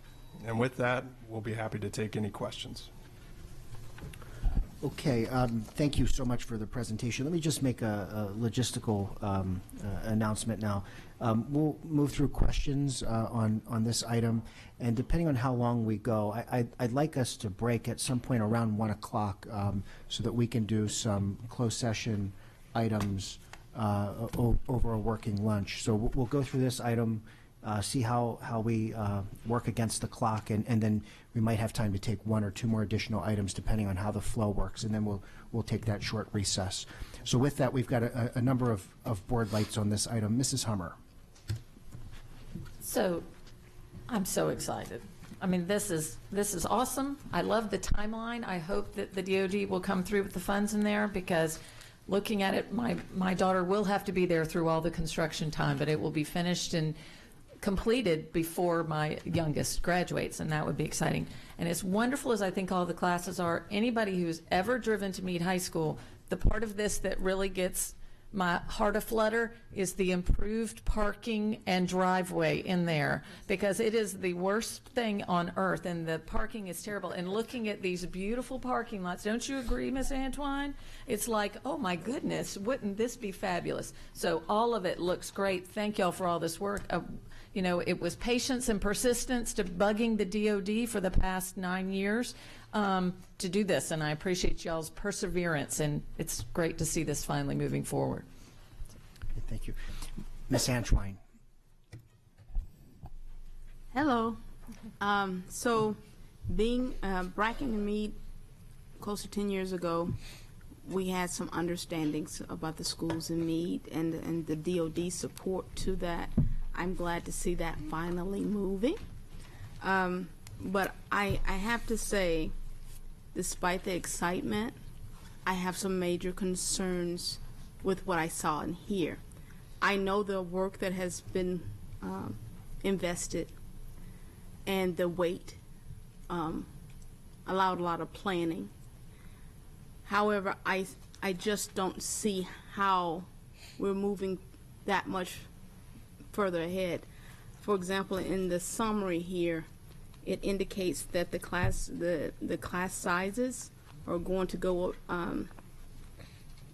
And with that, we'll be happy to take any questions. Okay, thank you so much for the presentation. Let me just make a logistical announcement now. We'll move through questions on this item, and depending on how long we go, I'd like us to break at some point around 1 o'clock so that we can do some closed session items over a working lunch. So we'll go through this item, see how we work against the clock, and then we might have time to take one or two more additional items depending on how the flow works, and then we'll take that short recess. So with that, we've got a number of board lights on this item. Mrs. Hummer. So I'm so excited. I mean, this is awesome. I love the timeline. I hope that the DoD will come through with the funds in there, because looking at it, my daughter will have to be there through all the construction time, but it will be finished and completed before my youngest graduates, and that would be exciting. And as wonderful as I think all the classes are, anybody who's ever driven to Meade High School, the part of this that really gets my heart aflutter is the improved parking and driveway in there, because it is the worst thing on earth, and the parking is terrible. And looking at these beautiful parking lots, don't you agree, Miss Antoine? It's like, oh my goodness, wouldn't this be fabulous? So all of it looks great. Thank y'all for all this work. You know, it was patience and persistence to bugging the DoD for the past 9 years to do this, and I appreciate y'all's perseverance, and it's great to see this finally moving forward. Okay, thank you. Ms. Antoine. Hello. So being Bracken and Meade close to 10 years ago, we had some understandings about the schools in Meade and the DoD support to that. I'm glad to see that finally moving. But I have to say, despite the excitement, I have some major concerns with what I saw and hear. I know the work that has been invested and the wait allowed a lot of planning. However, I just don't see how we're moving that much further ahead. For example, in the summary here, it indicates that the class sizes are going to go.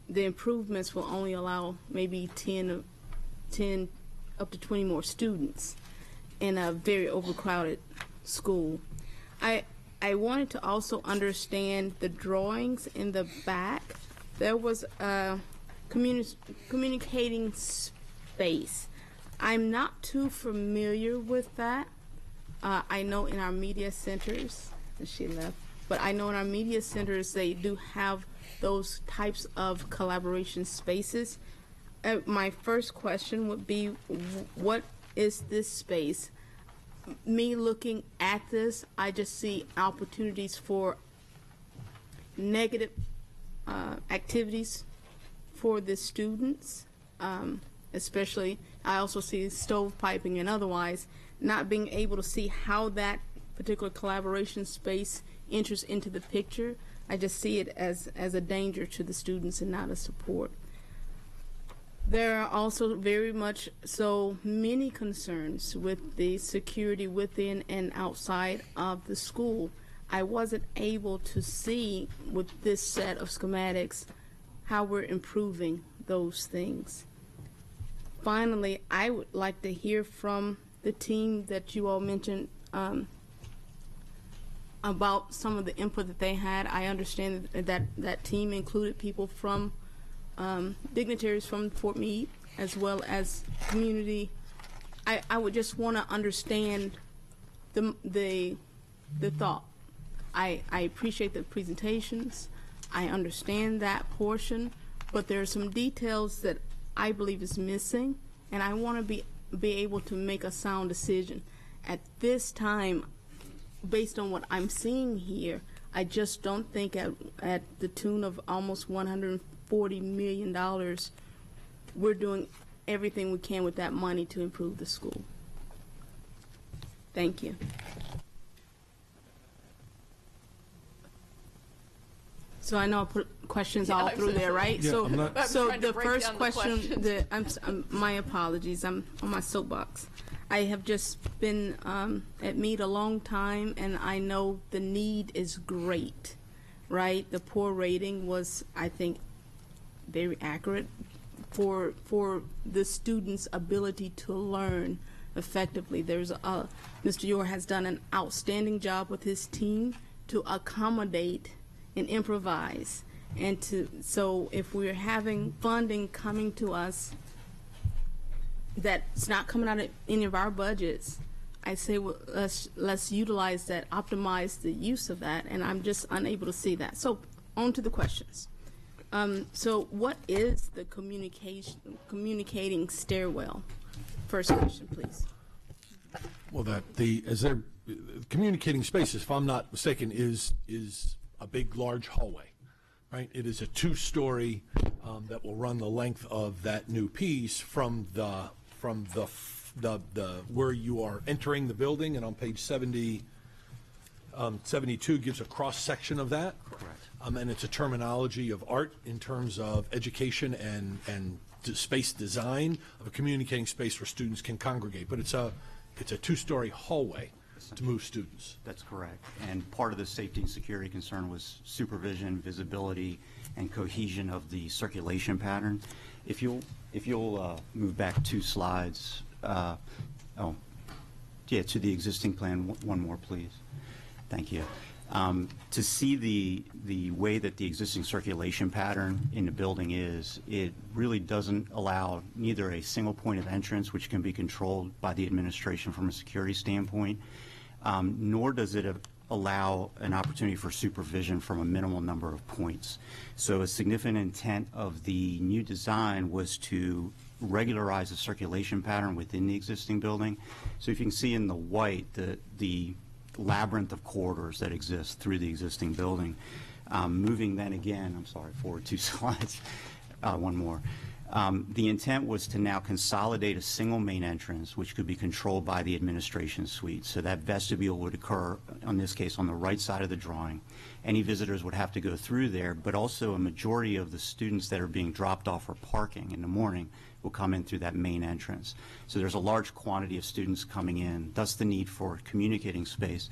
The improvements will only allow maybe 10 up to 20 more students. in a very overcrowded school. I wanted to also understand the drawings in the back. There was a communicating space. I'm not too familiar with that. I know in our media centers, she left, but I know in our media centers they do have those types of collaboration spaces. My first question would be, what is this space? Me looking at this, I just see opportunities for negative activities for the students, especially I also see stovepiping and otherwise, not being able to see how that particular collaboration space enters into the picture. I just see it as a danger to the students and not a support. There are also very much so many concerns with the security within and outside of the school. I wasn't able to see with this set of schematics how we're improving those things. Finally, I would like to hear from the team that you all mentioned about some of the input that they had. I understand that that team included people from dignitaries from Fort Meade, as well as community. I would just want to understand the thought. I appreciate the presentations. I understand that portion, but there are some details that I believe is missing, and I want to be able to make a sound decision. At this time, based on what I'm seeing here, I just don't think at the tune of almost $140 million, we're doing everything we can with that money to improve the school. Thank you. So I know I put questions all through there, right? Yeah, so I'm the first question, my apologies, I'm on my soapbox. I have just been at Meade a long time, and I know the need is great, right? The poor rating was, I think, very accurate for the students' ability to learn effectively. Mr. Yor has done an outstanding job with his team to accommodate and improvise, and so if we're having funding coming to us that's not coming out of any of our budgets, I say, well, let's utilize that, optimize the use of that, and I'm just unable to see that. So on to the questions. So what is the communicating stairwell? First question, please. Well, communicating spaces, if I'm not mistaken, is a big, large hallway, right? It is a two-story that will run the length of that new piece from the where you are entering the building, and on page 72 gives a cross section of that. Correct. And it's a terminology of art in terms of education and space design of a communicating space where students can congregate. But it's a two-story hallway to move students. That's correct. And part of the safety and security concern was supervision, visibility, and cohesion of the circulation pattern. If you'll move back 2 slides. To the existing plan. One more, please. Thank you. To see the way that the existing circulation pattern in the building is, it really doesn't allow neither a single point of entrance, which can be controlled by the administration from a security standpoint, nor does it allow an opportunity for supervision from a minimal number of points. So a significant intent of the new design was to regularize the circulation pattern within the existing building. So if you can see in the white, the labyrinth of corridors that exist through the existing building. Moving then again, I'm sorry, forward 2 slides, one more. The intent was to now consolidate a single main entrance, which could be controlled by the administration suite. So that vestibule would occur, in this case, on the right side of the drawing. Any visitors would have to go through there, but also a majority of the students that are being dropped off for parking in the morning will come in through that main entrance. So there's a large quantity of students coming in, thus the need for communicating space.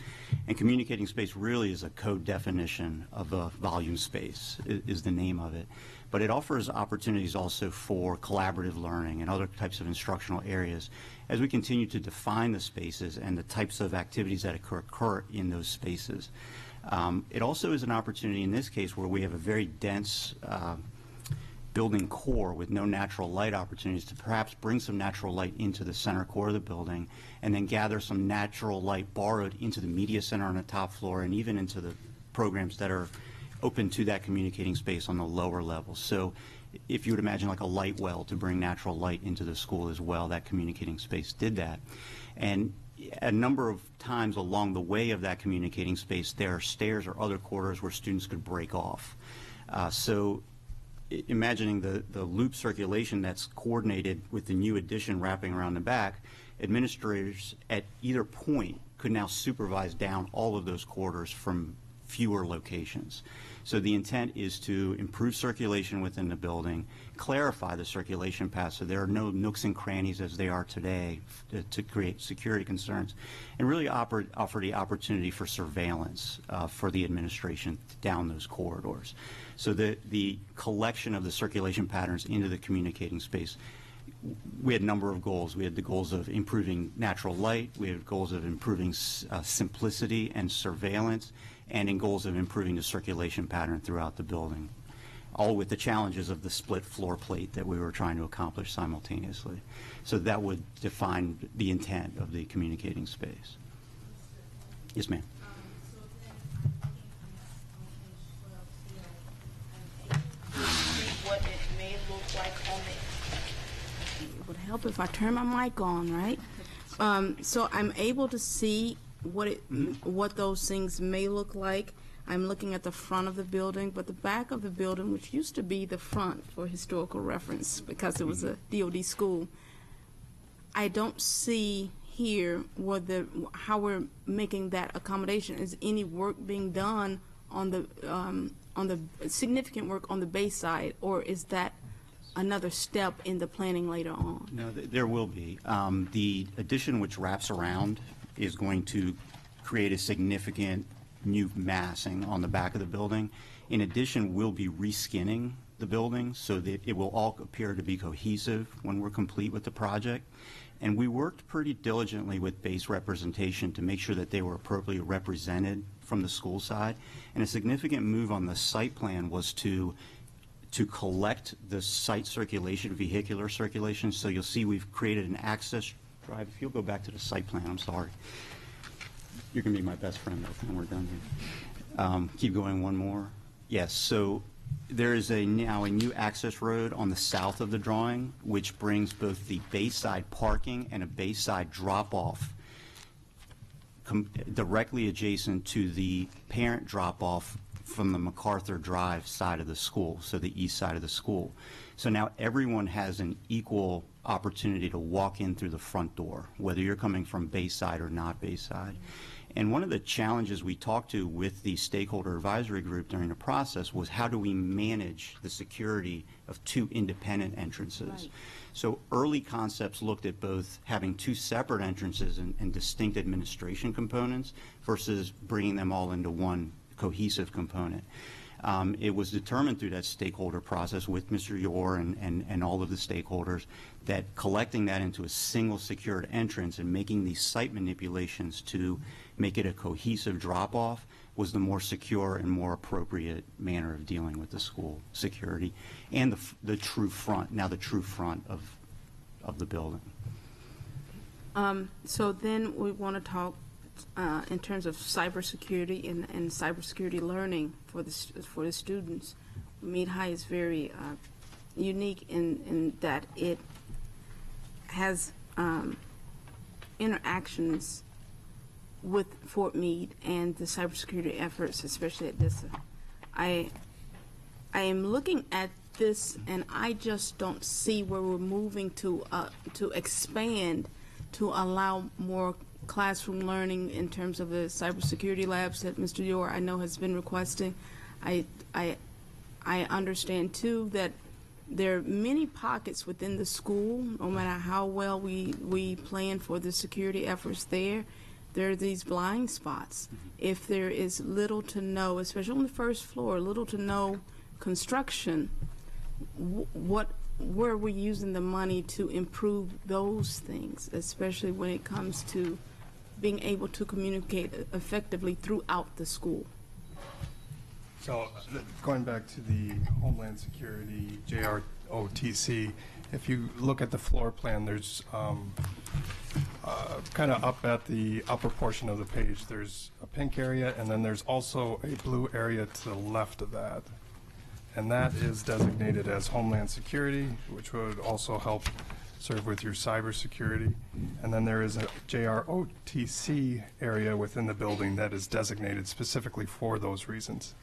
And communicating space really is a code definition of a volume space, is the name of it. But it offers opportunities also for collaborative learning and other types of instructional areas as we continue to define the spaces and the types of activities that occur in those spaces. It also is an opportunity in this case where we have a very dense building core with no natural light opportunities to perhaps bring some natural light into the center core of the building and then gather some natural light borrowed into the media center on the top floor and even into the programs that are open to that communicating space on the lower levels. So if you would imagine like a light well to bring natural light into the school as well, that communicating space did that. And a number of times along the way of that communicating space, there are stairs or other corridors where students could break off. So imagining the loop circulation that's coordinated with the new addition wrapping around the back, administrators at either point could now supervise down all of those corridors from fewer locations. So the intent is to improve circulation within the building, clarify the circulation path so there are no nooks and crannies as they are today to create security concerns, and really offer the opportunity for surveillance for the administration down those corridors. So the collection of the circulation patterns into the communicating space, we had a number of goals. We had the goals of improving natural light, we had goals of improving simplicity and surveillance, and in goals of improving the circulation pattern throughout the building, all with the challenges of the split floor plate that we were trying to accomplish simultaneously. So that would define the intent of the communicating space. Yes, ma'am. What it may look like on the It would help if I turn my mic on, right? So I'm able to see what those things may look like. I'm looking at the front of the building, but the back of the building, which used to be the front for historical reference because it was a DOD school, I don't see here how we're making that accommodation. Is any work being done on the significant work on the base side, or is that another step in the planning later on? No, there will be. The addition which wraps around is going to create a significant new massing on the back of the building. In addition, we'll be reskinning the building so that it will all appear to be cohesive when we're complete with the project. And we worked pretty diligently with base representation to make sure that they were appropriately represented from the school side. And a significant move on the site plan was to collect the site circulation, vehicular circulation. So you'll see we've created an access drive. If you'll go back to the site plan, I'm sorry. You're going to be my best friend by the time we're done here. Keep going one more. Yes, so there is now a new access road on the south of the drawing, which brings both the bayside parking and a bayside drop-off directly adjacent to the parent drop-off from the MacArthur Drive side of the school, so the east side of the school. So now everyone has an equal opportunity to walk in through the front door, whether you're coming from Bayside or not Bayside. And one of the challenges we talked to with the stakeholder advisory group during the process was how do we manage the security of two independent entrances? Right. So early concepts looked at both having two separate entrances and distinct administration components versus bringing them all into one cohesive component. It was determined through that stakeholder process with Mr. Yor and all of the stakeholders that collecting that into a single secured entrance and making these site manipulations to make it a cohesive drop-off was the more secure and more appropriate manner of dealing with the school security and the true front, now the true front of the building. So then we want to talk in terms of cybersecurity and cybersecurity learning for the students. Meade High is very unique in that it has interactions with Fort Meade and the cybersecurity efforts, especially at DISA. I am looking at this, and I just don't see where we're moving to expand to allow more classroom learning in terms of the cybersecurity labs that Mr. Yor I know has been requesting. I understand too that there are many pockets within the school, no matter how well we plan for the security efforts there are these blind spots. If there is little to no, especially on the first floor, little to no construction, where are we using the money to improve those things, especially when it comes to being able to communicate effectively throughout the school? So going back to the Homeland Security, JROTC, if you look at the floor plan, there's kind of up at the upper portion of the page, there's a pink area, and then there's also a blue area to the left of that. And that is designated as Homeland Security, which would also help serve with your cybersecurity. And then there is a JROTC area within the building that is designated specifically for those reasons.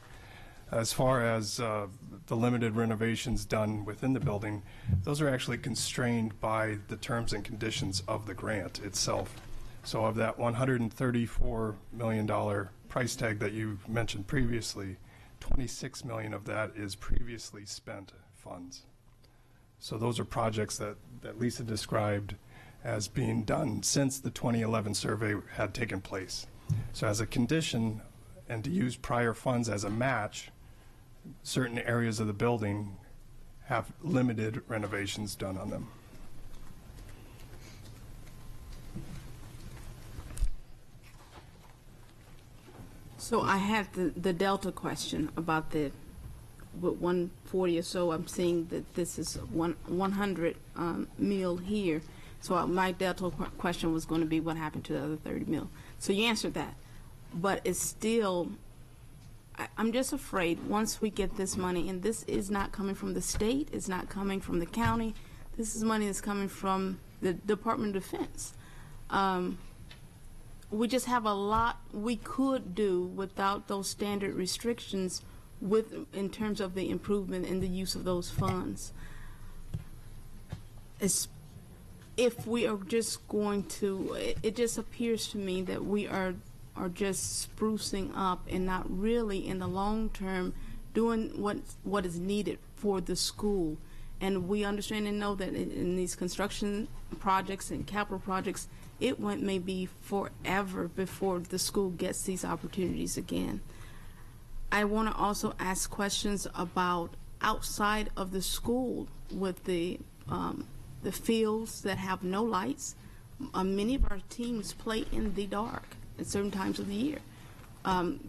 As far as the limited renovations done within the building, those are actually constrained by the terms and conditions of the grant itself. So of that $134 million price tag that you mentioned previously, $26 million of that is previously spent funds. So those are projects that Lisa described as being done since the 2011 survey had taken place. So as a condition, and to use prior funds as a match, certain areas of the building have limited renovations done on them. So I have the Delta question about the with 140 or so. I'm seeing that this is 100 mil here. So my Delta question was going to be what happened to the other 30 mil. So you answered that, but it's still. I'm just afraid once we get this money, and this is not coming from the state, it's not coming from the county, this is money that's coming from the Department of Defense. We just have a lot we could do without those standard restrictions in terms of the improvement and the use of those funds. If we are just going to, it just appears to me that we are just sprucing up and not really in the long term doing what is needed for the school. And we understand and know that in these construction projects and capital projects, it may be forever before the school gets these opportunities again. I want to also ask questions about outside of the school with the fields that have no lights. Many of our teams play in the dark at certain times of the year.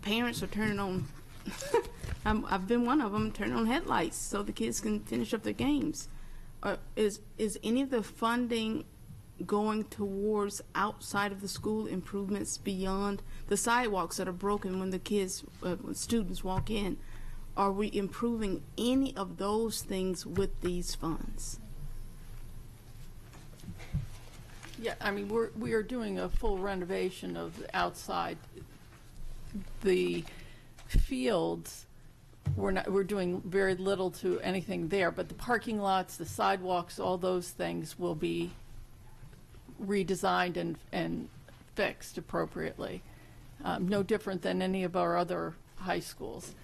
Parents are turning on, I've been one of them, turning on headlights so the kids can finish up their games. Is any of the funding going towards outside of the school improvements beyond the sidewalks that are broken when the kids, when students walk in? Are we improving any of those things with these funds? Yeah, I mean, we are doing a full renovation of the outside. The fields, we're doing very little to anything there, but the parking lots, the sidewalks, all those things will be redesigned and fixed appropriately. No different than any of our other high schools.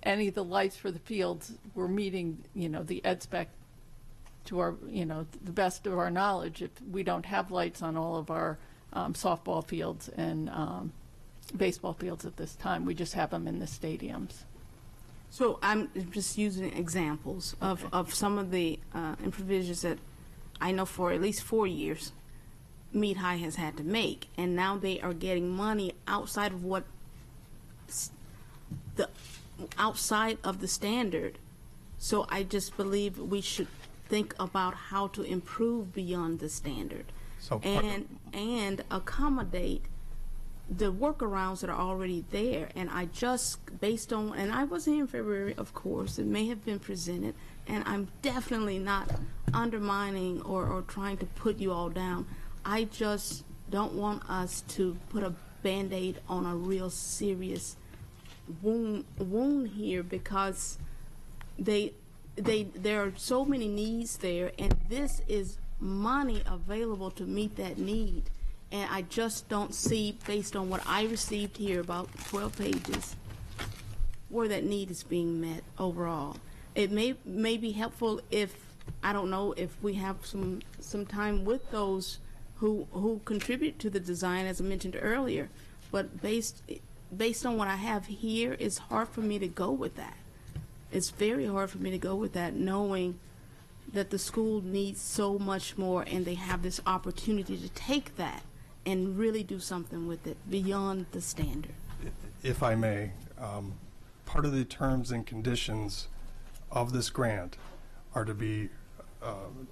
Any of the lights for the fields, we're meeting, the ed spec to our, the best of our knowledge. If we don't have lights on all of our softball fields and baseball fields at this time, we just have them in the stadiums. So I'm just using examples of some of the provisions that I know for at least 4 years Meade High has had to make, and now they are getting money outside of outside of the standard. So I just believe we should think about how to improve beyond the standard, and accommodate the workarounds that are already there. And I just, based on, and I was here in February, of course, it may have been presented, and I'm definitely not undermining or trying to put you all down. I just don't want us to put a Band-Aid on a real serious wound here, because there are so many needs there, and this is money available to meet that need. And I just don't see, based on what I received here, about 12 pages, where that need is being met overall. it may be helpful if, I don't know, if we have some time with those who contribute to the design, as I mentioned earlier. But based on what I have here, it's hard for me to go with that. It's very hard for me to go with that, knowing that the school needs so much more, and they have this opportunity to take that and really do something with it beyond the standard. If I may, part of the terms and conditions of this grant are to be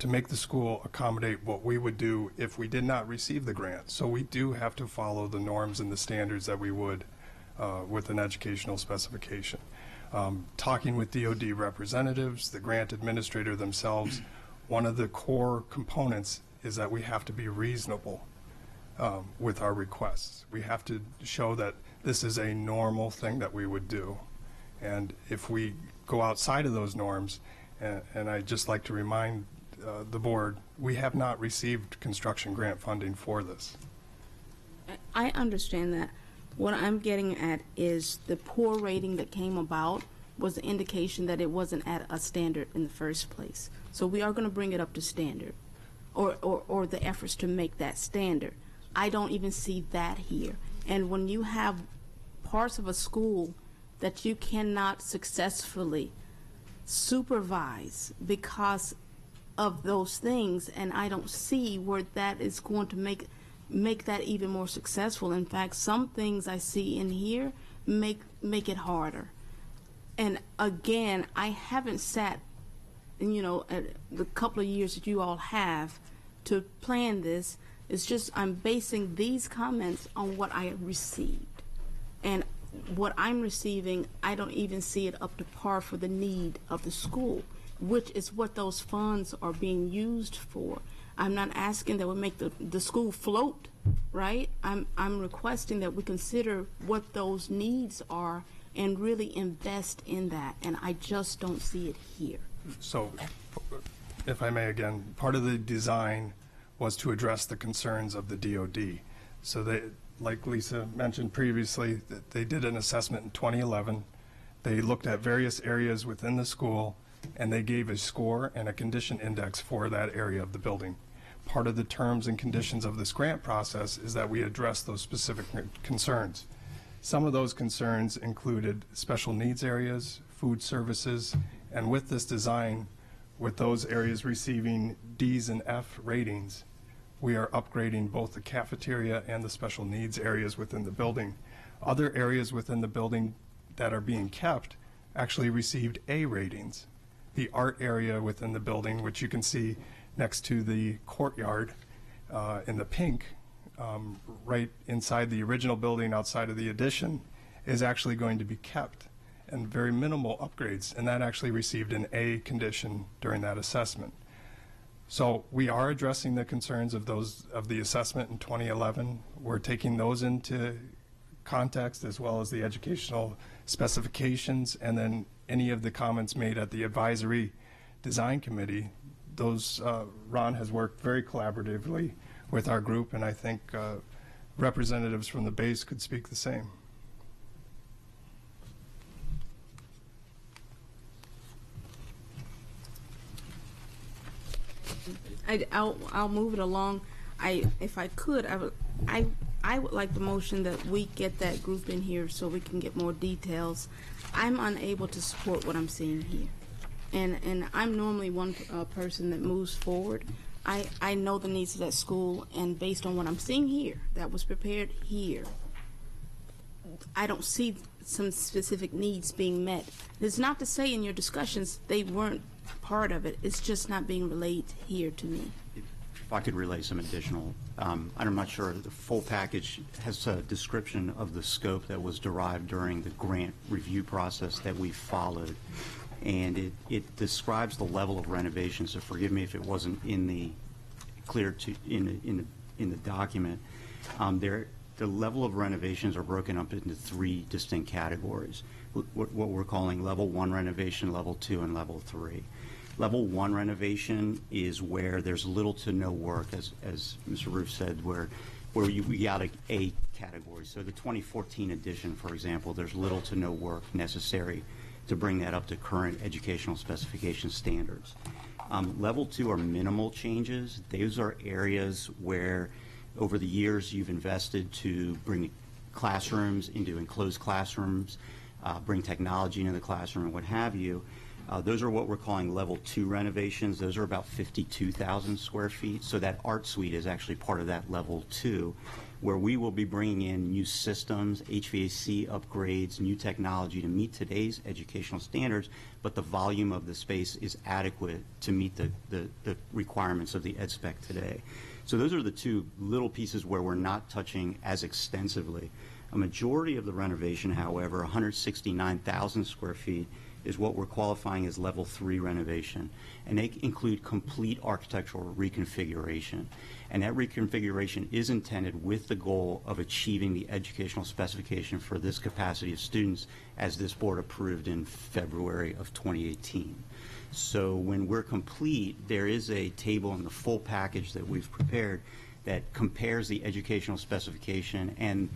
to make the school accommodate what we would do if we did not receive the grant. So we do have to follow the norms and the standards that we would with an educational specification. Talking with DoD representatives, the grant administrator themselves, one of the core components is that we have to be reasonable with our requests. We have to show that this is a normal thing that we would do. And if we go outside of those norms, and I'd just like to remind the board, we have not received construction grant funding for this. I understand that. What I'm getting at is the poor rating that came about was an indication that it wasn't at a standard in the first place. So we are going to bring it up to standard, or the efforts to make that standard. I don't even see that here. And when you have parts of a school that you cannot successfully supervise because of those things, and I don't see where that is going to make that even more successful. In fact, some things I see in here make it harder. And again, I haven't sat, the couple of years that you all have to plan this. It's just I'm basing these comments on what I received. And what I'm receiving, I don't even see it up to par for the need of the school, which is what those funds are being used for. I'm not asking that we make the school float, right? I'm requesting that we consider what those needs are and really invest in that, and I just don't see it here. So, if I may again, part of the design was to address the concerns of the DoD. So they, like Lisa mentioned previously, that they did an assessment in 2011. They looked at various areas within the school, and they gave a score and a condition index for that area of the building. Part of the terms and conditions of this grant process is that we address those specific concerns. Some of those concerns included special needs areas, food services, and with this design, with those areas receiving D's and F ratings, we are upgrading both the cafeteria and the special needs areas within the building. Other areas within the building that are being kept actually received A ratings. The art area within the building, which you can see next to the courtyard in the pink, right inside the original building outside of the addition, is actually going to be kept, and very minimal upgrades, and that actually received an A condition during that assessment. So we are addressing the concerns of the assessment in 2011. We're taking those into context, as well as the educational specifications, and then any of the comments made at the advisory design committee. Those Ron has worked very collaboratively with our group, and I think representatives from the base could speak the same. I'll move it along. If I could, I would like the motion that we get that group in here so we can get more details. I'm unable to support what I'm seeing here, and I'm normally one person that moves forward. I know the needs of that school, and based on what I'm seeing here, that was prepared here, I don't see some specific needs being met. It's not to say in your discussions they weren't part of it. It's just not being relayed here to me. If I could relay some additional, I'm not sure the full package has a description of the scope that was derived during the grant review process that we followed, and it describes the level of renovation. So forgive me if it wasn't in the in the document. The level of renovations are broken up into 3 distinct categories. What we're calling level 1 renovation, level 2, and level 3. Level 1 renovation is where there's little to no work, as Mr. Roof said, where we got a category. So the 2014 edition, for example, there's little to no work necessary to bring that up to current educational specification standards. Level 2 are minimal changes. Those are areas where over the years you've invested to bring classrooms into enclosed classrooms, bring technology into the classroom and what have you. Those are what we're calling level 2 renovations. Those are about 52,000 square feet. So that art suite is actually part of that level 2, where we will be bringing in new systems, HVAC upgrades, new technology to meet today's educational standards, but the volume of the space is adequate to meet the requirements of the ed spec today. So those are the two little pieces where we're not touching as extensively. A majority of the renovation, however, 169,000 square feet, is what we're qualifying as level 3 renovation. And they include complete architectural reconfiguration. And that reconfiguration is intended with the goal of achieving the educational specification for this capacity of students as this board approved in February of 2018. So when we're complete, there is a table in the full package that we've prepared that compares the educational specification and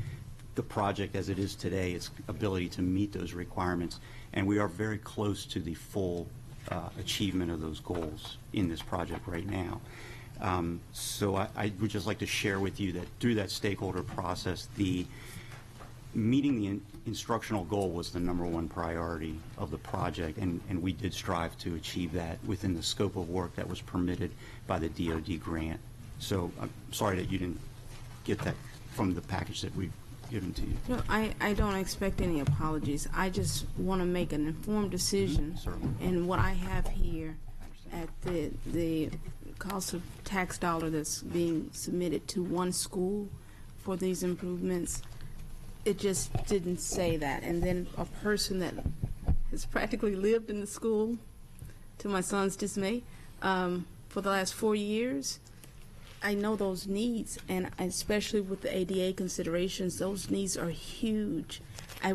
the project as it is today, its ability to meet those requirements. And we are very close to the full achievement of those goals in this project right now. So I would just like to share with you that through that stakeholder process, meeting the instructional goal was the #1 priority of the project, and we did strive to achieve that within the scope of work that was permitted by the DoD grant. So I'm sorry that you didn't get that from the package that we've given to you. No, I don't expect any apologies. I just want to make an informed decision. And what I have here at the cost of tax dollar that's being submitted to one school for these improvements, it just didn't say that. And then a person that has practically lived in the school, to my son's dismay, for the last 4 years, I know those needs, and especially with the ADA considerations, those needs are huge.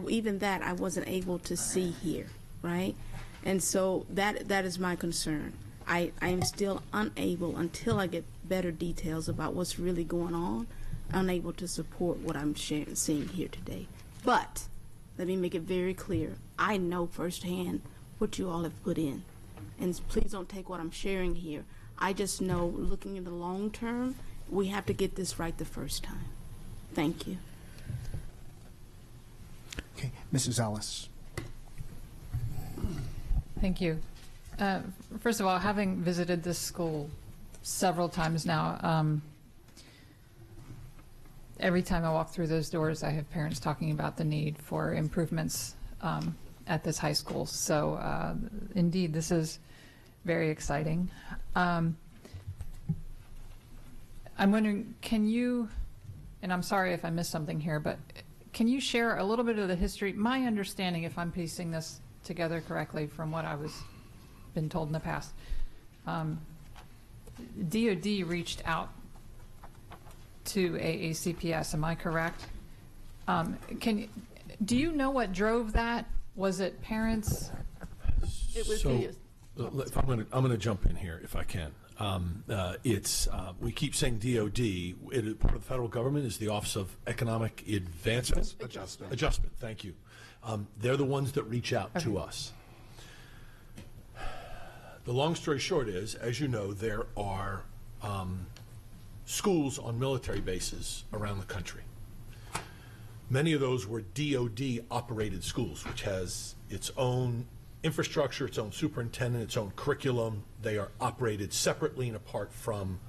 Even that I wasn't able to see here, right? And so that is my concern. I am still unable, until I get better details about what's really going on, unable to support what I'm seeing here today. But let me make it very clear. I know firsthand what you all have put in. And please don't take what I'm sharing here. I just know, looking in the long term, we have to get this right the first time. Thank you. Okay, Mrs. Ellis. Thank you. First of all, having visited this school several times now, every time I walk through those doors, I have parents talking about the need for improvements at this high school. So indeed, this is very exciting. I'm wondering, can you, and I'm sorry if I missed something here, but can you share a little bit of the history? My understanding, if I'm piecing this together correctly from what I was been told in the past, DoD reached out to AACPS, am I correct? Do you know what drove that? Was it parents? It was if I'm going to jump in here if I can. We keep saying DOD. Part of the federal government is the Office of Economic Advancement. Adjustment. Thank you. They're the ones that reach out to us. The long story short is, as you know, there are schools on military bases around the country. Many of those were DOD-operated schools, which has its own infrastructure, its own superintendent, its own curriculum. They are operated separately and apart from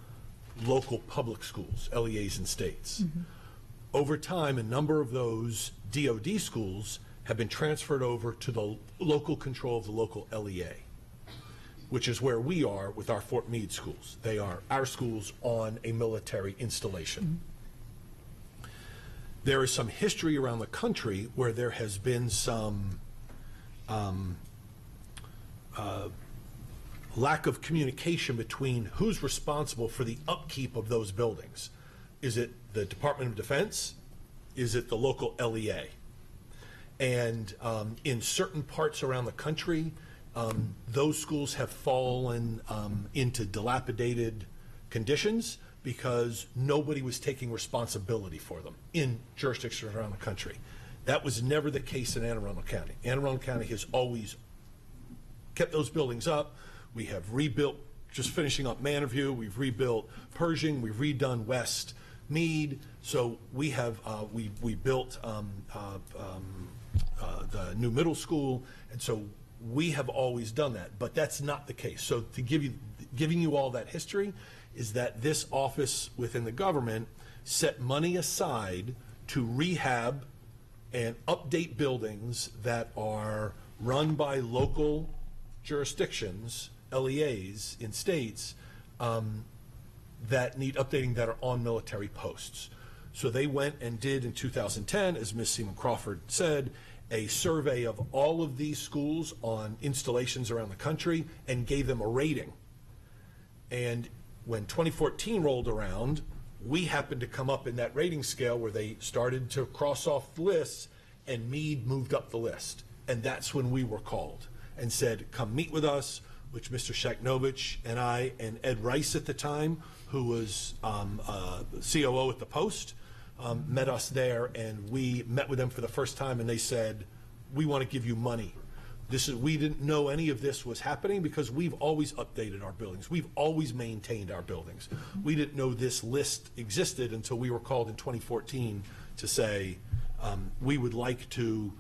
local public schools, LEAs and states. Mm-hmm. Over time, a number of those DOD schools have been transferred over to the local control of the local LEA, which is where we are with our Fort Meade schools. They are our schools on a military installation. Mm-hmm. There is some history around the country where there has been some lack of communication between who's responsible for the upkeep of those buildings. Is it the Department of Defense? Is it the local LEA? And in certain parts around the country, those schools have fallen into dilapidated conditions because nobody was taking responsibility for them in jurisdictions around the country. That was never the case in Anne Arundel County. Anne Arundel County has always kept those buildings up. We have rebuilt, just finishing up Manorview, we've rebuilt Pershing, we've redone West Mead. So we have, we built the new middle school, and so we have always done that, but that's not the case. So to giving you all that history is that this office within the government set money aside to rehab and update buildings that are run by local jurisdictions, LEAs in states, that need updating that are on military posts. So they went and did in 2010, as Ms. Seaman Crawford said, a survey of all of these schools on installations around the country and gave them a rating. And when 2014 rolled around, we happened to come up in that rating scale where they started to cross off the lists, and Meade moved up the list. And that's when we were called and said, come meet with us, which Mr. Shaknovich and I and Ed Rice at the time, who was COO at the Post, met us there, and we met with them for the first time, and they said, we want to give you money. We didn't know any of this was happening because we've always updated our buildings. We've always maintained our buildings. We didn't know this list existed until we were called in 2014 to say, we would like to,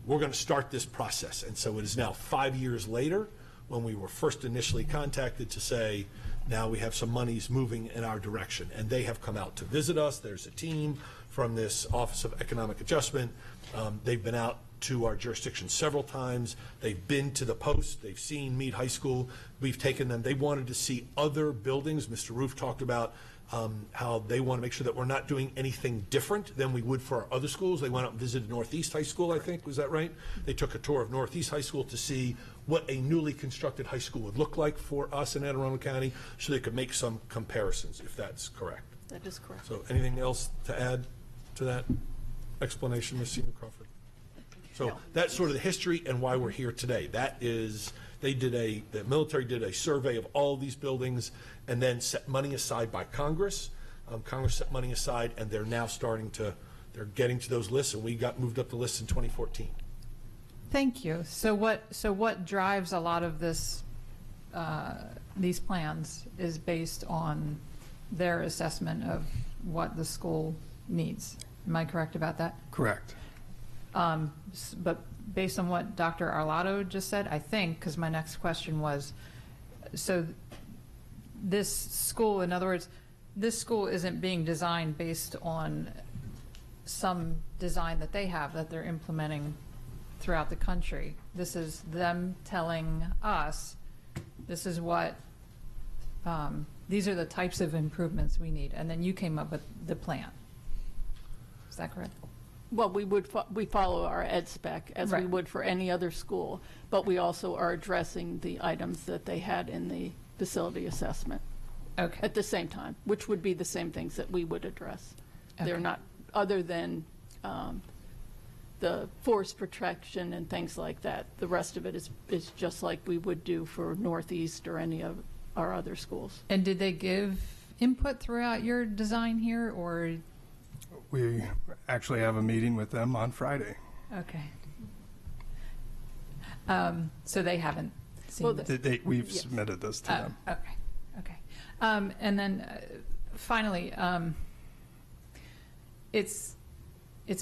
we're going to start this process. And so it is now 5 years later when we were first initially contacted to say, now we have some monies moving in our direction. And they have come out to visit us. There's a team from this Office of Economic Adjustment. They've been out to our jurisdiction several times. They've been to the Post. They've seen Meade High School. We've taken them. They wanted to see other buildings. Mr. Roof talked about how they want to make sure that we're not doing anything different than we would for our other schools. They went out and visited Northeast High School, I think. Was that right? They took a tour of Northeast High School to see what a newly constructed high school would look like for us in Anne Arundel County, so they could make some comparisons, if that's correct. That is correct. So anything else to add to that explanation, Ms. Seaman Crawford? So that's sort of the history and why we're here today. That is, the military did a survey of all of these buildings and then set money aside by Congress. Congress set money aside, and they're now they're getting to those lists, and we got moved up the list in 2014. Thank you. So what drives a lot of this, these plans is based on their assessment of what the school needs. Am I correct about that? Correct. But based on what Dr. Arlotto just said, I think, because my next question was, so this school, in other words, this school isn't being designed based on some design that they have that they're implementing throughout the country. This is them telling us, this is what, these are the types of improvements we need, and then you came up with the plan. Is that correct? Well, we follow our ed spec as we would for any other school, but we also are addressing the items that they had in the facility assessment at the same time, which would be the same things that we would address. Okay. They're not, other than the forest protection and things like that. The rest of it is just like we would do for Northeast or any of our other schools. And did they give input throughout your design here, or? We actually have a meeting with them on Friday. Okay. So they haven't seen this? We've submitted this to them. Okay. Okay. And then finally, it's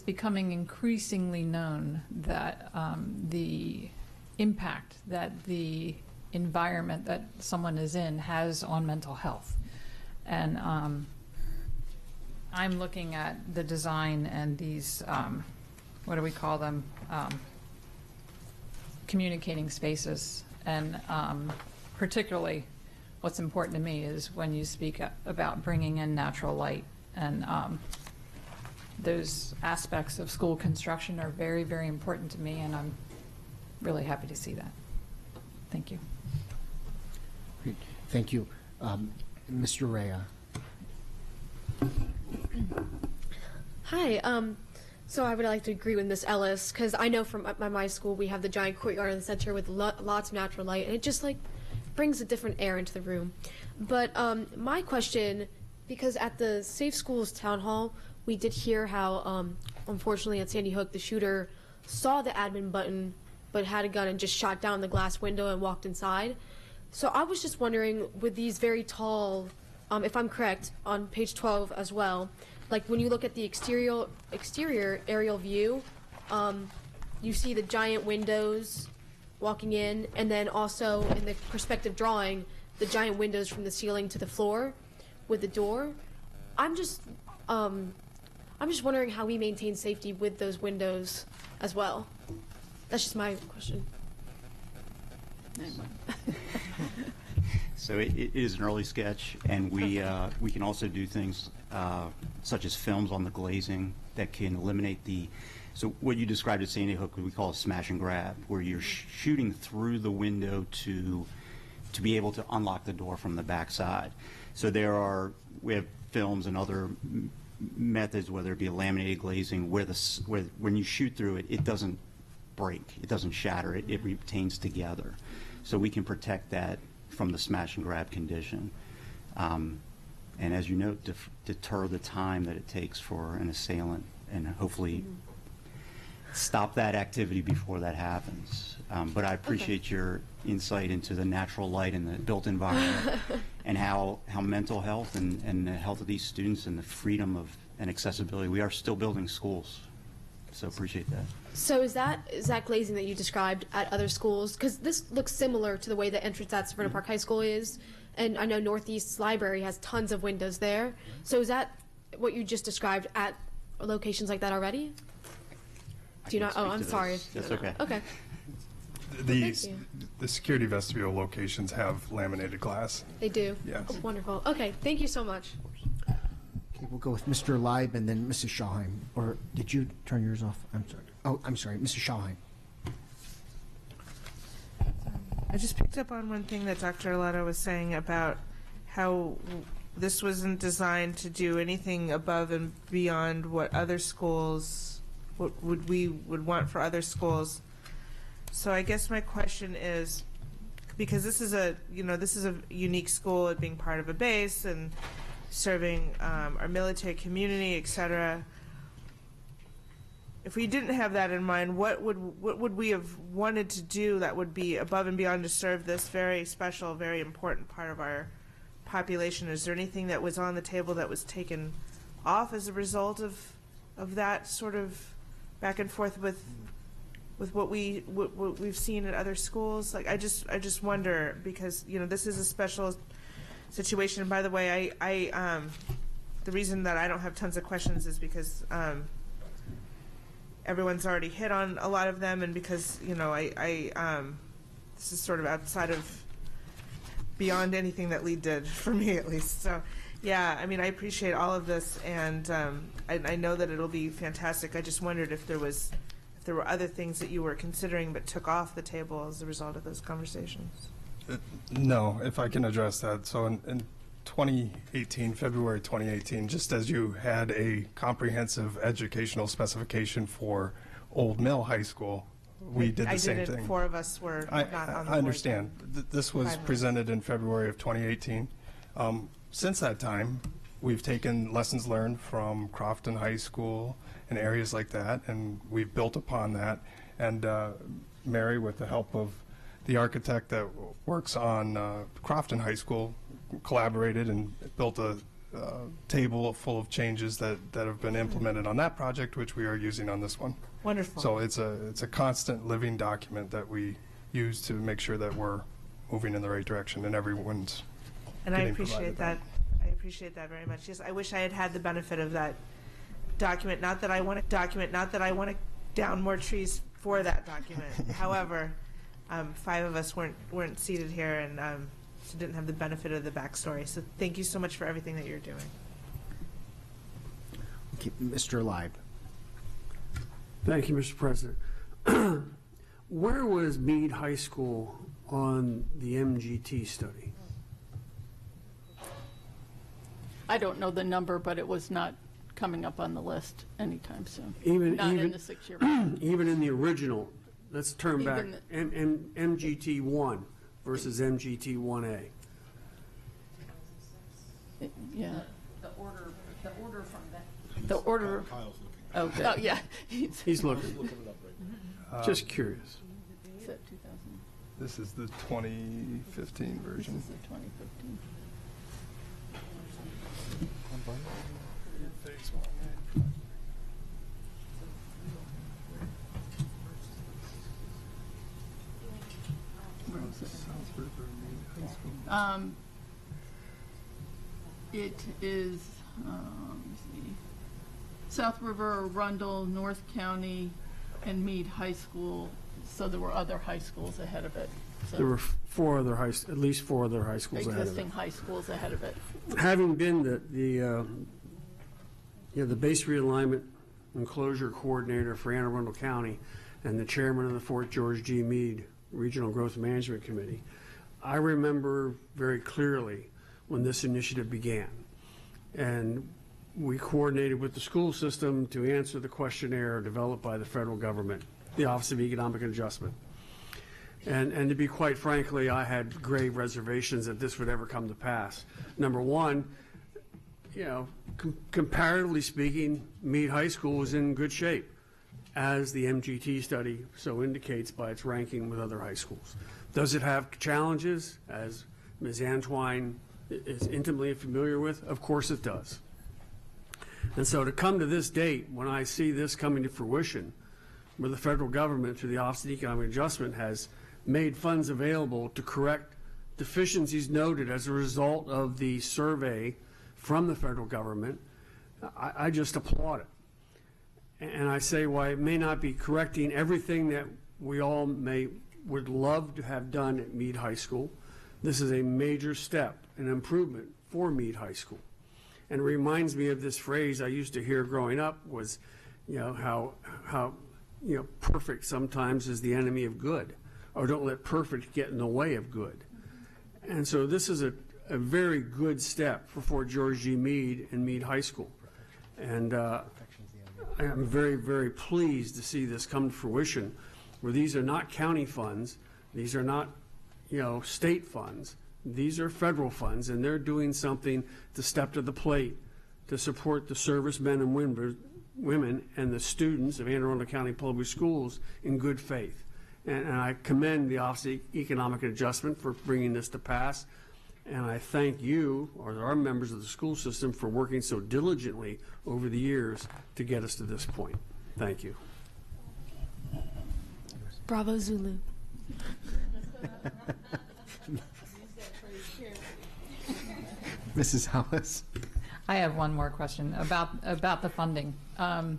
becoming increasingly known that the impact that the environment that someone is in has on mental health. And I'm looking at the design and these, what do we call them? Communicating spaces. And particularly what's important to me is when you speak about bringing in natural light, and those aspects of school construction are very, very important to me, and I'm really happy to see that. Thank you. Great. Thank you. Mr. Rea. Hi. So I would like to agree with Ms. Ellis, because I know from my school we have the giant courtyard in the center with lots of natural light, and it just like brings a different air into the room. But my question, because at the Safe Schools Town Hall, we did hear how unfortunately at Sandy Hook, the shooter saw the admin button but had a gun and just shot down the glass window and walked inside. So I was just wondering, with these very tall, if I'm correct, on page 12 as well, like when you look at the exterior aerial view, you see the giant windows walking in, and then also in the perspective drawing, the giant windows from the ceiling to the floor with the door. I'm just wondering how we maintain safety with those windows as well. That's just my question. So it is an early sketch, and we can also do things such as films on the glazing that can eliminate the. So what you described at Sandy Hook, we call a smash and grab, where you're shooting through the window to be able to unlock the door from the backside. So we have films and other methods, whether it be a laminated glazing, where when you shoot through it, it doesn't break, it doesn't shatter, it retains together. So we can protect that from the smash and grab condition. And as you know, deter the time that it takes for an assailant, and hopefully stop that activity before that happens. But I appreciate your insight into the natural light and the built environment and how mental health and the health of these students and the freedom of and accessibility. We are still building schools, so appreciate that. So is that glazing that you described at other schools? Because this looks similar to the way the entrance at Savannah Park High School is, and I know Northeast Library has tons of windows there. So is that what you just described at locations like that already? Do you not? Oh, I'm sorry. That's okay. Okay. The security vestibule locations have laminated glass. They do? Yes. Oh, wonderful. Okay, thank you so much. Okay, we'll go with Mr. Leib and then Mrs. Schallheim. Or did you turn yours off? I'm sorry. Oh, I'm sorry, Mrs. Schallheim. I just picked up on one thing that Dr. Arlotto was saying about how this wasn't designed to do anything above and beyond what other schools, what we would want for other schools. So I guess my question is, because this is a unique school, it being part of a base and serving our military community, etc. If we didn't have that in mind, what would we have wanted to do that would be above and beyond to serve this very special, very important part of our population? Is there anything that was on the table that was taken off as a result of that sort of back and forth with what we've seen at other schools? Like I just wonder, because this is a special situation. And by the way, I the reason that I don't have tons of questions is because everyone's already hit on a lot of them, and because this is sort of outside of beyond anything that Lee did for me, at least. So yeah, I mean, I appreciate all of this, and I know that it'll be fantastic. I just wondered if there were other things that you were considering but took off the table as a result of those conversations. No, if I can address that. So in 2018, February 2018, just as you had a comprehensive educational specification for Old Mill High School, we did the same thing. 4 of us were not on the board. I understand. This was presented in February of 2018. Since that time, we've taken lessons learned from Crofton High School and areas like that, and we've built upon that. And Mary, with the help of the architect that works on Crofton High School, collaborated and built a table full of changes that have been implemented on that project, which we are using on this one. Wonderful. So it's a constant living document that we use to make sure that we're moving in the right direction and everyone's And I getting appreciate provided that. I appreciate that very much. Yes, I wish I had the benefit of that document. Not that I want to down more trees for that document. However, 5 of us weren't seated here, and so didn't have the benefit of the backstory. So thank you so much for everything that you're doing. Okay, Mr. Leib. Thank you, Mr. President. Where was Meade High School on the MGT study? I don't know the number, but it was not coming up on the list anytime soon. Not in the 6-year. Even in the original, let's turn back, MGT 1 versus MGT 1A. Yeah. The order from that. The order. Oh, good. Oh, yeah. He's looking. Just curious. Is that 2000? This is the 2015 version. This is the 2015. Phase 1. Where is it? South River Main High School. It is, let me see, South River, Arundel, North County, and Meade High School. So there were other high schools ahead of it. So There were at least four other high schools ahead of it. existing high schools ahead of it. Having been the base realignment and closure coordinator for Anne Arundel County and the chairman of the Fort George G. Meade Regional Growth Management Committee, I remember very clearly when this initiative began. And we coordinated with the school system to answer the questionnaire developed by the federal government, the Office of Economic Adjustment. And to be quite frankly, I had grave reservations that this would ever come to pass. Number one, comparatively speaking, Meade High School was in good shape, as the MGT study so indicates by its ranking with other high schools. Does it have challenges, as Ms. Antwine is intimately familiar with? Of course it does. And so to come to this date, when I see this coming to fruition, where the federal government, through the Office of Economic Adjustment, has made funds available to correct deficiencies noted as a result of the survey from the federal government, I just applaud it. And I say, why it may not be correcting everything that we all would love to have done at Meade High School, this is a major step, an improvement for Meade High School. And it reminds me of this phrase I used to hear growing up was, how perfect sometimes is the enemy of good, or don't let perfect get in the way of good. And so this is a very good step for Fort George G. Meade and Meade High School. And I'm very, very pleased to see this come to fruition, where these are not county funds, these are not, state funds, these are federal funds, and they're doing something to step to the plate to support the servicemen and women and the students of Anne Arundel County Public Schools in good faith. And I commend the Office of Economic Adjustment for bringing this to pass. And I thank you, or our members of the school system, for working so diligently over the years to get us to this point. Thank you. Bravo, Zulu. Mrs. Hollis? I have one more question about the funding. I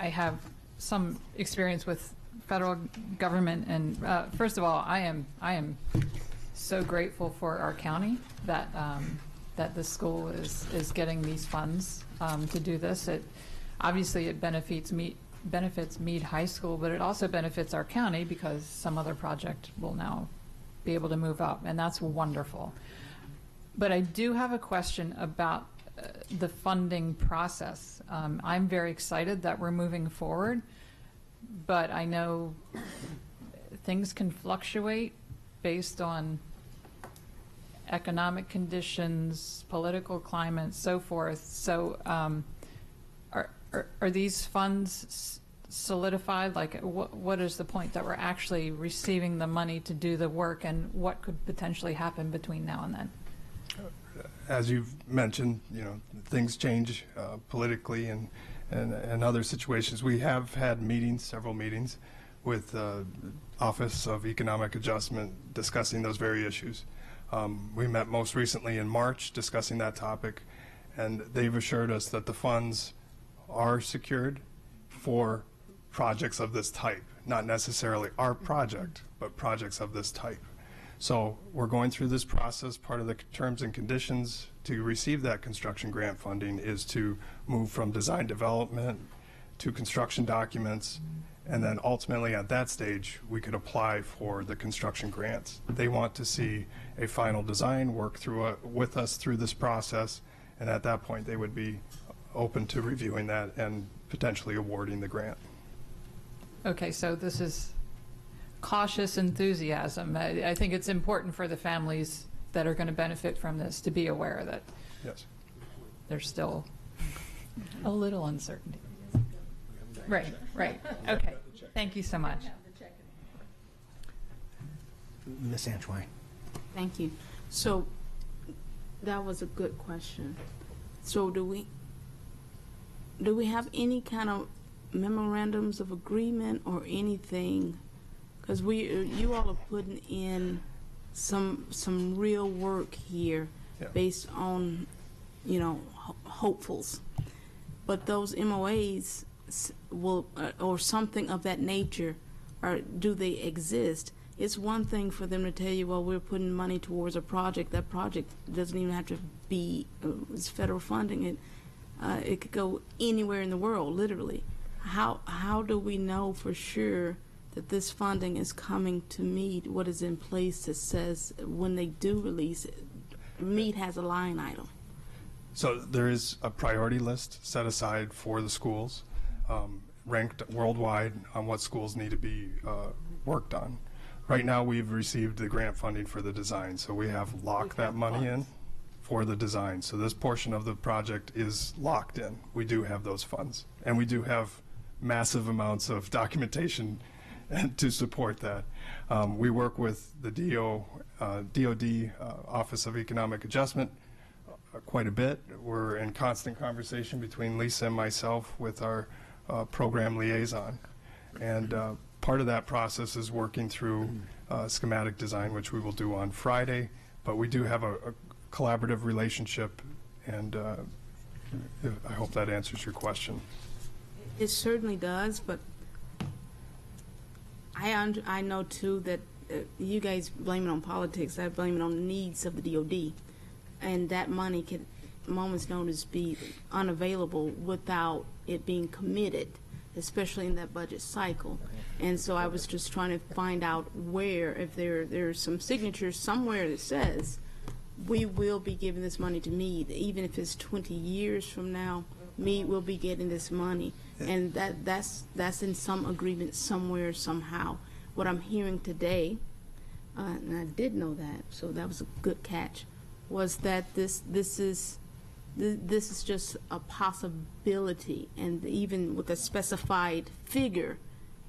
have some experience with federal government, and first of all, I am so grateful for our county that that the school is getting these funds to do this. Obviously it benefits Meade High School, but it also benefits our county because some other project will now be able to move up, and that's wonderful. But I do have a question about the funding process. I'm very excited that we're moving forward, but I know things can fluctuate based on economic conditions, political climate, so forth. So are these funds solidified? Like, what is the point that we're actually receiving the money to do the work, and what could potentially happen between now and then? As you've mentioned, things change politically and other situations. We have had meetings, several meetings, with Office of Economic Adjustment discussing those very issues. We met most recently in March discussing that topic, and they've assured us that the funds are secured for projects of this type, not necessarily our project, but projects of this type. So we're going through this process. Part of the terms and conditions to receive that construction grant funding is to move from design development to construction documents, and then ultimately at that stage we could apply for the construction grants. They want to see a final design, work through with us through this process, and at that point they would be open to reviewing that and potentially awarding the grant. Okay, so this is cautious enthusiasm. I think it's important for the families that are going to benefit from this to be aware that yes, there's still A little uncertainty. Right, right. Okay. Thank you so much. Ms. Antwine. Thank you. So that was a good question. So do we have any kind of memorandums of agreement or anything? Because you all are putting in some real work here based on, hopefuls. But those MOAs will, or something of that nature, or do they exist? It's one thing for them to tell you, well, we're putting money towards a project. That project doesn't even have to be it's federal funding. It could go anywhere in the world, literally. How do we know for sure that this funding is coming to meet what is in place that says when they do release it, MEAD has a line item? So there is a priority list set aside for the schools, ranked worldwide on what schools need to be worked on. Right now, we've received the grant funding for the design, so we have locked that money in for the design. So this portion of the project is locked in. We do have those funds, and we do have massive amounts of documentation to support that. We work with the DOD Office of Economic Adjustment quite a bit. We're in constant conversation between Lisa and myself with our program liaison. And part of that process is working through schematic design, which we will do on Friday. But we do have a collaborative relationship, and I hope that answers your question. It certainly does, but I know too that you guys blame it on politics. I blame it on the needs of the DOD, and that money can, moment's notice, be unavailable without it being committed, especially in that budget cycle. And so I was just trying to find out where, if there's some signatures somewhere that says we will be giving this money to MEAD, even if it's 20 years from now, MEAD will be getting this money. And that's in some agreement somewhere, somehow. What I'm hearing today, and I did know that, so that was a good catch, was that this is just a possibility, and even with a specified figure,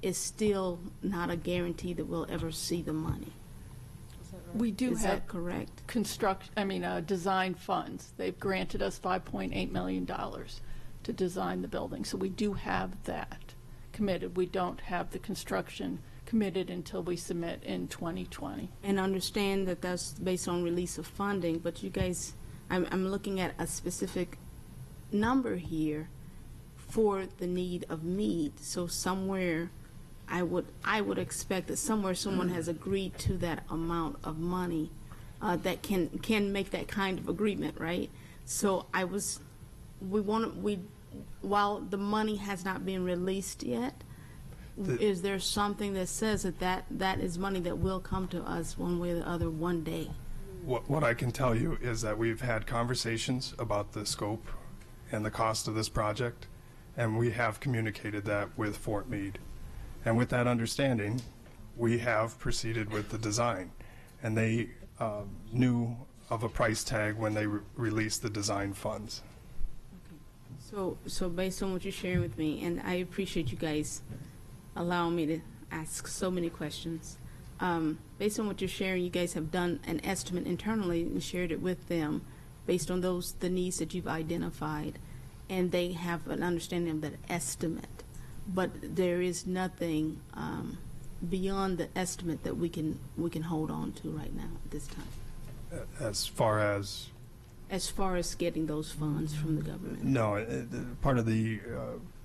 is still not a guarantee that we'll ever see the money. We do Is have that correct? Design funds. They've granted us $5.8 million to design the building, so we do have that committed. We don't have the construction committed until we submit in 2020. And understand that that's based on release of funding, but you guys, I'm looking at a specific number here for the need of MEAD. So somewhere, I would expect that somewhere someone has agreed to that amount of money that can make that kind of agreement, right? So while the money has not been released yet, is there something that says that is money that will come to us one way or the other one day? What I can tell you is that we've had conversations about the scope and the cost of this project, and we have communicated that with Fort Meade. And with that understanding, we have proceeded with the design. And they knew of a price tag when they released the design funds. So based on what you're sharing with me, and I appreciate you guys allowing me to ask so many questions. Based on what you're sharing, you guys have done an estimate internally and shared it with them based on the needs that you've identified, and they have an understanding of that estimate. But there is nothing beyond the estimate that we can hold on to right now at this time. As far as getting those funds from the government? No, part of the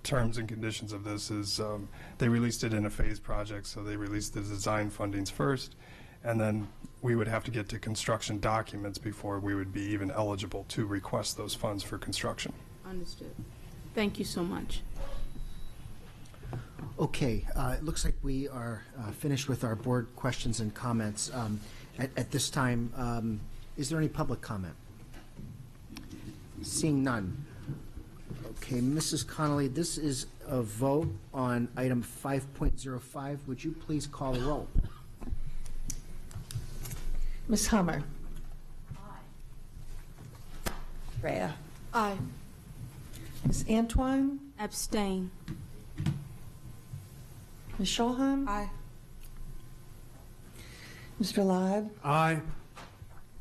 terms and conditions of this is they released it in a phased project, so they released the design fundings first, and then we would have to get to construction documents before we would be even eligible to request those funds for construction. Understood. Thank you so much. Okay, it looks like we are finished with our board questions and comments. At this time, is there any public comment? Seeing none. Okay, Mrs. Connolly, this is a vote on item 5.05. Would you please call the roll? Ms. Hummer. Aye. Rhea. Aye. Ms. Antwine? Abstain. Ms. Schulheim? Aye. Mr. Ladd? Aye.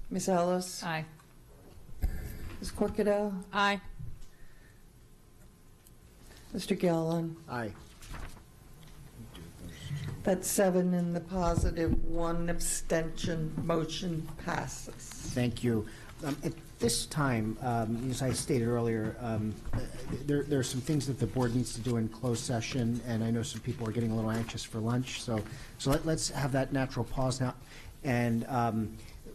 Ms. Ellis? Aye. Ms. Corkadell? Aye. Mr. Gilliland? Aye. That's 7 in the positive, 1 abstention. Motion passes. Thank you. At this time, as I stated earlier, there are some things that the board needs to do in closed session, and I know some people are getting a little anxious for lunch, so let's have that natural pause now. And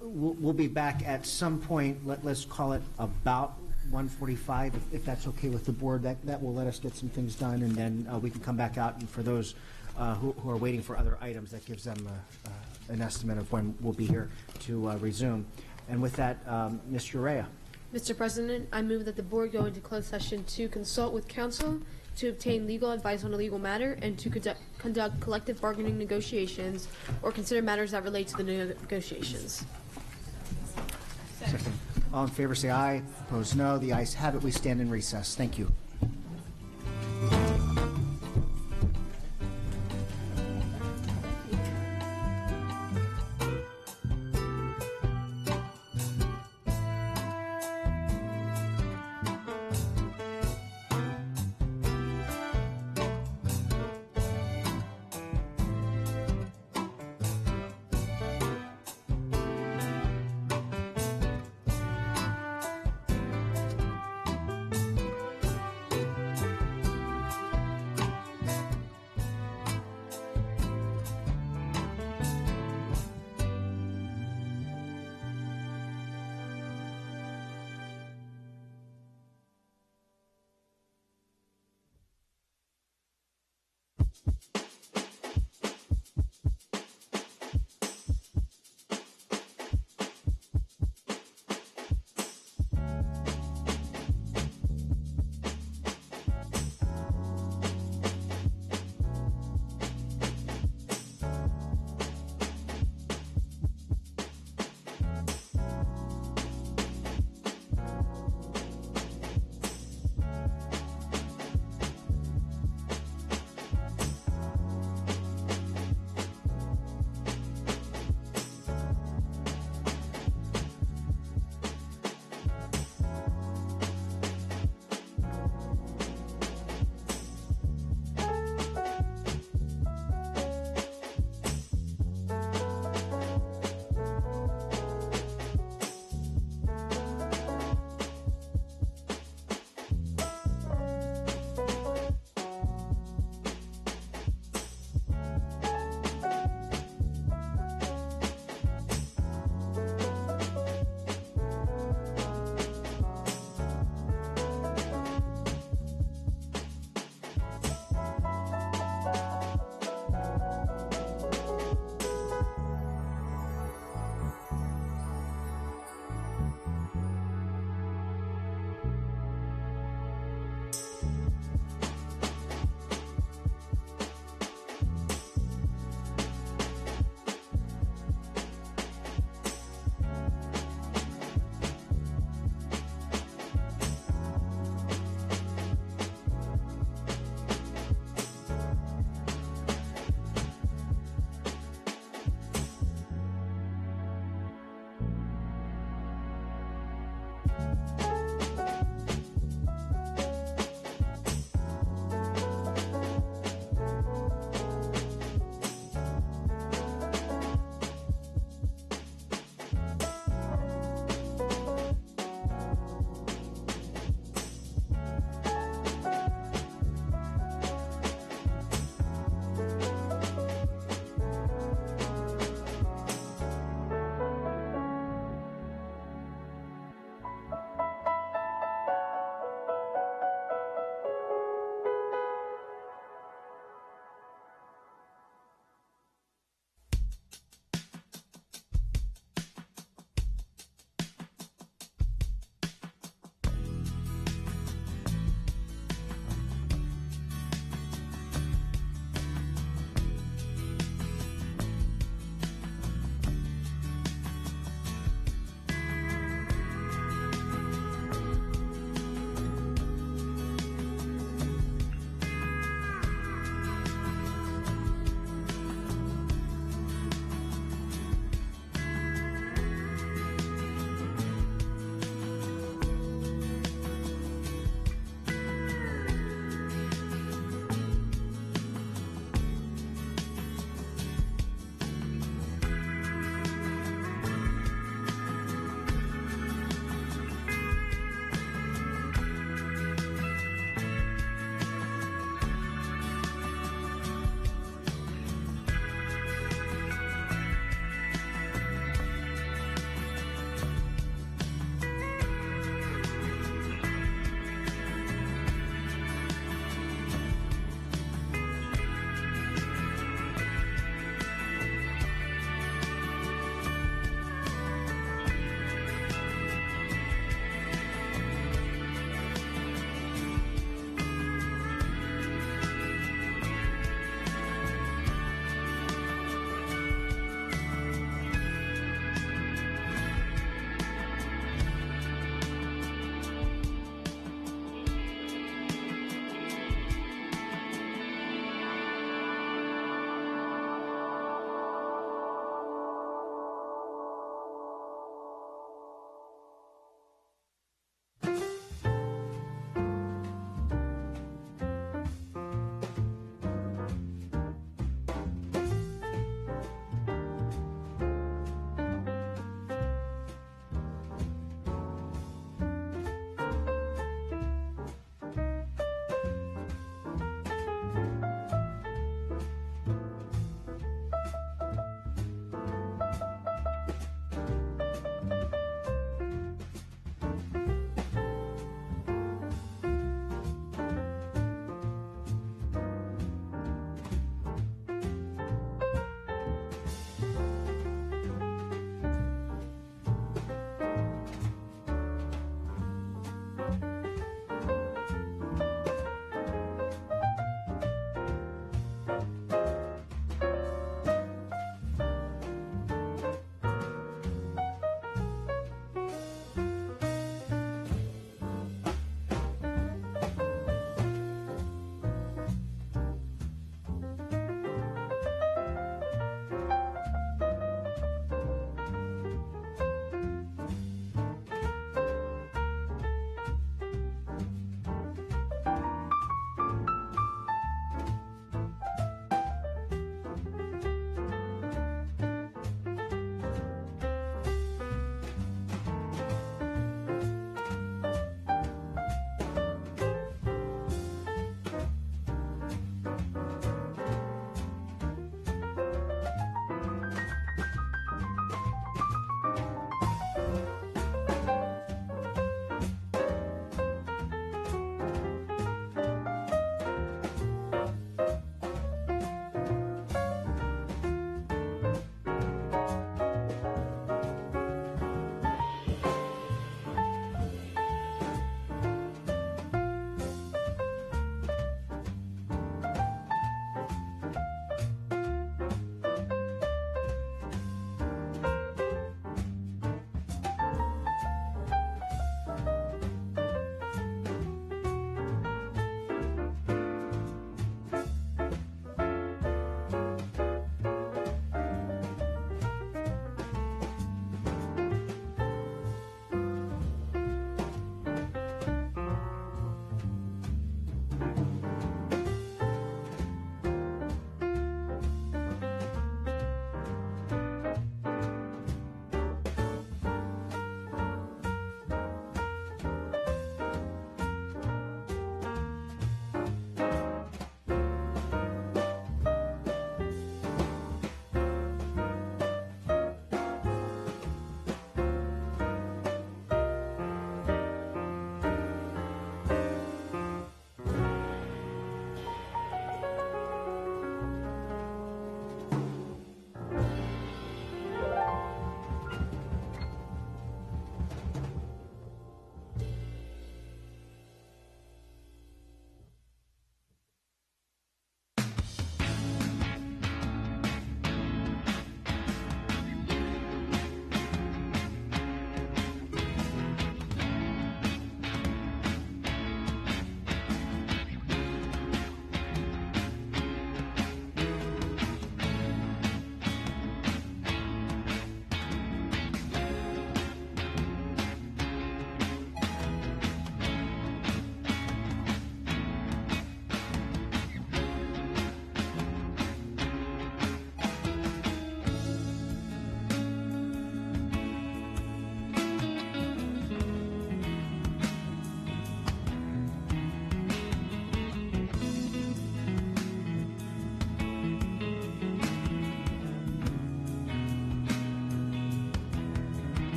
we'll be back at some point, let's call it about 1:45, if that's okay with the board. That will let us get some things done, and then we can come back out, and for those who are waiting for other items, that gives them an estimate of when we'll be here to resume. And with that, Ms. Urea. Mr. President, I move that the board go into closed session to consult with counsel, to obtain legal advice on a legal matter, and to conduct collective bargaining negotiations or consider matters that relate to the negotiations. Second. All in favor, say aye. Opposed, no. The ayes have it. We stand in recess. Thank you.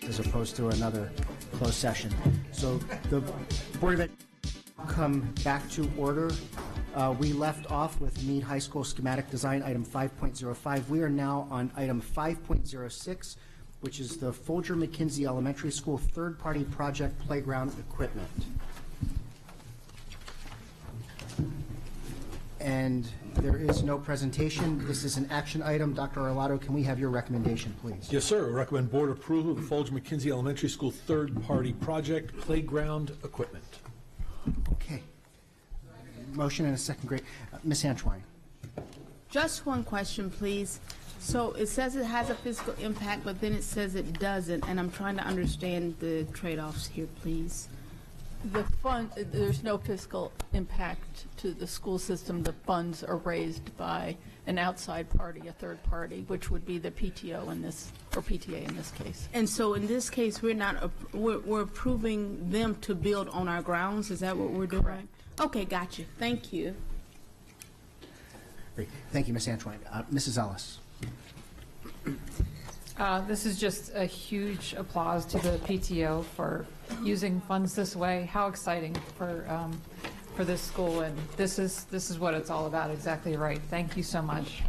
as opposed to another closed session. So the Board of Ed come back to order. We left off with Meade High School schematic design, item 5.05. We are now on item 5.06, which is the Folger McKinsey Elementary School third-party project playground equipment. And there is no presentation. This is an action item. Dr. Arlotto, can we have your recommendation, please? Yes, sir. I recommend board approval of the Folger McKinsey Elementary School third-party project playground equipment. Okay. Motion and a second. Great. Ms. Antwine. Just one question, please. So it says it has a fiscal impact, but then it says it doesn't, and I'm trying to understand the trade-offs here, please. The fund, there's no fiscal impact to the school system. The funds are raised by an outside party, a third party, which would be the PTO in this, or PTA in this case. And so in this case, we're approving them to build on our grounds? Is that what we're doing? Correct. Okay, gotcha. Thank you. Great. Thank you, Ms. Antwine. Mrs. Ellis. This is just a huge applause to the PTO for using funds this way. How exciting for this school, and this is what it's all about. Exactly right. Thank you so much,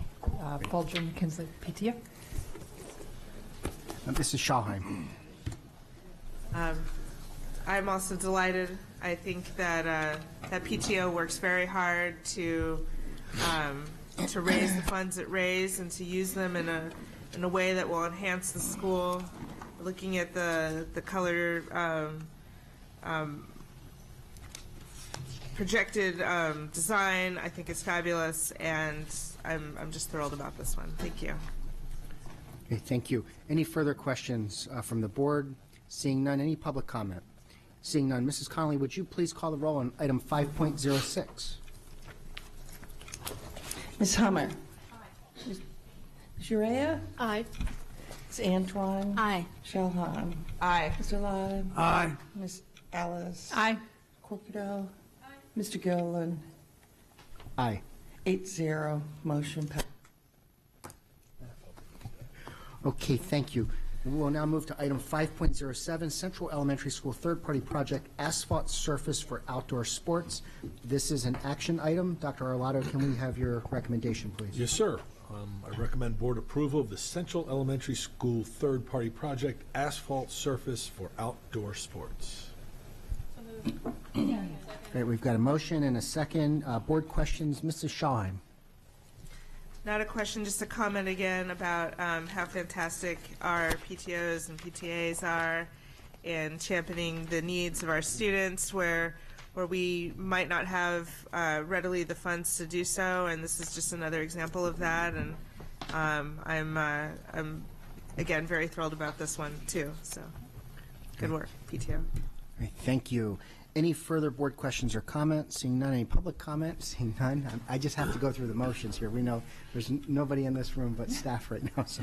Folger McKinsey PTO. Mrs. Schallheim. I'm also delighted. I think that that PTO works very hard to raise the funds it raised and to use them in a way that will enhance the school. Looking at the color projected design, I think is fabulous, and I'm just thrilled about this one. Thank you. Okay, thank you. Any further questions from the board? Seeing none, any public comment? Seeing none, Mrs. Connolly, would you please call the roll on item 5.06? Ms. Hummer. Ms. Urea? Aye. Ms. Antwine? Aye. Shellheim? Aye. Mr. Lott? Aye. Ms. Ellis? Aye. Corkido? Mr. Gilliland? Aye. 8-0, motion passed. Okay, thank you. We will now move to item 5.07, Central Elementary School third-party project asphalt surface for outdoor sports. This is an action item. Dr. Arlotto, can we have your recommendation, please? Yes, sir. I recommend board approval of the Central Elementary School third-party project asphalt surface for outdoor sports. Great, we've got a motion and a second. Board questions, Mrs. Schallheim. Not a question, just a comment again about how fantastic our PTOs and PTAs are in championing the needs of our students where we might not have readily the funds to do so, and this is just another example of that. And I'm again very thrilled about this one too. So good work, PTO. Great, thank you. Any further board questions or comments? Seeing none, any public comment? Seeing none, I just have to go through the motions here. We know there's nobody in this room but staff right now. So,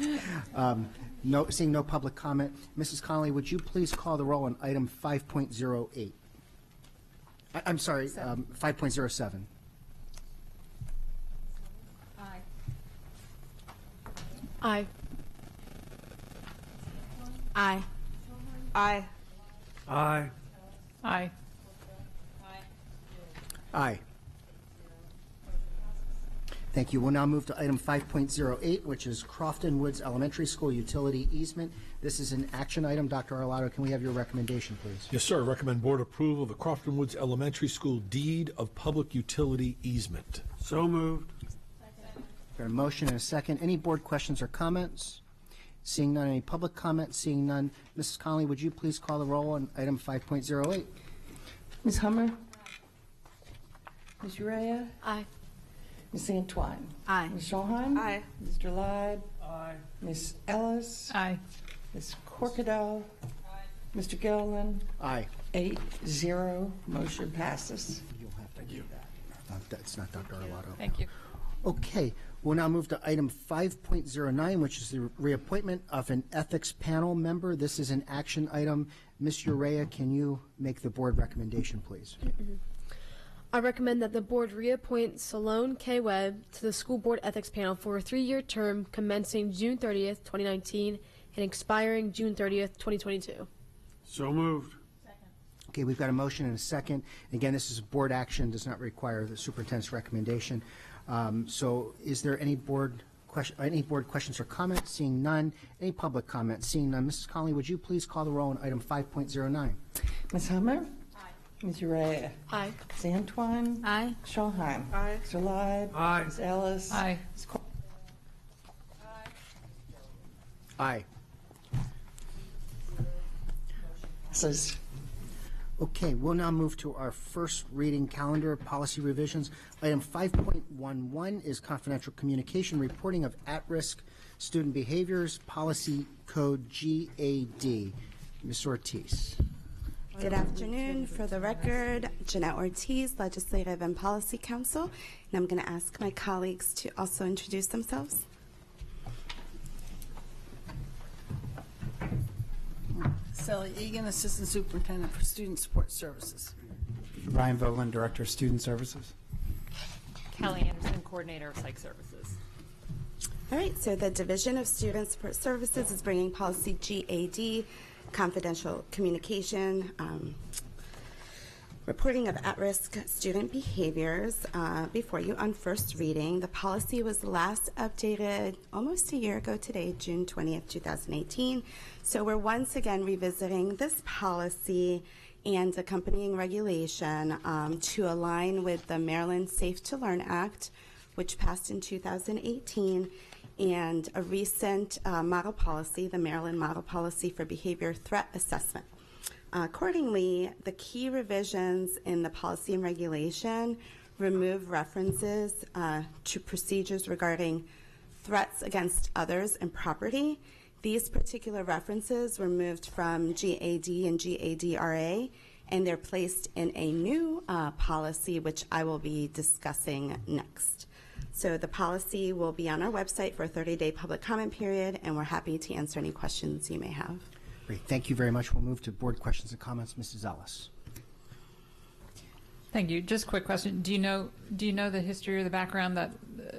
seeing no public comment, Mrs. Connolly, would you please call the roll on item 5.08? I'm sorry, 5.07. Aye. Aye. Aye. Aye. Aye. Aye. Aye. Thank you. We'll now move to item 5.08, which is Crofton Woods Elementary School utility easement. This is an action item. Dr. Arlotto, can we have your recommendation, please? Yes, sir. I recommend board approval of the Crofton Woods Elementary School deed of public utility easement. So moved. Got a motion and a second. Any board questions or comments? Seeing none, any public comments? Seeing none, Mrs. Connolly, would you please call the roll on item 5.08? Ms. Hummer? Ms. Urea? Aye. Ms. Antwine? Aye. Ms. Schallheim? Aye. Mr. Lott? Aye. Ms. Ellis? Aye. Ms. Corkido? Mr. Gilliland? Aye. 8-0, motion passes. You'll have to do that. That's not Dr. Arlotto. Thank you. Okay, we'll now move to item 5.09, which is the reappointment of an ethics panel member. This is an action item. Ms. Urea, can you make the board recommendation, please? I recommend that the board reappoint Salone K. Webb to the school board ethics panel for a 3-year term commencing June 30th, 2019, and expiring June 30th, 2022. So moved. Okay, we've got a motion and a second. Again, this is board action, does not require the superintendent's recommendation. So is there any board questions or comments? Seeing none. Any public comments? Seeing none. Mrs. Conley, would you please call the roll on item 5.09? Ms. Hummer? Aye. Ms. Urea? Aye. Ms. Antoine? Aye. Ms. Schulheim? Aye. Mr. Lyde? Aye. Ms. Ellis? Aye. Ms. Cor- Aye. Says Okay, we'll now move to our first reading calendar policy revisions. Item 5.11 is confidential communication reporting of at-risk student behaviors, policy code GAD. Ms. Ortiz. Good afternoon. For the record, Jeanette Ortiz, Legislative and Policy Counsel, and I'm going to ask my colleagues to also introduce themselves. Sally Egan, Assistant Superintendent for Student Support Services. Ryan Vogelin, Director of Student Services. Kelly Anderson, Coordinator of Psych Services. All right, so the Division of Student Support Services is bringing policy GAD, confidential communication, reporting of at-risk student behaviors before you on first reading. The policy was last updated almost a year ago today, June 20th, 2018. So we're once again revisiting this policy and accompanying regulation to align with the Maryland Safe to Learn Act, which passed in 2018, and a recent model policy, the Maryland Model Policy for Behavior Threat Assessment. Accordingly, the key revisions in the policy and regulation remove references to procedures regarding threats against others and property. These particular references were moved from GAD and GADRA, and they're placed in a new policy, which I will be discussing next. So the policy will be on our website for a 30-day public comment period, and we're happy to answer any questions you may have. Great, thank you very much. We'll move to board questions and comments. Mrs. Ellis. Thank you. Just a quick question. Do you know the history or the background that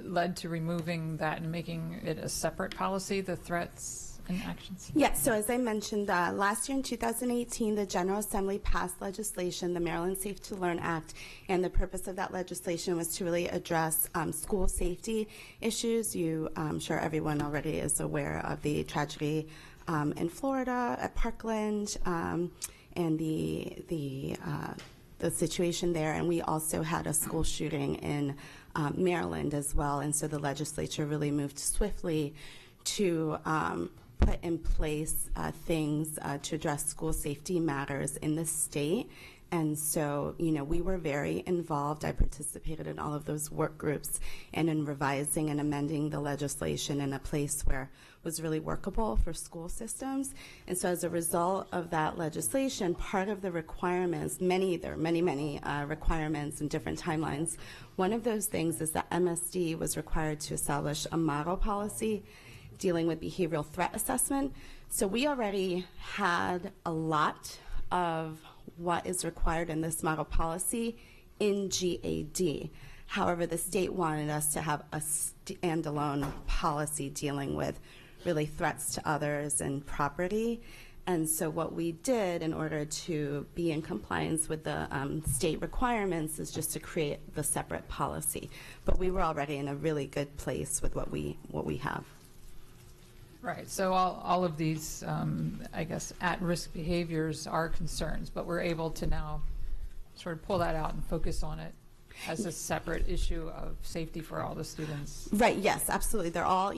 led to removing that and making it a separate policy, the threats and actions? Yes, so as I mentioned, last year in 2018, the General Assembly passed legislation, the Maryland Safe to Learn Act, and the purpose of that legislation was to really address school safety issues. I'm sure everyone already is aware of the tragedy in Florida at Parkland and the situation there, and we also had a school shooting in Maryland as well, and so the legislature really moved swiftly to put in place things to address school safety matters in the state. And so, we were very involved. I participated in all of those work groups and in revising and amending the legislation in a place where it was really workable for school systems. And so as a result of that legislation, part of the requirements, there are many requirements and different timelines. One of those things is that MSD was required to establish a model policy dealing with behavioral threat assessment. So we already had a lot of what is required in this model policy in GAD. However, the state wanted us to have a standalone policy dealing with really threats to others and property. And so what we did in order to be in compliance with the state requirements is just to create the separate policy. But we were already in a really good place with what we have. Right, so all of these, I guess, at-risk behaviors are concerns, but we're able to now sort of pull that out and focus on it as a separate issue of safety for all the students. Right, yes, absolutely. They're all,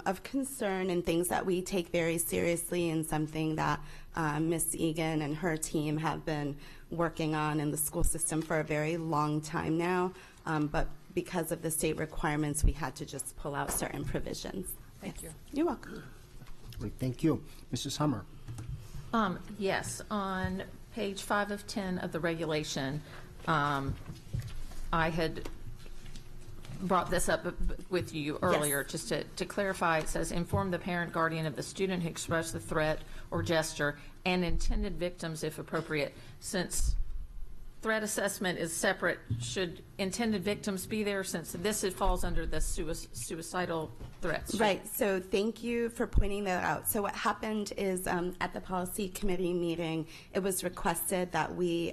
of concern and things that we take very seriously, and something that Ms. Egan and her team have been working on in the school system for a very long time now. But because of the state requirements, we had to just pull out certain provisions. Thank you. You're welcome. Great, thank you. Mrs. Hummer. Yes, on page 5 of 10 of the regulation, I had brought this up with you earlier. Yes. Just to clarify, it says inform the parent guardian of the student who expressed the threat or gesture and intended victims if appropriate. Since threat assessment is separate, should intended victims be there since this falls under the suicidal threats? Right, so thank you for pointing that out. So what happened is at the policy committee meeting, it was requested that we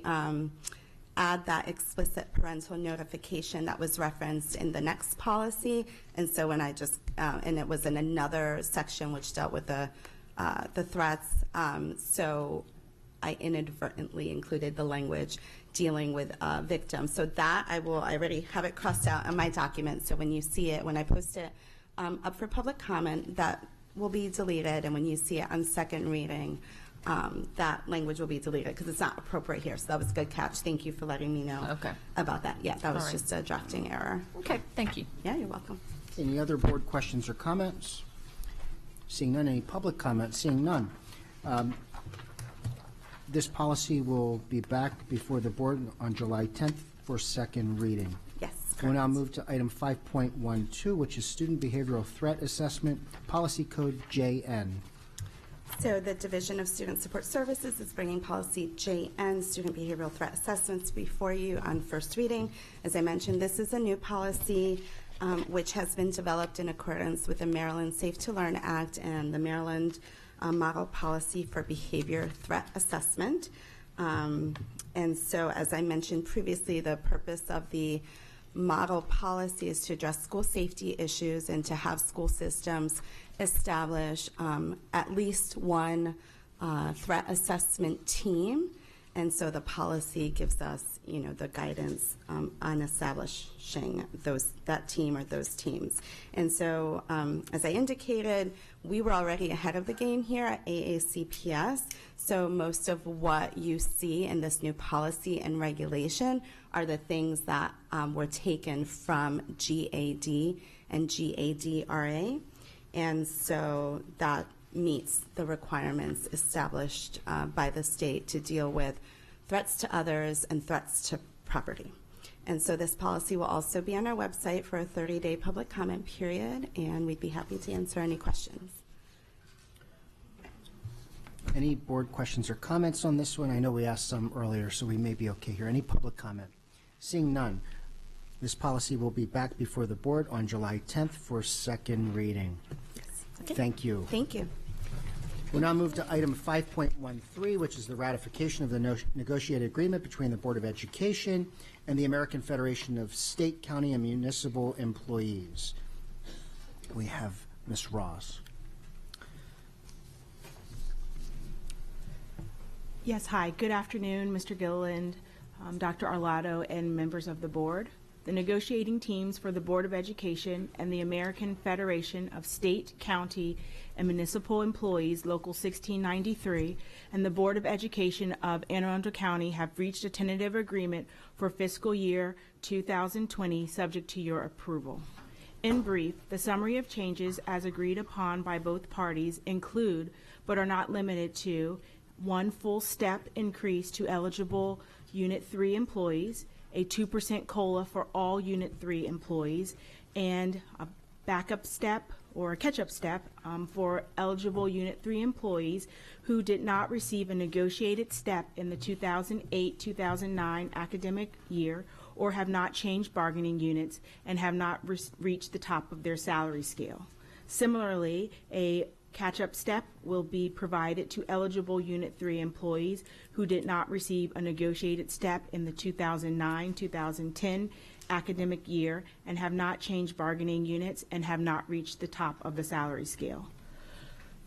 add that explicit parental notification that was referenced in the next policy. And so when I just, and it was in another section which dealt with the threats, so I inadvertently included the language dealing with victims. So that I already have it crossed out in my document. So when you see it, when I post it up for public comment, that will be deleted. And when you see it on second reading, that language will be deleted because it's not appropriate here. So that was a good catch. Thank you for letting me know about that. Yeah, that was just a drafting error. Okay, thank you. Yeah, you're welcome. Any other board questions or comments? Seeing none, any public comments? Seeing none. This policy will be back before the board on July 10th for second reading. Yes. We'll now move to item 5.12, which is Student Behavioral Threat Assessment, Policy Code JN. So the Division of Student Support Services is bringing policy JN, Student Behavioral Threat Assessments, before you on first reading. As I mentioned, this is a new policy which has been developed in accordance with the Maryland Safe to Learn Act and the Maryland Model Policy for Behavior Threat Assessment. And so, as I mentioned previously, the purpose of the model policy is to address school safety issues and to have school systems establish at least one threat assessment team. And so the policy gives us, the guidance on establishing that team or those teams. And so, as I indicated, we were already ahead of the game here at AACPS. So most of what you see in this new policy and regulation are the things that were taken from GAD and GADRA. And so that meets the requirements established by the state to deal with threats to others and threats to property. And so this policy will also be on our website for a 30-day public comment period, and we'd be happy to answer any questions. Any board questions or comments on this one? I know we asked some earlier, so we may be okay here. Any public comment? Seeing none, this policy will be back before the board on July 10th for second reading. Yes. Okay. Thank you. Thank you. We'll now move to item 5.13, which is the ratification of the negotiated agreement between the Board of Education and the American Federation of State, County, and Municipal Employees. We have Ms. Ross. Yes, hi. Good afternoon, Mr. Gilliland, Dr. Arlotto, and members of the board. The negotiating teams for the Board of Education and the American Federation of State, County, and Municipal Employees, Local 1693, and the Board of Education of Anne Arundel County have reached a tentative agreement for fiscal year 2020, subject to your approval. In brief, the summary of changes as agreed upon by both parties include, but are not limited to, one full step increase to eligible Unit 3 employees, a 2% COLA for all Unit 3 employees, and a backup step or a catch-up step for eligible Unit 3 employees who did not receive a negotiated step in the 2008-2009 academic year or have not changed bargaining units and have not reached the top of their salary scale. Similarly, a catch-up step will be provided to eligible Unit 3 employees who did not receive a negotiated step in the 2009-2010 academic year and have not changed bargaining units and have not reached the top of the salary scale.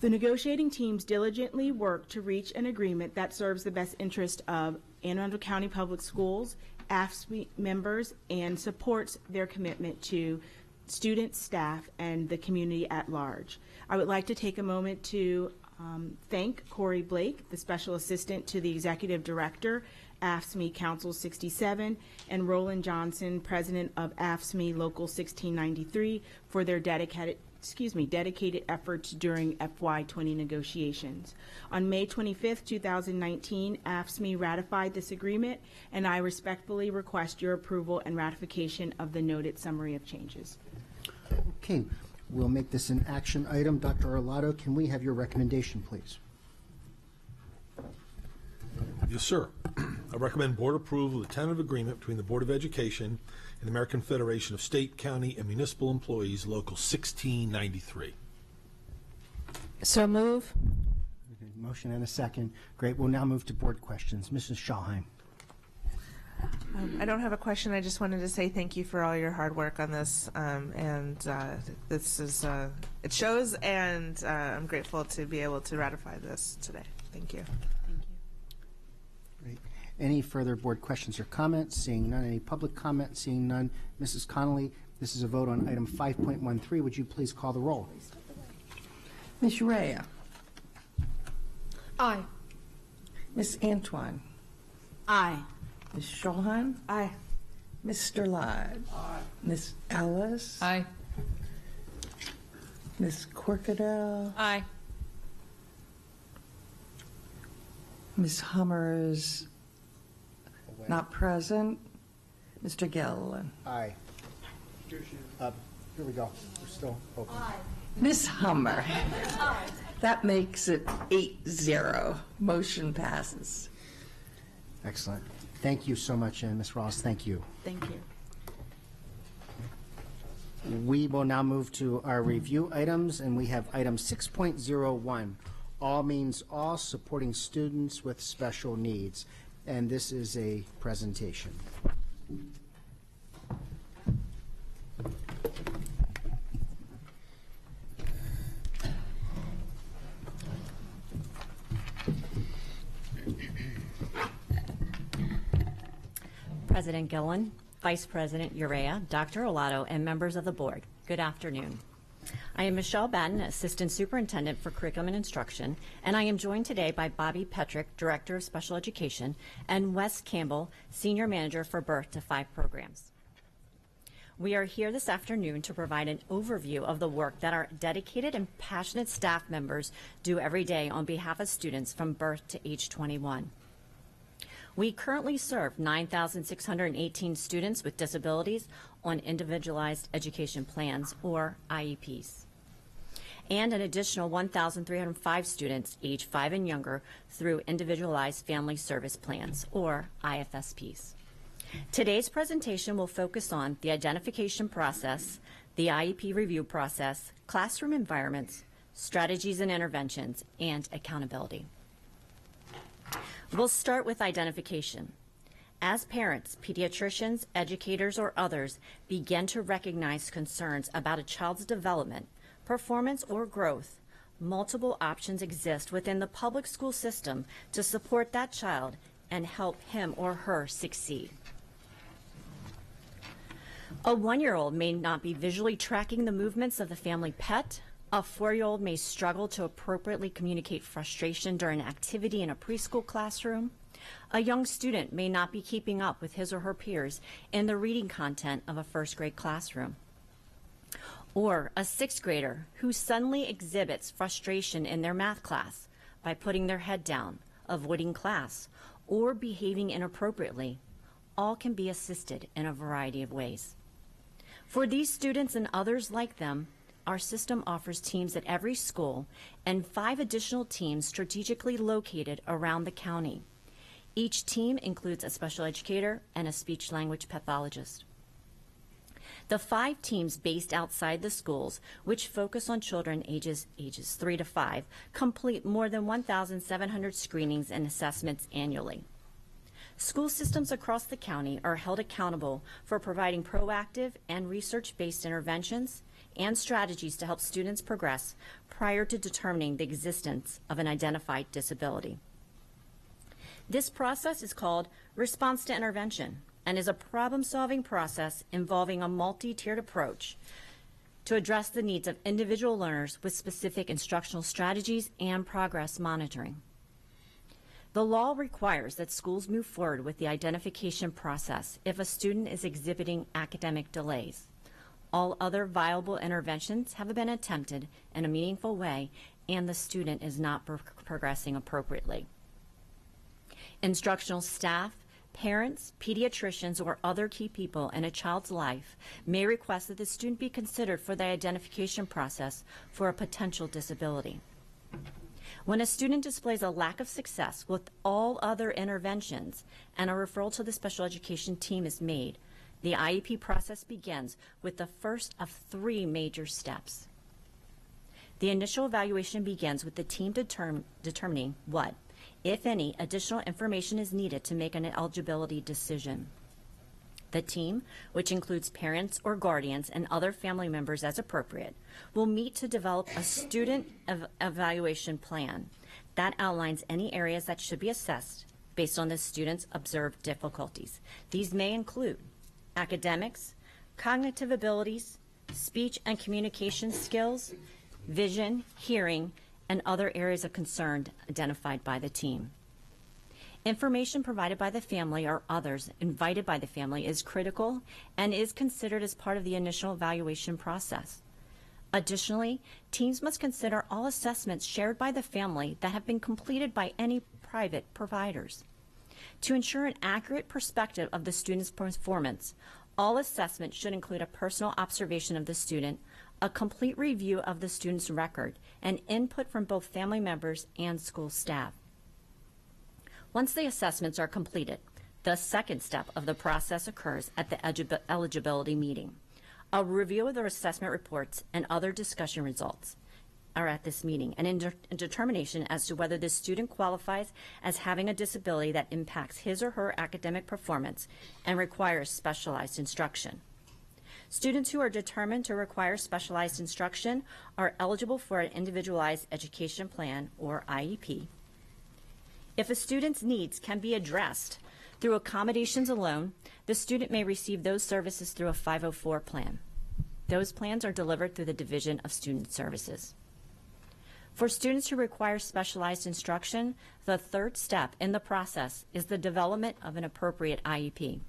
The negotiating teams diligently work to reach an agreement that serves the best interest of Anne Arundel County Public Schools, AFSCME members, and supports their commitment to students, staff, and the community at large. I would like to take a moment to thank Corey Blake, the Special Assistant to the Executive Director, AFSCME Council 67, and Roland Johnson, President of AFSCME Local 1693, for their dedicated efforts during FY20 negotiations. On May 25th, 2019, AFSCME ratified this agreement, and I respectfully request your approval and ratification of the noted summary of changes. Okay, we'll make this an action item. Dr. Arlotto, can we have your recommendation, please? Yes, sir. I recommend board approval of the tentative agreement between the Board of Education and the American Federation of State, County, and Municipal Employees, Local 1693. So move. Okay, motion and a second. Great. We'll now move to board questions. Mrs. Schallheim. I don't have a question. I just wanted to say thank you for all your hard work on this, this is it shows, and I'm grateful to be able to ratify this today. Thank you. Great. Any further board questions or comments? Seeing none. Any public comment? Seeing none. Mrs. Connolly, this is a vote on item 5.13. Would you please call the roll? Ms. Urea. Aye. Ms. Antoine. Aye. Ms. Schulhan. Aye. Mr. Lodge. Aye. Ms. Ellis. Aye. Ms. Corkadell. Aye. Ms. Hummer is not present. Mr. Gilliland. Aye. Here we go. We're still open. Ms. Hummer. That makes it 8-0. Motion passes. Excellent. Thank you so much, Ms. Ross. Thank you. Thank you. We will now move to our review items, and we have item 6.01, all means all, supporting students with special needs. And this is a presentation. President Gillen, Vice President Urea, Dr. Olato, and members of the board, good afternoon. I am Michelle Batten, Assistant Superintendent for Curriculum and Instruction, and I am joined today by Bobby Petrick, Director of Special Education, and Wes Campbell, Senior Manager for Birth to 5 programs. We are here this afternoon to provide an overview of the work that our dedicated and passionate staff members do every day on behalf of students from birth to age 21. We currently serve 9,618 students with disabilities on individualized education plans, or IEPs, and an additional 1,305 students age 5 and younger through individualized family service plans, or IFSPs. Today's presentation will focus on the identification process, the IEP review process, classroom environments, strategies and interventions, and accountability. We'll start with identification. As parents, pediatricians, educators, or others begin to recognize concerns about a child's development, performance, or growth, multiple options exist within the public school system to support that child and help him or her succeed. A 1-year-old may not be visually tracking the movements of the family pet. A 4-year-old may struggle to appropriately communicate frustration during an activity in a preschool classroom. A young student may not be keeping up with his or her peers in the reading content of a first-grade classroom. Or a 6th grader who suddenly exhibits frustration in their math class by putting their head down, avoiding class, or behaving inappropriately. All can be assisted in a variety of ways. For these students and others like them, our system offers teams at every school and 5 additional teams strategically located around the county. Each team includes a special educator and a speech-language pathologist. The 5 teams based outside the schools, which focus on children ages 3 to 5, complete more than 1,700 screenings and assessments annually. School systems across the county are held accountable for providing proactive and research-based interventions and strategies to help students progress prior to determining the existence of an identified disability. This process is called response to intervention and is a problem-solving process involving a multi-tiered approach to address the needs of individual learners with specific instructional strategies and progress monitoring. The law requires that schools move forward with the identification process if a student is exhibiting academic delays. All other viable interventions have been attempted in a meaningful way and the student is not progressing appropriately. Instructional staff, parents, pediatricians, or other key people in a child's life may request that the student be considered for the identification process for a potential disability. When a student displays a lack of success with all other interventions and a referral to the special education team is made, the IEP process begins with the first of 3 major steps. The initial evaluation begins with the team determining what, if any, additional information is needed to make an eligibility decision. The team, which includes parents or guardians and other family members as appropriate, will meet to develop a student evaluation plan that outlines any areas that should be assessed based on the student's observed difficulties. These may include academics, cognitive abilities, speech and communication skills, vision, hearing, and other areas of concern identified by the team. Information provided by the family or others invited by the family is critical and is considered as part of the initial evaluation process. Additionally, teams must consider all assessments shared by the family that have been completed by any private providers. To ensure an accurate perspective of the student's performance, all assessments should include a personal observation of the student, a complete review of the student's record, and input from both family members and school staff. Once the assessments are completed, the second step of the process occurs at the eligibility meeting. A review of the assessment reports and other discussion results are at this meeting, and a determination as to whether the student qualifies as having a disability that impacts his or her academic performance and requires specialized instruction. Students who are determined to require specialized instruction are eligible for an individualized education plan, or IEP. If a student's needs can be addressed through accommodations alone, the student may receive those services through a 504 plan. Those plans are delivered through the Division of Student Services. For students who require specialized instruction, the third step in the process is the development of an appropriate IEP.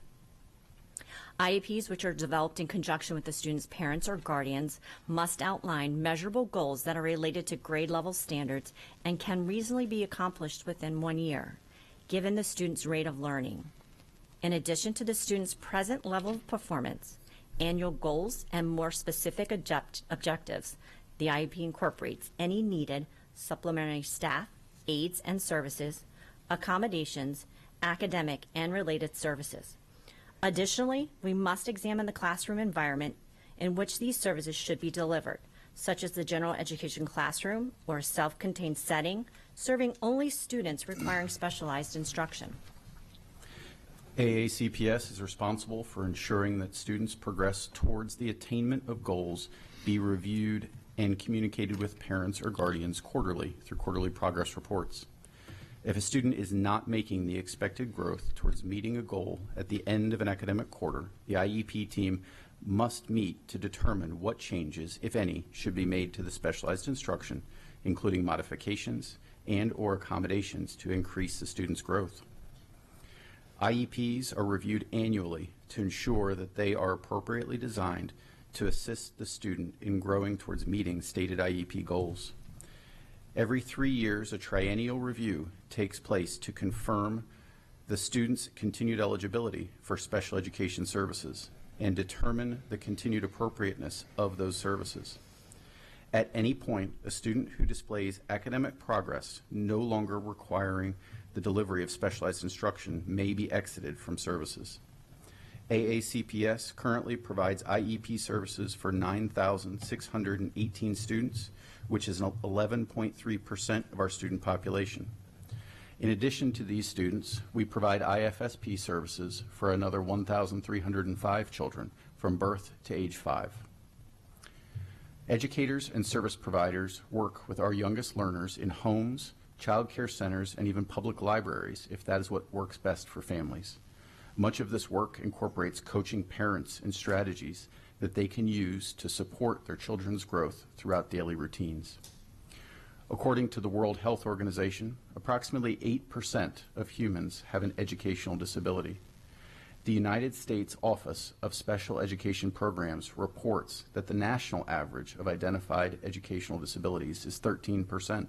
IEPs, which are developed in conjunction with the student's parents or guardians, must outline measurable goals that are related to grade level standards and can reasonably be accomplished within 1 year, given the student's rate of learning. In addition to the student's present level of performance, annual goals, and more specific objectives, the IEP incorporates any needed supplementary staff, aids and services, accommodations, academic and related services. Additionally, we must examine the classroom environment in which these services should be delivered, such as the general education classroom or a self-contained setting, serving only students requiring specialized instruction. AACPS is responsible for ensuring that students progress towards the attainment of goals, be reviewed and communicated with parents or guardians quarterly through quarterly progress reports. If a student is not making the expected growth towards meeting a goal at the end of an academic quarter, the IEP team must meet to determine what changes, if any, should be made to the specialized instruction, including modifications and/or accommodations to increase the student's growth. IEPs are reviewed annually to ensure that they are appropriately designed to assist the student in growing towards meeting stated IEP goals. Every 3 years, a triennial review takes place to confirm the student's continued eligibility for special education services and determine the continued appropriateness of those services. At any point, a student who displays academic progress no longer requiring the delivery of specialized instruction may be exited from services. AACPS currently provides IEP services for 9,618 students, which is 11.3% of our student population. In addition to these students, we provide IFSP services for another 1,305 children from birth to age 5. Educators and service providers work with our youngest learners in homes, child care centers, and even public libraries if that is what works best for families. Much of this work incorporates coaching parents in strategies that they can use to support their children's growth throughout daily routines. According to the World Health Organization, approximately 8% of humans have an educational disability. The United States Office of Special Education Programs reports that the national average of identified educational disabilities is 13%.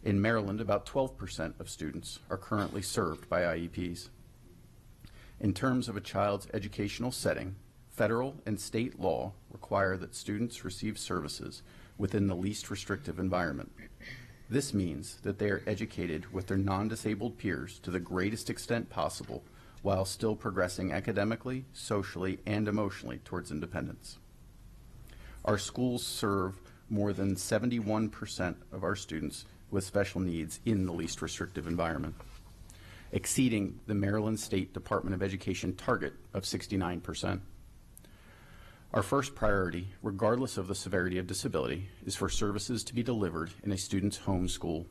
In Maryland, about 12% of students are currently served by IEPs. In terms of a child's educational setting, federal and state law require that students receive services within the least restrictive environment. This means that they are educated with their non-disabled peers to the greatest extent possible while still progressing academically, socially, and emotionally towards independence. Our schools serve more than 71% of our students with special needs in the least restrictive environment, exceeding the Maryland State Department of Education target of 69%. Our first priority, regardless of the severity of disability, is for services to be delivered in a student's home school.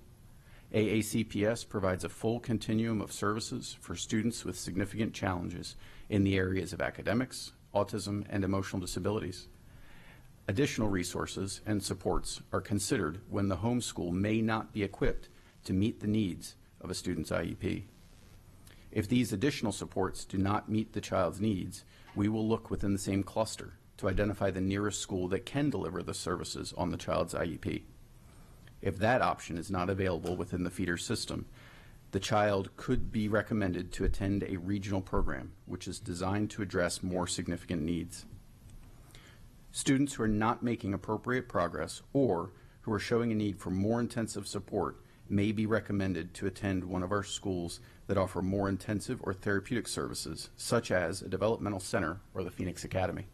AACPS provides a full continuum of services for students with significant challenges in the areas of academics, autism, and emotional disabilities. Additional resources and supports are considered when the home school may not be equipped to meet the needs of a student's IEP. If these additional supports do not meet the child's needs, we will look within the same cluster to identify the nearest school that can deliver the services on the child's IEP. If that option is not available within the feeder system, the child could be recommended to attend a regional program, which is designed to address more significant needs. Students who are not making appropriate progress or who are showing a need for more intensive support may be recommended to attend one of our schools that offer more intensive or therapeutic services, such as a developmental center or the Phoenix Academy.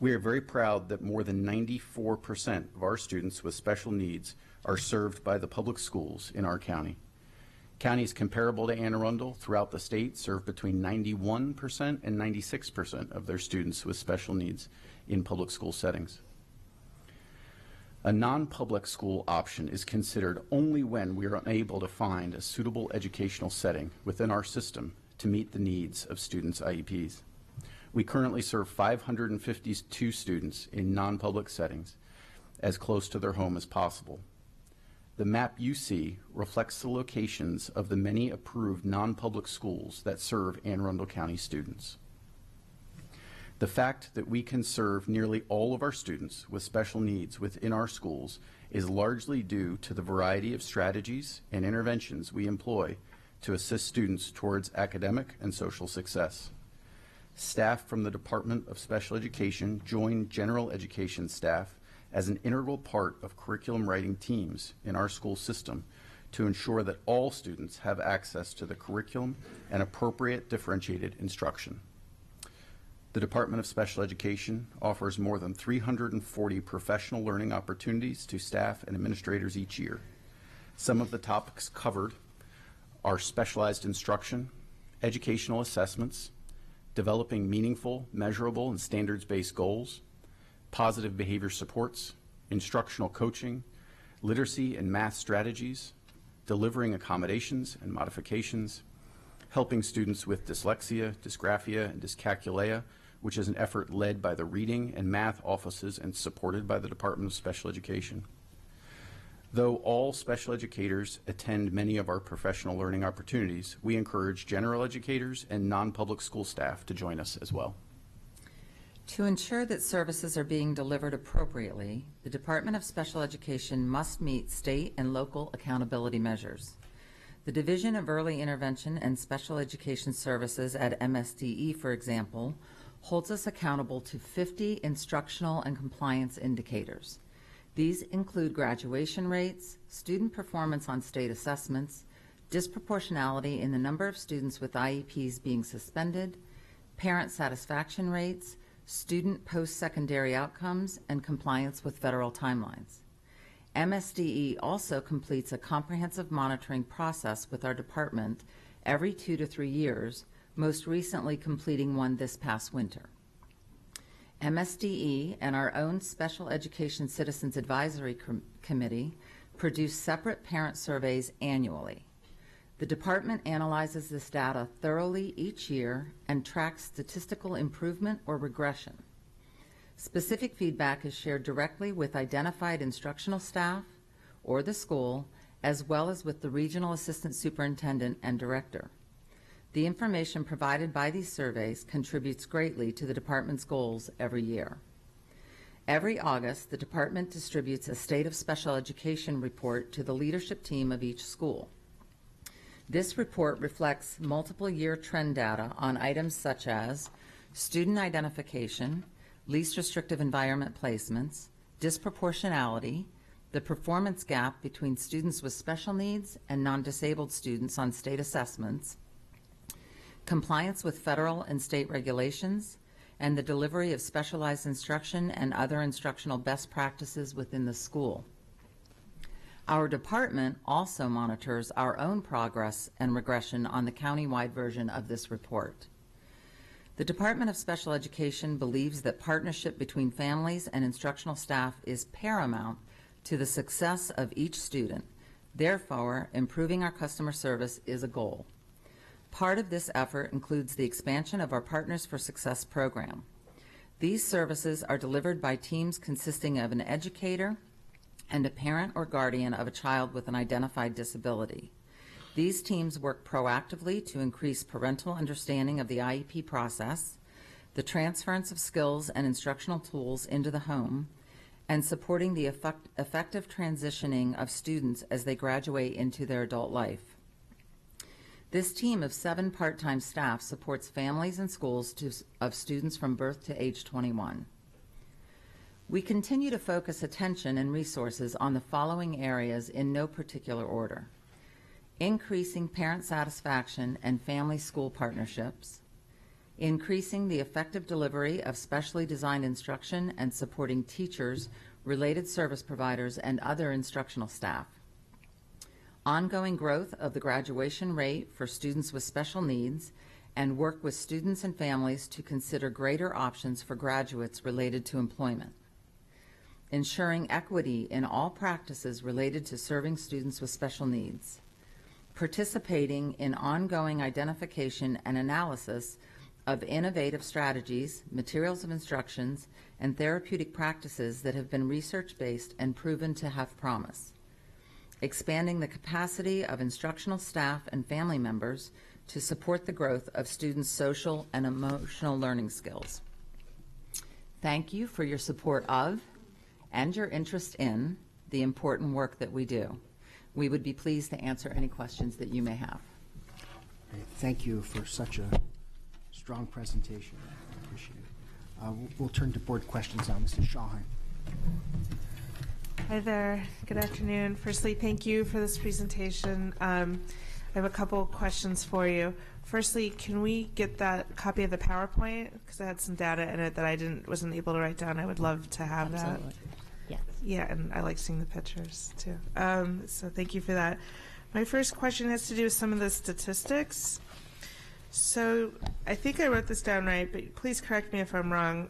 We are very proud that more than 94% of our students with special needs are served by the public schools in our county. Counties comparable to Anne Arundel throughout the state serve between 91% and 96% of their students with special needs in public school settings. A non-public school option is considered only when we are unable to find a suitable educational setting within our system to meet the needs of students' IEPs. We currently serve 552 students in non-public settings as close to their home as possible. The map you see reflects the locations of the many approved non-public schools that serve Anne Arundel County students. The fact that we can serve nearly all of our students with special needs within our schools is largely due to the variety of strategies and interventions we employ to assist students towards academic and social success. Staff from the Department of Special Education join general education staff as an integral part of curriculum writing teams in our school system to ensure that all students have access to the curriculum and appropriate differentiated instruction. The Department of Special Education offers more than 340 professional learning opportunities to staff and administrators each year. Some of the topics covered are specialized instruction, educational assessments, developing meaningful, measurable, and standards-based goals, positive behavior supports, instructional coaching, literacy and math strategies, delivering accommodations and modifications, helping students with dyslexia, dysgraphia, and dyscalculia, which is an effort led by the reading and math offices and supported by the Department of Special Education. Though all special educators attend many of our professional learning opportunities, we encourage general educators and non-public school staff to join us as well. To ensure that services are being delivered appropriately, the Department of Special Education must meet state and local accountability measures. The Division of Early Intervention and Special Education Services at MSDE, for example, holds us accountable to 50 instructional and compliance indicators. These include graduation rates, student performance on state assessments, disproportionality in the number of students with IEPs being suspended, parent satisfaction rates, student post-secondary outcomes, and compliance with federal timelines. MSDE also completes a comprehensive monitoring process with our department every 2 to 3 years, most recently completing one this past winter. MSDE and our own Special Education Citizens Advisory Committee produce separate parent surveys annually. The department analyzes this data thoroughly each year and tracks statistical improvement or regression. Specific feedback is shared directly with identified instructional staff or the school, as well as with the regional assistant superintendent and director. The information provided by these surveys contributes greatly to the department's goals every year. Every August, the department distributes a State of Special Education report to the leadership team of each school. This report reflects multiple year trend data on items such as student identification, least restrictive environment placements, disproportionality, the performance gap between students with special needs and non-disabled students on state assessments, compliance with federal and state regulations, and the delivery of specialized instruction and other instructional best practices within the school. Our department also monitors our own progress and regression on the county-wide version of this report. The Department of Special Education believes that partnership between families and instructional staff is paramount to the success of each student. Therefore, improving our customer service is a goal. Part of this effort includes the expansion of our Partners for Success program. These services are delivered by teams consisting of an educator and a parent or guardian of a child with an identified disability. These teams work proactively to increase parental understanding of the IEP process, the transference of skills and instructional tools into the home, and supporting the effective transitioning of students as they graduate into their adult life. This team of 7 part-time staff supports families and schools of students from birth to age 21. We continue to focus attention and resources on the following areas in no particular order: increasing parent satisfaction and family-school partnerships, increasing the effective delivery of specially designed instruction and supporting teachers, related service providers, and other instructional staff, ongoing growth of the graduation rate for students with special needs, and work with students and families to consider greater options for graduates related to employment, ensuring equity in all practices related to serving students with special needs, participating in ongoing identification and analysis of innovative strategies, materials of instructions, and therapeutic practices that have been research-based and proven to have promise, expanding the capacity of instructional staff and family members to support the growth of students' social and emotional learning skills. Thank you for your support of and your interest in the important work that we do. We would be pleased to answer any questions that you may have. Thank you for such a strong presentation. I appreciate it. We'll turn to board questions now. Mrs. Shawheim. Hi there. Good afternoon. Firstly, thank you for this presentation. I have a couple questions for you. Firstly, can we get that copy of the PowerPoint? Because I had some data in it that I wasn't able to write down. I would love to have that. Yes. Yeah, and I like seeing the pictures too. So thank you for that. My first question has to do with some of the statistics. So I think I wrote this down right, but please correct me if I'm wrong.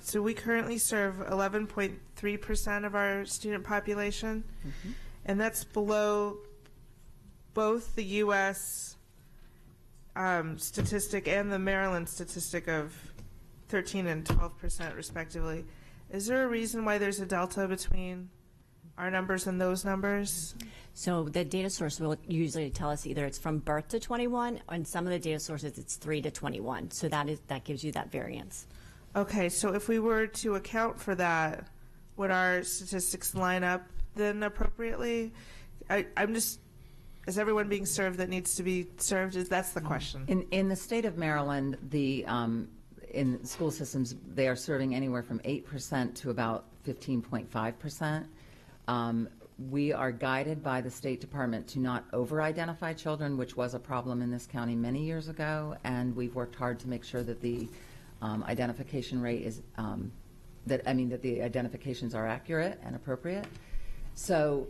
So we currently serve 11.3% of our student population, and that's below both the U.S. Statistic and the Maryland statistic of 13 and 12% respectively. Is there a reason why there's a delta between our numbers and those numbers? So the data source will usually tell us either it's from birth to 21, or in some of the data sources it's 3 to 21. So that gives you that variance. Okay, so if we were to account for that, would our statistics line up then appropriately? I'm just, is everyone being served that needs to be served? That's the question. In the state of Maryland, in school systems, they are serving anywhere from 8% to about 15.5%. We are guided by the State Department to not over-identify children, which was a problem in this county many years ago, and we've worked hard to make sure that the identification rate is, that the identifications are accurate and appropriate. So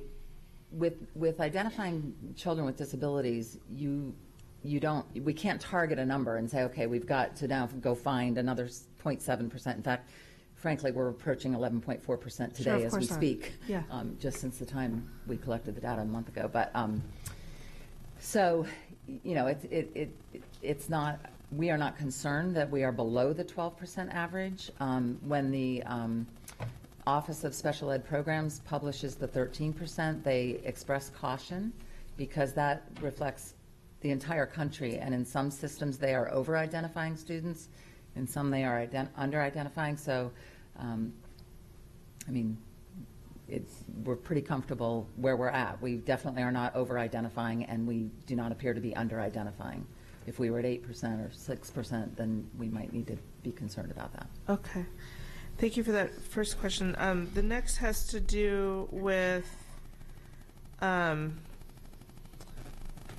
with identifying children with disabilities, we can't target a number and say, okay, we've got to now go find another 0.7%. In fact, frankly, we're approaching 11.4% today as we speak, just since the time we collected the data a month ago. But so, it's not, we are not concerned that we are below the 12% average. When the Office of Special Ed Programs publishes the 13%, they express caution because that reflects the entire country, and in some systems they are over-identifying students, in some they are under-identifying. So, we're pretty comfortable where we're at. We definitely are not over-identifying, and we do not appear to be under-identifying. If we were at 8% or 6%, then we might need to be concerned about that. Okay. Thank you for that first question. The next has to do with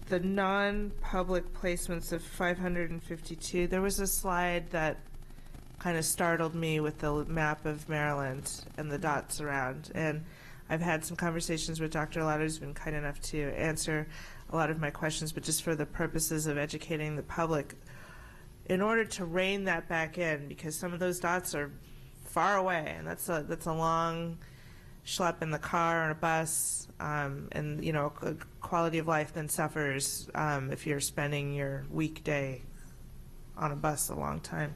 the non-public placements of 552, there was a slide that kind of startled me with the map of Maryland and the dots around. And I've had some conversations with Dr. Latter, who's been kind enough to answer a lot of my questions, but just for the purposes of educating the public, in order to rein that back in, because some of those dots are far away, and that's a long schlep in the car or a bus, and quality of life then suffers if you're spending your weekday on a bus a long time.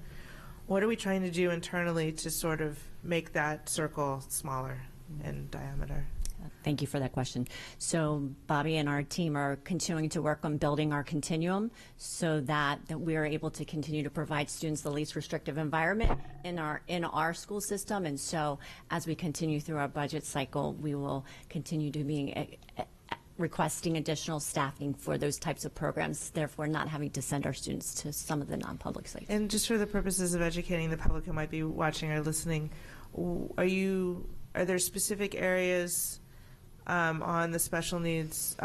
What are we trying to do internally to sort of make that circle smaller in diameter? Thank you for that question. So Bobby and our team are continuing to work on building our continuum so that we are able to continue to provide students the least restrictive environment in our school system. And so as we continue through our budget cycle, we will continue to be requesting additional staffing for those types of programs, therefore not having to send our students to some of the non-public sites. And just for the purposes of educating the public who might be watching or listening, are there specific areas on the special needs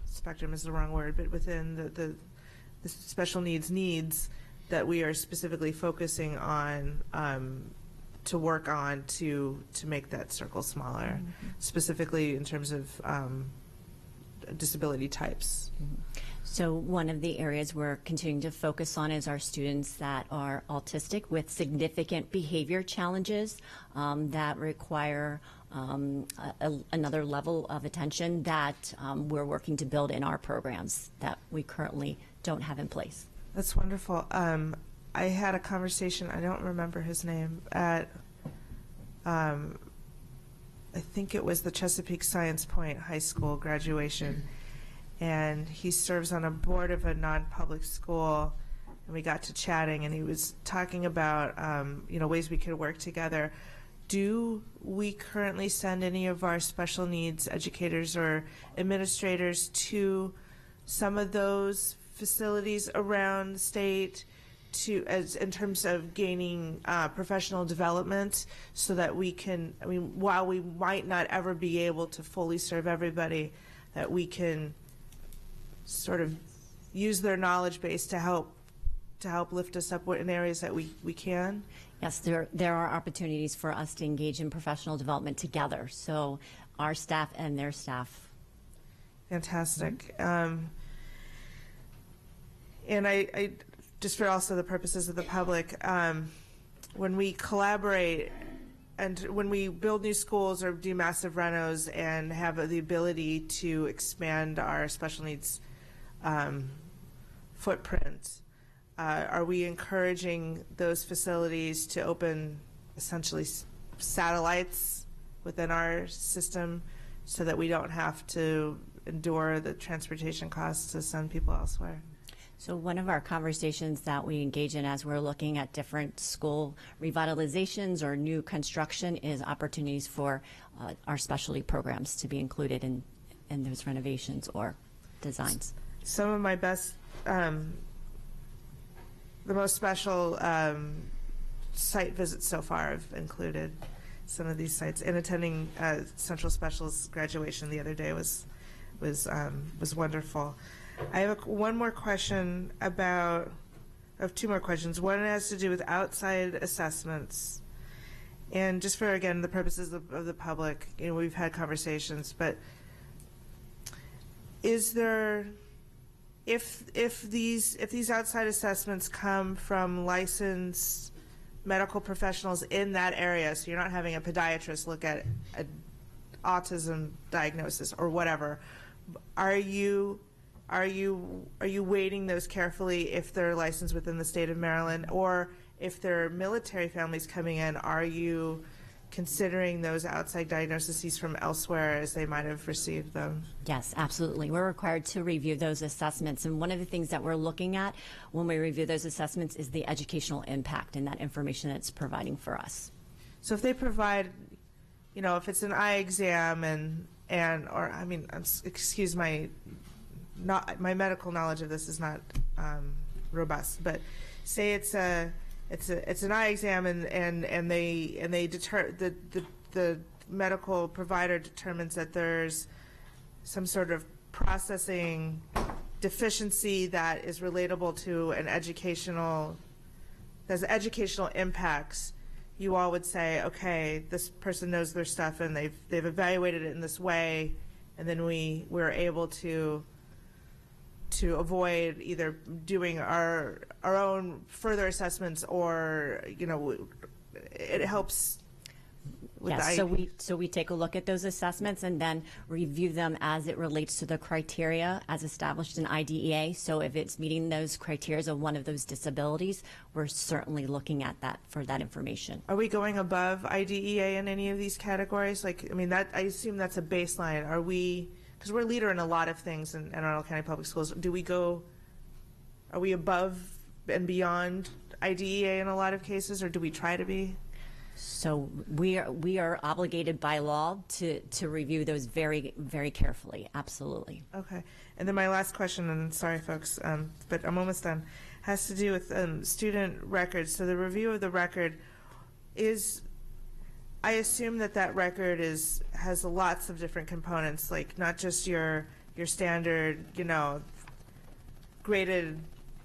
spectrum is the wrong word, but within the special needs that we are specifically focusing on to work on to make that circle smaller, specifically in terms of disability types? So one of the areas we're continuing to focus on is our students that are autistic with significant behavior challenges that require another level of attention that we're working to build in our programs that we currently don't have in place. That's wonderful. I had a conversation, I don't remember his name, at I think it was the Chesapeake Science Point High School graduation, and he serves on a board of a non-public school, and we got to chatting, and he was talking about ways we could work together. Do we currently send any of our special needs educators or administrators to some of those facilities around the state in terms of gaining professional development, so that we can, while we might not ever be able to fully serve everybody, that we can sort of use their knowledge base to help lift us up in areas that we can? Yes, there are opportunities for us to engage in professional development together, so our staff and their staff. Fantastic. And I just for also the purposes of the public, when we collaborate and when we build new schools or do massive renos and have the ability to expand our special needs footprint, are we encouraging those facilities to open essentially satellites within our system so that we don't have to endure the transportation costs to send people elsewhere? So one of our conversations that we engage in as we're looking at different school revitalizations or new construction is opportunities for our specialty programs to be included in those renovations or designs. Some of my best, the most special site visits so far have included some of these sites. And attending Central Special's graduation the other day was wonderful. I have one more question I have two more questions. One has to do with outside assessments. And just for, again, the purposes of the public, we've had conversations, but is there, if these outside assessments come from licensed medical professionals in that area, so you're not having a podiatrist look at an autism diagnosis or whatever, are you weighting those carefully if they're licensed within the state of Maryland? Or if they're military families coming in, are you considering those outside diagnoses from elsewhere as they might have received them? Yes, absolutely. We're required to review those assessments. And one of the things that we're looking at when we review those assessments is the educational impact and that information that's providing for us. So if they provide, if it's an eye exam excuse my medical knowledge of this is not robust, but say it's an eye exam and the medical provider determines that there's some sort of processing deficiency that is relatable to an educational, has educational impacts, you all would say, okay, this person knows their stuff and they've evaluated it in this way, and then we're able to avoid either doing our own further assessments, or it helps with Yes, the so we take a look at those assessments and then review them as it relates to the criteria as established in IDEA. So if it's meeting those criteria of one of those disabilities, we're certainly looking at that for that information. Are we going above IDEA in any of these categories? Like, I mean, that I assume that's a baseline. Are we, because we're a leader in a lot of things in Anne Arundel County Public Schools, are we above and beyond IDEA in a lot of cases, or do we try to be? So we are obligated by law to review those very, very carefully. Absolutely. Okay. And then my last question, and sorry folks, but I'm almost done, has to do with student records. So the review of the record is, I assume that record has lots of different components, like not just your standard, graded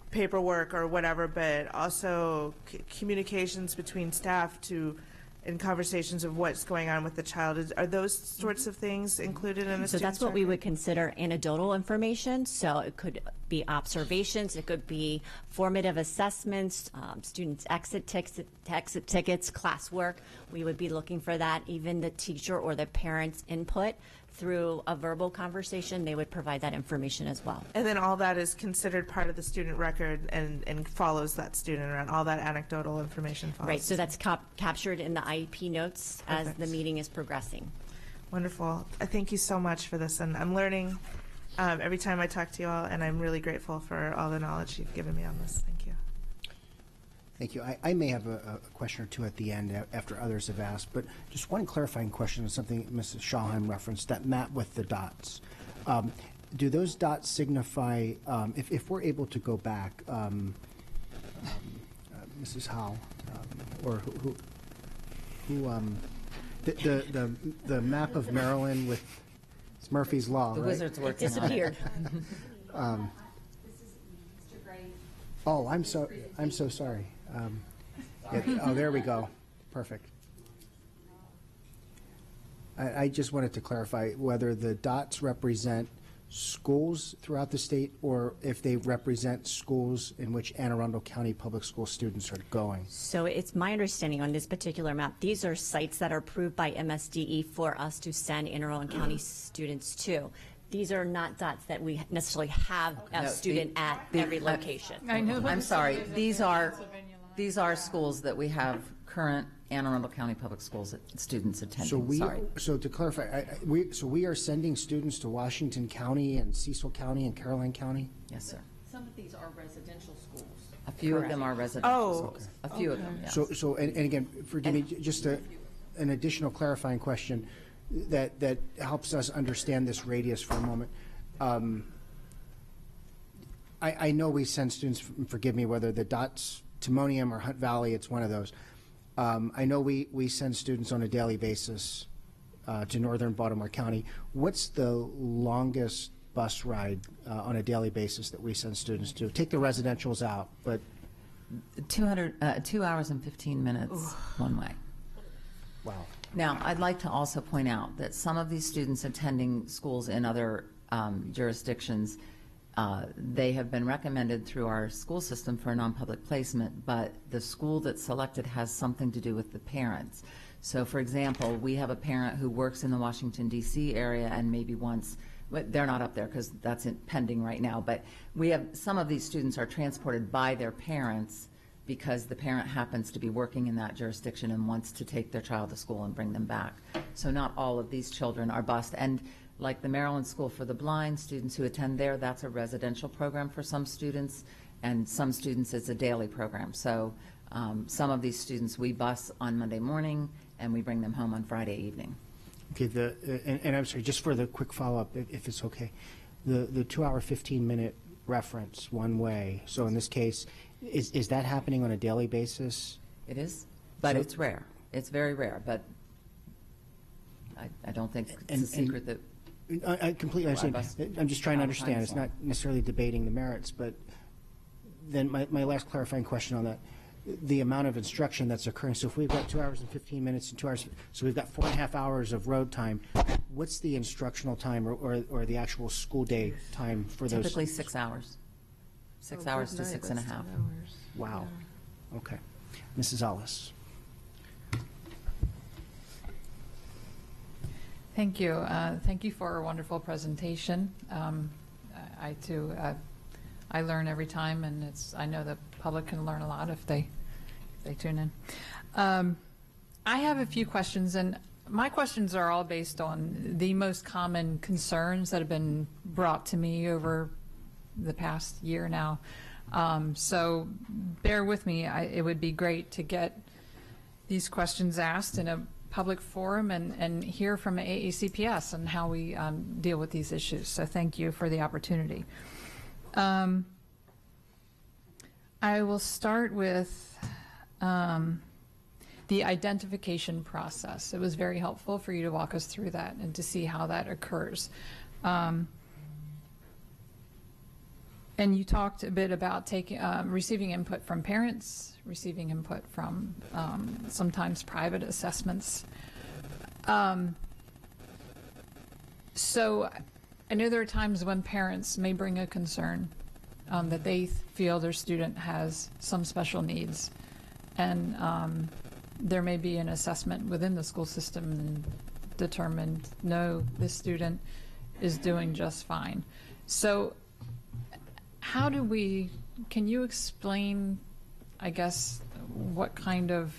paperwork or whatever, but also communications between staff and conversations of what's going on with the child. Are those sorts of things included in a So that's what we would consider anecdotal information. So it could be observations, it could be formative assessments, students' exit tickets, classwork. We would be looking for that. Even the teacher or the parent's input through a verbal conversation, they would provide that information as well. And then all that is considered part of the student record and follows that student around. All that anecdotal information follows. Right, so that's captured in the IEP notes as the meeting is progressing. Wonderful. Thank you so much for this. And I'm learning every time I talk to you all, and I'm really grateful for all the knowledge you've given me on this. Thank you. Thank you. I may have a question or two at the end after others have asked, but just one clarifying question on something Mrs. Shawheim referenced, that map with the dots. Do those dots signify, if we're able to go back, Mrs. Howell, or the map of Maryland with it's Murphy's Law, The right? wizard's work disappeared. Oh, I'm so sorry. Oh, there we go. Perfect. I just wanted to clarify whether the dots represent schools throughout the state or if they represent schools in which Anne Arundel County Public School students are going. So it's my understanding on this particular map, these are sites that are approved by MSDE for us to send Anne Arundel County students to. These are not dots that we necessarily have a student at every location. I know. I'm sorry. These are schools that we have current Anne Arundel County Public Schools students attending. So to clarify, we are sending students to Washington County and Cecil County and Caroline County? Yes, sir. Some of these are residential schools. A few of them are residential schools. A few of them, yes. So and again, forgive me, just an additional clarifying question that helps us understand this radius for a moment. I know we send students, forgive me, whether the dots, Timonium or Hunt Valley, it's one of those. I know we send students on a daily basis to northern Baltimore County. What's the longest bus ride on a daily basis that we send students to? Take the residentials out, but 2 hours and 15 minutes one way. Wow. Now, I'd like to also point out that some of these students attending schools in other jurisdictions, they have been recommended through our school system for a non-public placement, but the school that's selected has something to do with the parents. So, for example, we have a parent who works in the Washington, D.C. area and maybe once, but they're not up there because that's pending right now, but we have some of these students are transported by their parents because the parent happens to be working in that jurisdiction and wants to take their child to school and bring them back. So not all of these children are bused. And like the Maryland School for the Blind, students who attend there, that's a residential program for some students, and some students it's a daily program. So some of these students we bus on Monday morning and we bring them home on Friday evening. Okay, and I'm sorry, just for the quick follow-up, if it's okay, the 2 hour, 15-minute reference one way, so in this case, is that happening on a daily basis? It is, but it's rare. It's very rare, but I don't think it's a secret that I completely understand. I'm just trying to understand. It's not necessarily debating the merits, but then my last clarifying question on that, the amount of instruction that's occurring. So if we've got 2 hours and 15 minutes and 2 hours, so we've got 4.5 hours of road time, what's the instructional time or the actual school day time for those? Typically 6 hours. 6 hours to 6.5. Wow. Okay. Mrs. Ellis. Thank you. Thank you for a wonderful presentation. I too, I learn every time, and I know the public can learn a lot if they tune in. I have a few questions, and my questions are all based on the most common concerns that have been brought to me over the past year now. So bear with me. It would be great to get these questions asked in a public forum and hear from AACPS and how we deal with these issues. So thank you for the opportunity. I will start with the identification process. It was very helpful for you to walk us through that and to see how that occurs. And you talked a bit about receiving input from parents, receiving input from sometimes private assessments. So I know there are times when parents may bring a concern that they feel their student has some special needs, and there may be an assessment within the school system and determined, no, this student is doing just fine. So how do can you explain, I guess, what kind of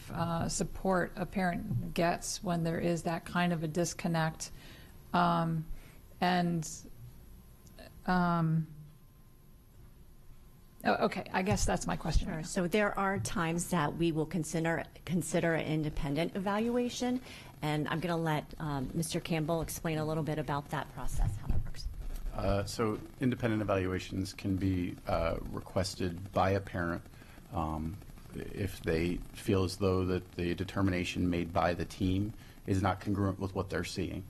support a parent gets when there is that kind of a disconnect? Okay, I guess that's my question. Sure. So there are times that we will consider an independent evaluation, and I'm going to let Mr. Campbell explain a little bit about that process, how that works. So independent evaluations can be requested by a parent if they feel as though that the determination made by the team is not congruent with what they're seeing,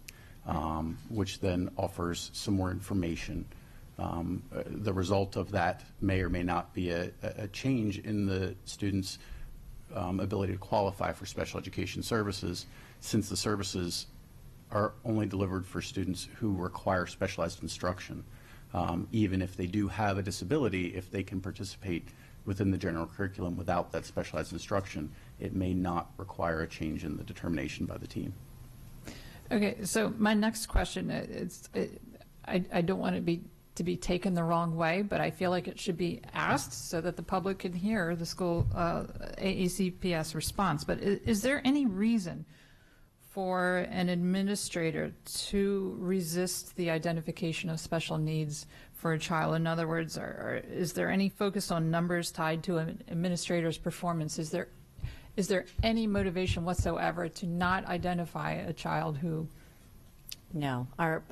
which then offers some more information. The result of that may or may not be a change in the student's ability to qualify for special education services, since the services are only delivered for students who require specialized instruction. Even if they do have a disability, if they can participate within the general curriculum without that specialized instruction, it may not require a change in the determination by the team. Okay, so my next question, I don't want it to be taken the wrong way, but I feel like it should be asked so that the public can hear the school AACPS response. But is there any reason for an administrator to resist the identification of special needs for a child? In other words, is there any focus on numbers tied to an administrator's performance? Is there any motivation whatsoever to not identify a child who? No, our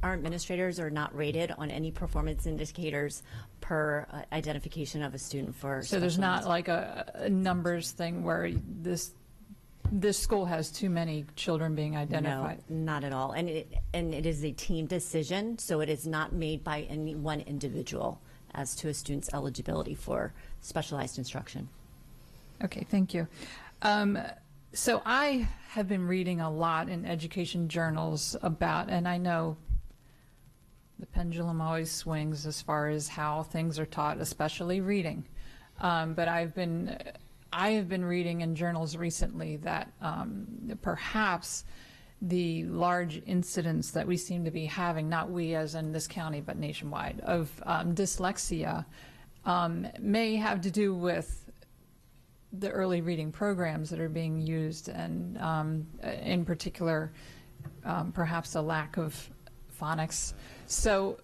administrators are not rated on any performance indicators per identification of a student for. So there's not like a numbers thing where this school has too many children being identified? No, not at all. And it is a team decision, so it is not made by any one individual as to a student's eligibility for specialized instruction. Okay, thank you. So I have been reading a lot in education journals about, and I know the pendulum always swings as far as how things are taught, especially reading. But I have been reading in journals recently that perhaps the large incidence that we seem to be having, not we as in this county, but nationwide, of dyslexia may have to do with the early reading programs that are being used, and in particular, perhaps a lack of phonics. So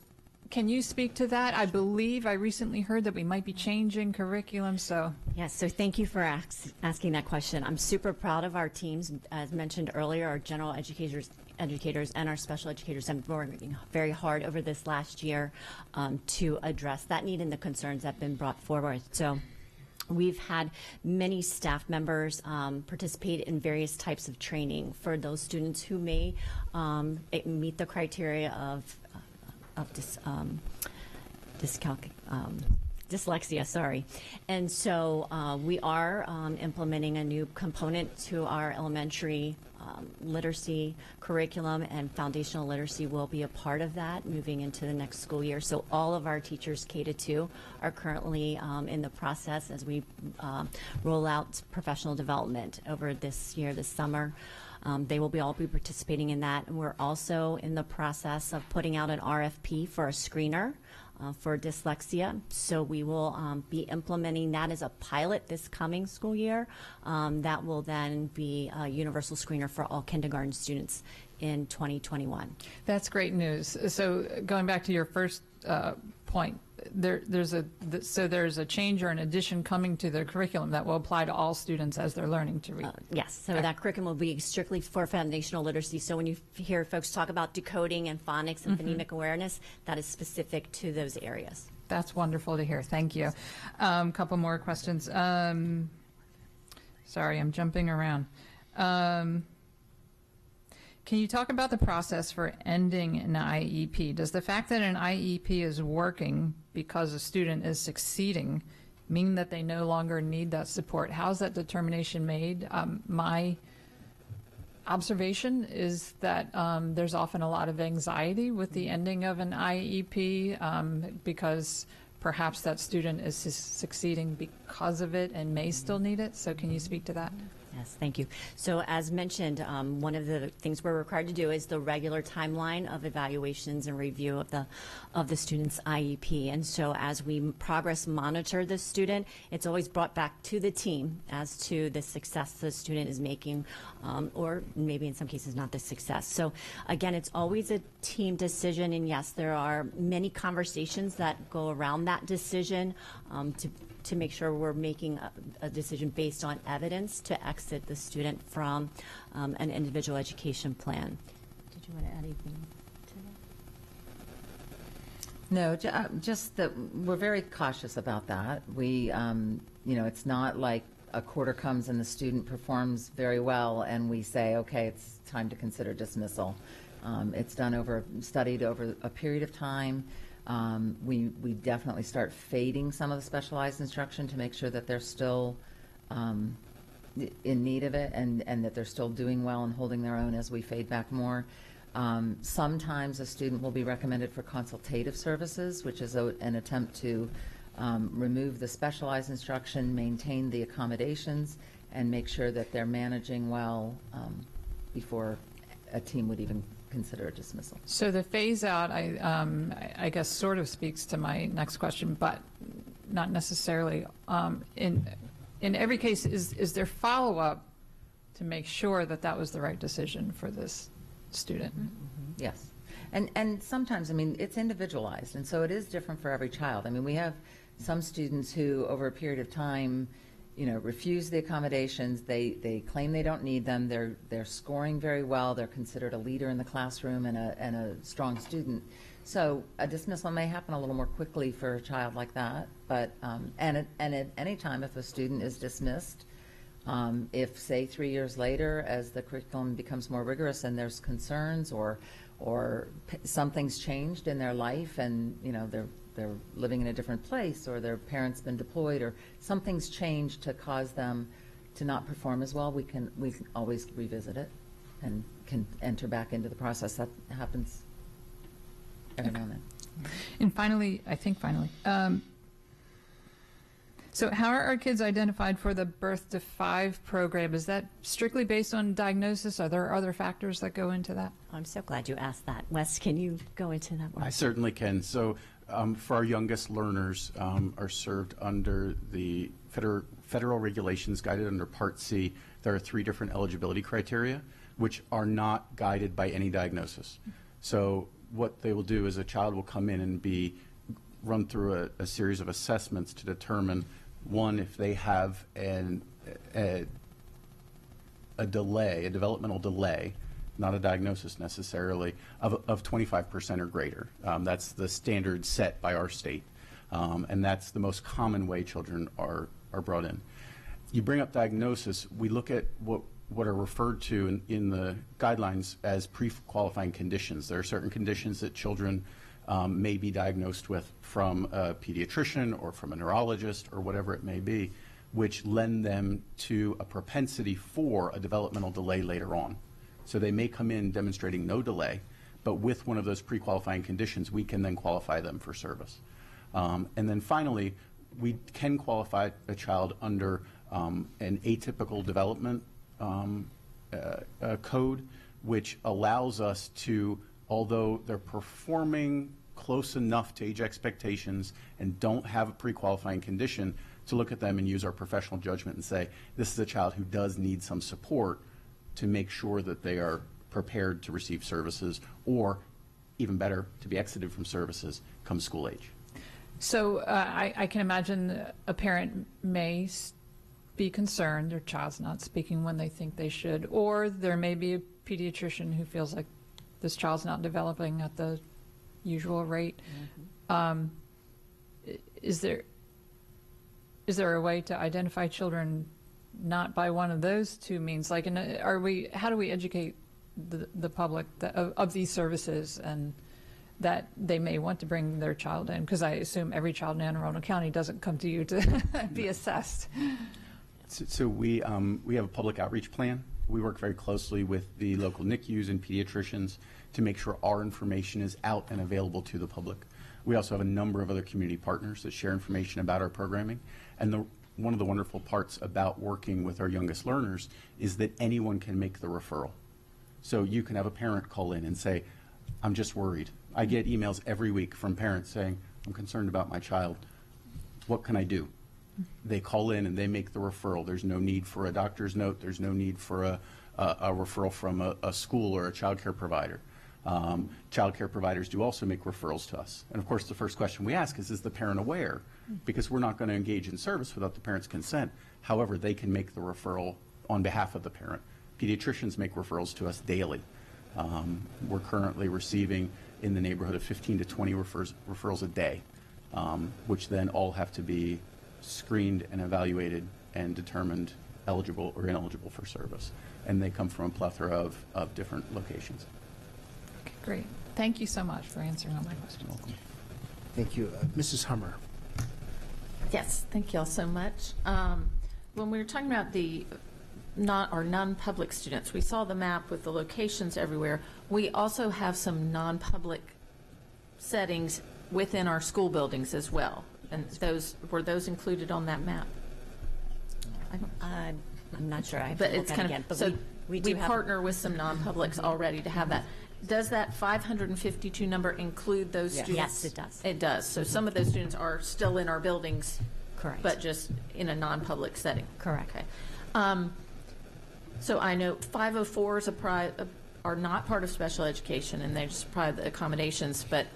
can you speak to that? I believe I recently heard that we might be changing curriculum, so. Yes, so thank you for asking that question. I'm super proud of our teams. As mentioned earlier, our general educators and our special educators have been working very hard over this last year to address that need and the concerns that have been brought forward. So We've had many staff members participate in various types of training for those students who may meet the criteria of dyslexia, sorry. And so we are implementing a new component to our elementary literacy curriculum, and foundational literacy will be a part of that moving into the next school year. So all of our teachers K-2 are currently in the process as we roll out professional development over this year, this summer. They will all be participating in that. And we're also in the process of putting out an RFP for a screener for dyslexia. So we will be implementing that as a pilot this coming school year. That will then be a universal screener for all kindergarten students in 2021. That's great news. So going back to your first point, there's a change or an addition coming to the curriculum that will apply to all students as they're learning to read. Yes, so that curriculum will be strictly for foundational literacy. So when you hear folks talk about decoding and phonics and phonemic awareness, that is specific to those areas. That's wonderful to hear. Thank you. Couple more questions. Sorry, I'm jumping around. Can you talk about the process for ending an IEP? Does the fact that an IEP is working because a student is succeeding mean that they no longer need that support? How's that determination made? My observation is that there's often a lot of anxiety with the ending of an IEP because perhaps that student is succeeding because of it and may still need it. So can you speak to that? Yes, thank you. So as mentioned, one of the things we're required to do is the regular timeline of evaluations and review of the student's IEP. And so as we progress monitor the student, it's always brought back to the team as to the success the student is making, or maybe in some cases not the success. So again, it's always a team decision, and yes, there are many conversations that go around that decision to make sure we're making a decision based on evidence to exit the student from an individual education plan. Did you want to add anything to that? No, just that we're very cautious about that. We, it's not like a quarter comes and the student performs very well and we say, okay, it's time to consider dismissal. It's studied over a period of time. We definitely start fading some of the specialized instruction to make sure that they're still in need of it and that they're still doing well and holding their own as we fade back more. Sometimes a student will be recommended for consultative services, which is an attempt to remove the specialized instruction, maintain the accommodations, and make sure that they're managing well before a team would even consider a dismissal. So the phase out, I guess, sort of speaks to my next question, but not necessarily. In every case, is there follow-up to make sure that that was the right decision for this student? Mm-hmm. Yes. And sometimes, it's individualized, and so it is different for every child. We have some students who, over a period of time, refuse the accommodations. They claim they don't need them. They're scoring very well. They're considered a leader in the classroom and a strong student. So a dismissal may happen a little more quickly for a child like that. But and at any time, if a student is dismissed, if say 3 years later, as the curriculum becomes more rigorous and there's concerns or something's changed in their life and they're living in a different place or their parents been deployed or something's changed to cause them to not perform as well, we can always revisit it and can enter back into the process. That happens every now and then. And finally, so how are our kids identified for the Birth to 5 program? Is that strictly based on diagnosis? Are there other factors that go into that? I'm so glad you asked that. Wes, can you go into that more? I certainly can. So for our youngest learners are served under the federal regulations guided under Part C. There are 3 different eligibility criteria which are not guided by any diagnosis. So what they will do is a child will come in and be run through a series of assessments to determine, one, if they have a delay, a developmental delay, not a diagnosis necessarily, of 25% or greater. That's the standard set by our state. And that's the most common way children are are brought in. You bring up diagnosis, we look at what are referred to in the guidelines as pre-qualifying conditions. There are certain conditions that children may be diagnosed with from a pediatrician or from a neurologist or whatever it may be, which lend them to a propensity for a developmental delay later on. So they may come in demonstrating no delay, but with one of those pre-qualifying conditions, we can then qualify them for service. And then finally, we can qualify a child under an atypical development code, which allows us to, although they're performing close enough to age expectations and don't have a pre-qualifying condition, to look at them and use our professional judgment and say, this is a child who does need some support to make sure that they are prepared to receive services, or even better, to be exited from services come school age. So I can imagine a parent may be concerned their child's not speaking when they think they should, or there may be a pediatrician who feels like this child's not developing at the usual rate. Is there a way to identify children not by one of those two means? Like, how do we educate the public of these services, and that they may want to bring their child in? Because I assume every child in Anne Arundel County doesn't come to you to be assessed. So we have a public outreach plan. We work very closely with the local NICUs and pediatricians to make sure our information is out and available to the public. We also have a number of other community partners that share information about our programming. And one of the wonderful parts about working with our youngest learners is that anyone can make the referral. So you can have a parent call in and say, I'm just worried. I get emails every week from parents saying, I'm concerned about my child. What can I do? They call in and they make the referral. There's no need for a doctor's note. There's no need for a referral from a school or a child care provider. Child care providers do also make referrals to us. And of course, the first question we ask is the parent aware? Because we're not going to engage in service without the parent's consent. However, they can make the referral on behalf of the parent. Pediatricians make referrals to us daily. We're currently receiving in the neighborhood of 15 to 20 referrals a day, which then all have to be screened and evaluated and determined eligible or ineligible for service. And they come from a plethora of different locations. Okay, great. Thank you so much for answering all my questions. Welcome. Thank you. Mrs. Hummer. Yes, thank you all so much. When we were talking about the non-public students, we saw the map with the locations everywhere. We also have some non-public settings within our school buildings as well. And were those included on that map? I'm not sure. I have but to look it's at kind again. of But so we we have partner with some non-publics already to have that. Does that 552 number include those Yes. students? Yes, it does. It does. So some of those students are still in our buildings, Correct. but just in a non-public setting. Correct. Okay. So I know 504s are not part of special education, and they're just private accommodations. But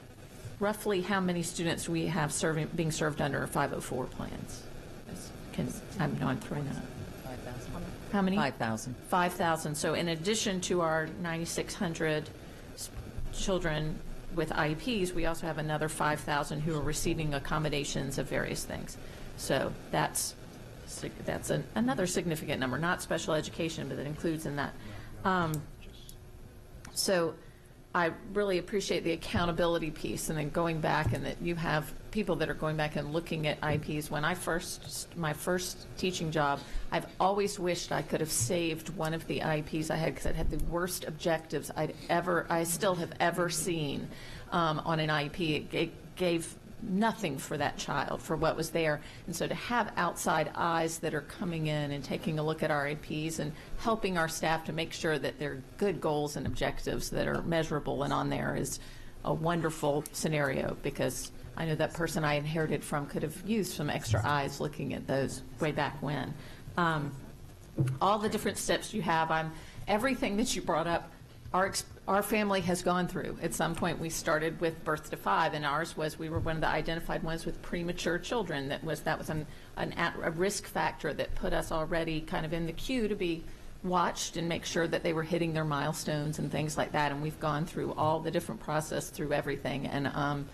roughly, how many students we have being served under 504 plans? I'm throwing that. 5,000. How many? 5,000. 5,000. So in addition to our 9,600 children with IEPs, we also have another 5,000 who are receiving accommodations of various things. So that's another significant number, not special education, but it includes in that. So I really appreciate the accountability piece, and then going back, and that you have people that are going back and looking at IEPs. When my first teaching job, I've always wished I could have saved one of the IEPs I had, because it had the worst objectives I still have ever seen on an IEP. It gave nothing for that child, for what was there. And so to have outside eyes that are coming in and taking a look at our IEPs and helping our staff to make sure that they're good goals and objectives that are measurable and on there is a wonderful scenario, because I know that person I inherited from could have used some extra eyes looking at those way back when. All the different steps you have, everything that you brought up, our family has gone through. At some point, we started with birth to 5, and ours was, we were one of the identified ones with premature children. That was a risk factor that put us already kind of in the queue to be watched and make sure that they were hitting their milestones and things like that. And we've gone through all the different process through everything. And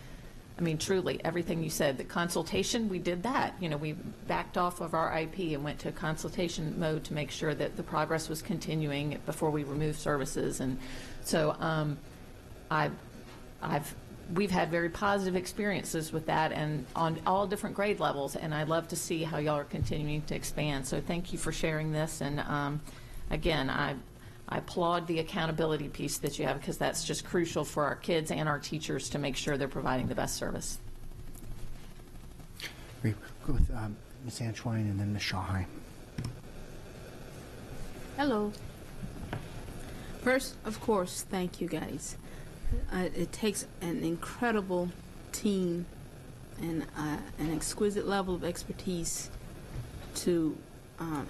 I mean, truly, everything you said. The consultation, we did that. You know, we backed off of our IP and went to consultation mode to make sure that the progress was continuing before we removed services. And so we've had very positive experiences with that, and on all different grade levels, and I love to see how y'all are continuing to expand. So thank you for sharing this, and again, I applaud the accountability piece that you have, because that's just crucial for our kids and our teachers to make sure they're providing the best service. We'll go with Ms. Antoine and then Ms. Shawheim. Hello. First, of course, thank you guys. It takes an incredible team and an exquisite level of expertise to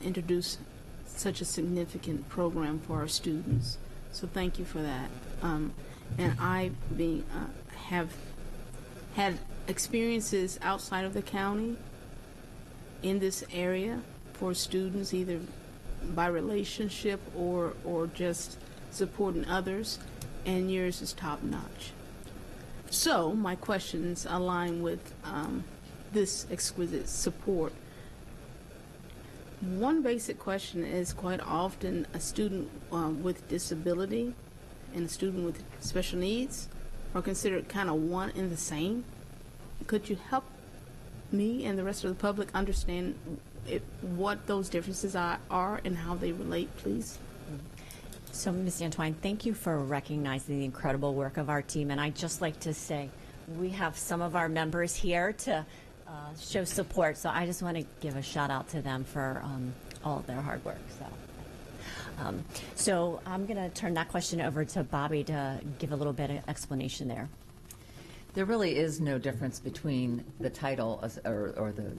introduce such a significant program for our students. So thank you for that. And I have had experiences outside of the county in this area for students, either by relationship or just supporting others, and yours is top-notch. So my questions align with this exquisite support. One basic question is, quite often a student with disability and a student with special needs are considered kind of one and the same. Could you help me and the rest of the public understand what those differences are and how they relate, please? So, Ms. Antwine, thank you for recognizing the incredible work of our team. And I'd just like to say we have some of our members here to show support. So I just want to give a shout out to them for all of their hard work. So I'm going to turn that question over to Bobby to give a little bit of explanation there. There really is no difference between the title or the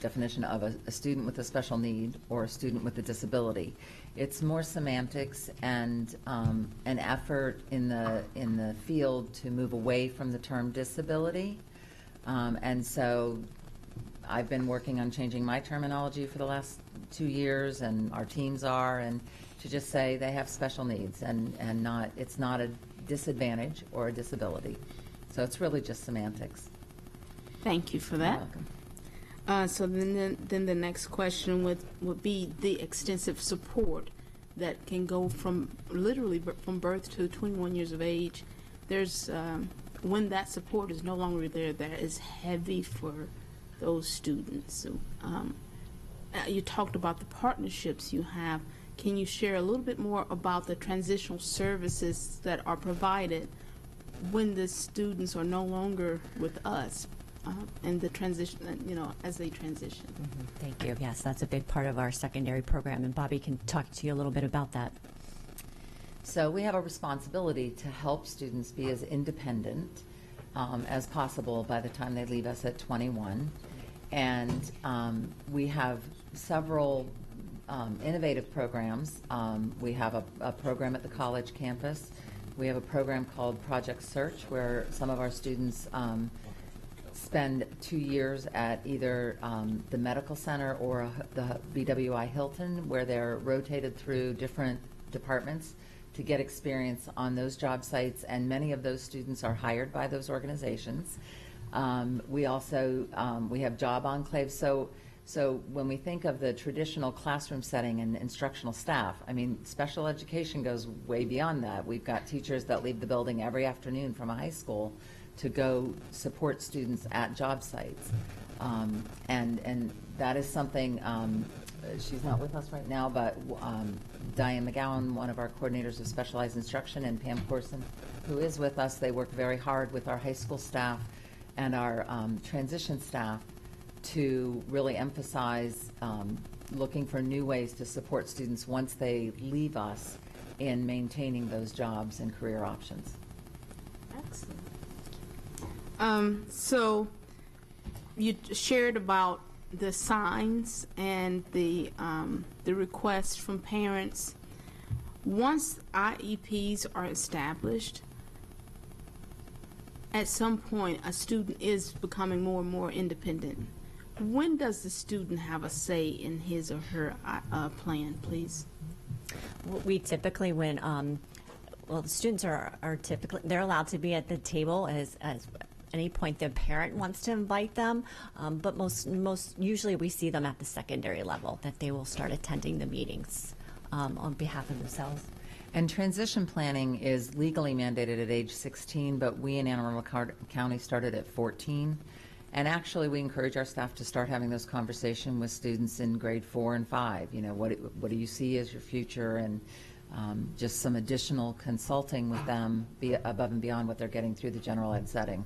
definition of a student with a special need or a student with a disability. It's more semantics and an effort in the field to move away from the term disability. And so I've been working on changing my terminology for the last 2 years, and our teams are, and to just say they have special needs and it's not a disadvantage or a disability. So it's really just semantics. Thank you for that. You're welcome. So then the next question would be the extensive support that can go from literally from birth to 21 years of age. There's when that support is no longer there, that is heavy for those students. So, you talked about the partnerships you have. Can you share a little bit more about the transitional services that are provided when the students are no longer with us? And the transition, as they transition. Mm-hmm. Thank you. Yes, that's a big part of our secondary program, and Bobby can talk to you a little bit about that. So we have a responsibility to help students be as independent as possible by the time they leave us at 21. And we have several innovative programs. We have a program at the college campus. We have a program called Project Search, where some of our students spend 2 years at either the medical center or the BWI Hilton, where they're rotated through different departments to get experience on those job sites, and many of those students are hired by those organizations. We also we have job enclaves. So when we think of the traditional classroom setting and instructional staff, I mean, special education goes way beyond that. We've got teachers that leave the building every afternoon from a high school to go support students at job sites. And that is something, she's not with us right now, but Diane McGowan, one of our coordinators of specialized instruction, and Pam Corson, who is with us, they work very hard with our high school staff and our transition staff to really emphasize looking for new ways to support students once they leave us in maintaining those jobs and career options. Excellent. So you shared about the signs and the requests from parents. Once IEPs are established, at some point a student is becoming more and more independent. When does the student have a say in his or her plan, please? We typically, when the students are typically, they're allowed to be at the table as any point the parent wants to invite them, but most usually we see them at the secondary level, that they will start attending the meetings on behalf of themselves. And transition planning is legally mandated at age 16, but we in Anne Arundel County started at 14. And actually, we encourage our staff to start having those conversations with students in grade 4 and 5. You know, what do you see as your future, and just some additional consulting with them above and beyond what they're getting through the general ed setting.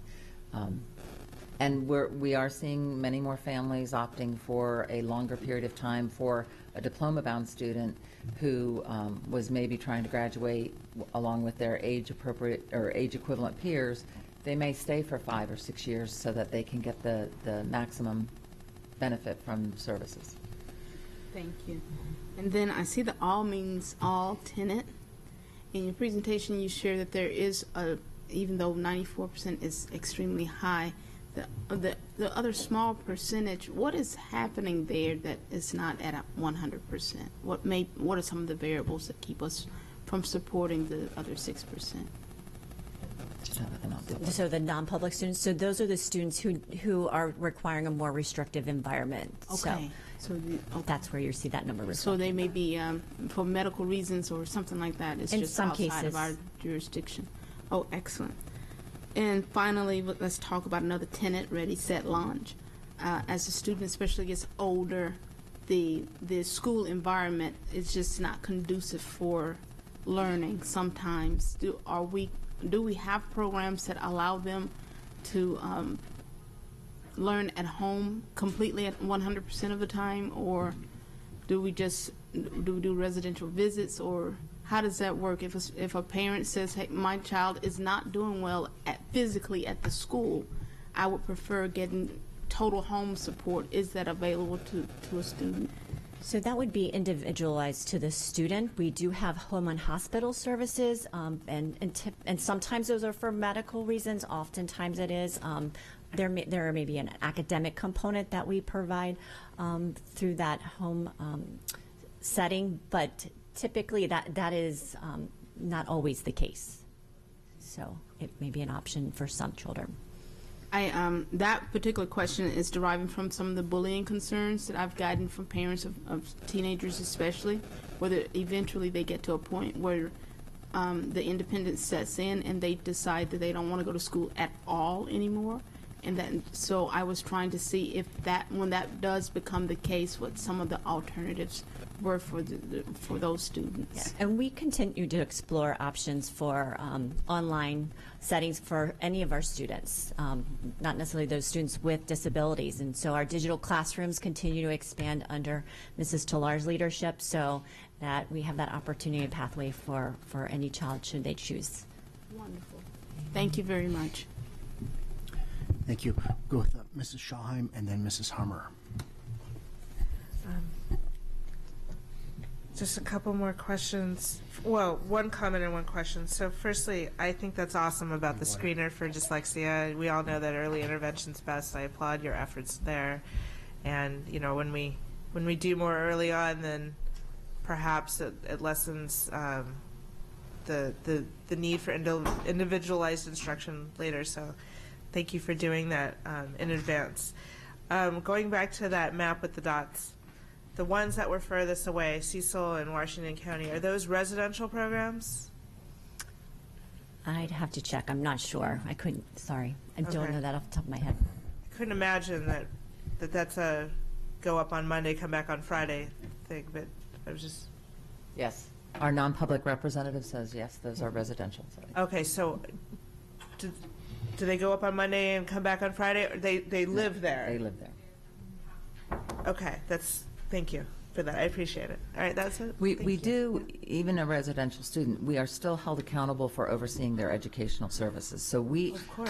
And we are seeing many more families opting for a longer period of time for a diploma-bound student who was maybe trying to graduate along with their age-appropriate or age-equivalent peers. They may stay for 5 or 6 years so that they can get the maximum benefit from services. Thank you. And then I see the all means all tenet. In your presentation, you share that there is even though 94% is extremely high, the other small percentage, what is happening there that is not at 100%? What are some of the variables that keep us from supporting the other 6%? So the non-public students, so those are the students who are requiring a more restrictive environment. Okay. So that's where you see that number reflected. So they may be for medical reasons or something like that. It's in just some outside cases of our jurisdiction. Oh, excellent. And finally, let's talk about another tenet, ready, set, launch. As a student especially gets older, the school environment is just not conducive for learning sometimes. Do we have programs that allow them to learn at home completely at 100% of the time, or do we do residential visits, or how does that work? If a parent says, hey, my child is not doing well physically at the school, I would prefer getting total home support. Is that available to a student? So that would be individualized to the student. We do have home and hospital services, and sometimes those are for medical reasons. Oftentimes it is. There may be an academic component that we provide through that home setting, but typically that is not always the case. So it may be an option for some children. That particular question is deriving from some of the bullying concerns that I've gotten from parents of teenagers, especially, whether eventually they get to a point where the independence sets in and they decide that they don't want to go to school at all anymore. And so I was trying to see if when that does become the case, what some of the alternatives were for those students. Yeah. And we continue to explore options for online settings for any of our students, not necessarily those students with disabilities. And so our digital classrooms continue to expand under Mrs. Tolar's leadership, so that we have that opportunity and pathway for any child should they choose. Wonderful. Thank you very much. Thank you. Go with Mrs. Schallheim and then Mrs. Hummer. Just a couple more questions. Well, one comment and one question. So firstly, I think that's awesome about the screener for dyslexia. We all know that early intervention's best. I applaud your efforts there. And, you know, when we do more early on, then perhaps it lessens the need for individualized instruction later. So thank you for doing that in advance. Going back to that map with the dots, the ones that were furthest away, Cecil and Washington County, are those residential programs? I'd have to check. I'm not sure. I couldn't, sorry. I don't know that off the top of my head. I couldn't imagine that's a go up on Monday, come back on Friday thing, but I was just... Yes. Our non-public representative says yes, those are residential settings. Okay, so do they go up on Monday and come back on Friday, or they live there? They live there. Okay, thank you for that. I appreciate it. All right, that's it. We do, even a residential student, we are still held accountable for overseeing their educational services. So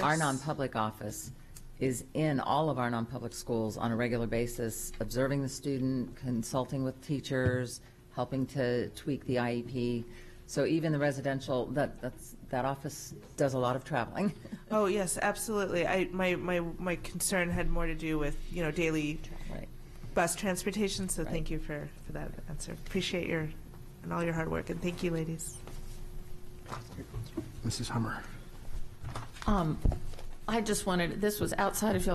our non-public office is in all of our non-public schools on a regular basis, observing the student, consulting with teachers, helping to tweak the IEP. So even the residential, that office does a lot of traveling. Oh yes, absolutely. My concern had more to do with daily bus transportation. So thank you for that answer. Appreciate and all your hard work, and thank you, ladies. Mrs. Hummer. I just wanted, this was outside of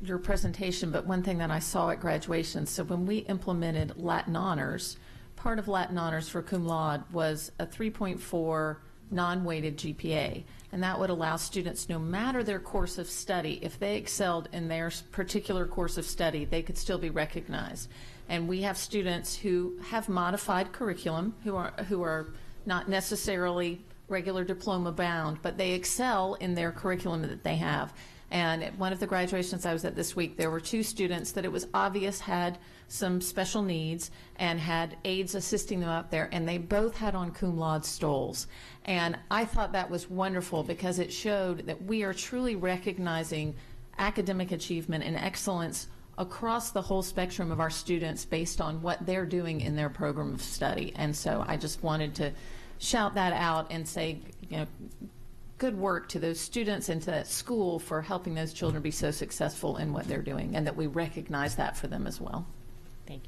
your presentation, but one thing that I saw at graduation, so when we implemented Latin Honors, part of Latin Honors for cum laude was a 3.4 non-weighted GPA, and that would allow students, no matter their course of study, if they excelled in their particular course of study, they could still be recognized. And we have students who have modified curriculum, who are not necessarily regular diploma bound, but they excel in their curriculum that they have. And at one of the graduations I was at this week, there were 2 students that it was obvious had some special needs and had aides assisting them up there, and they both had on cum laude stoles. And I thought that was wonderful because it showed that we are truly recognizing academic achievement and excellence across the whole spectrum of our students based on what they're doing in their program of study. And so I just wanted to shout that out and say, good work to those students and to that school for helping those children be so successful in what they're doing, and that we recognize that for them as well. Thank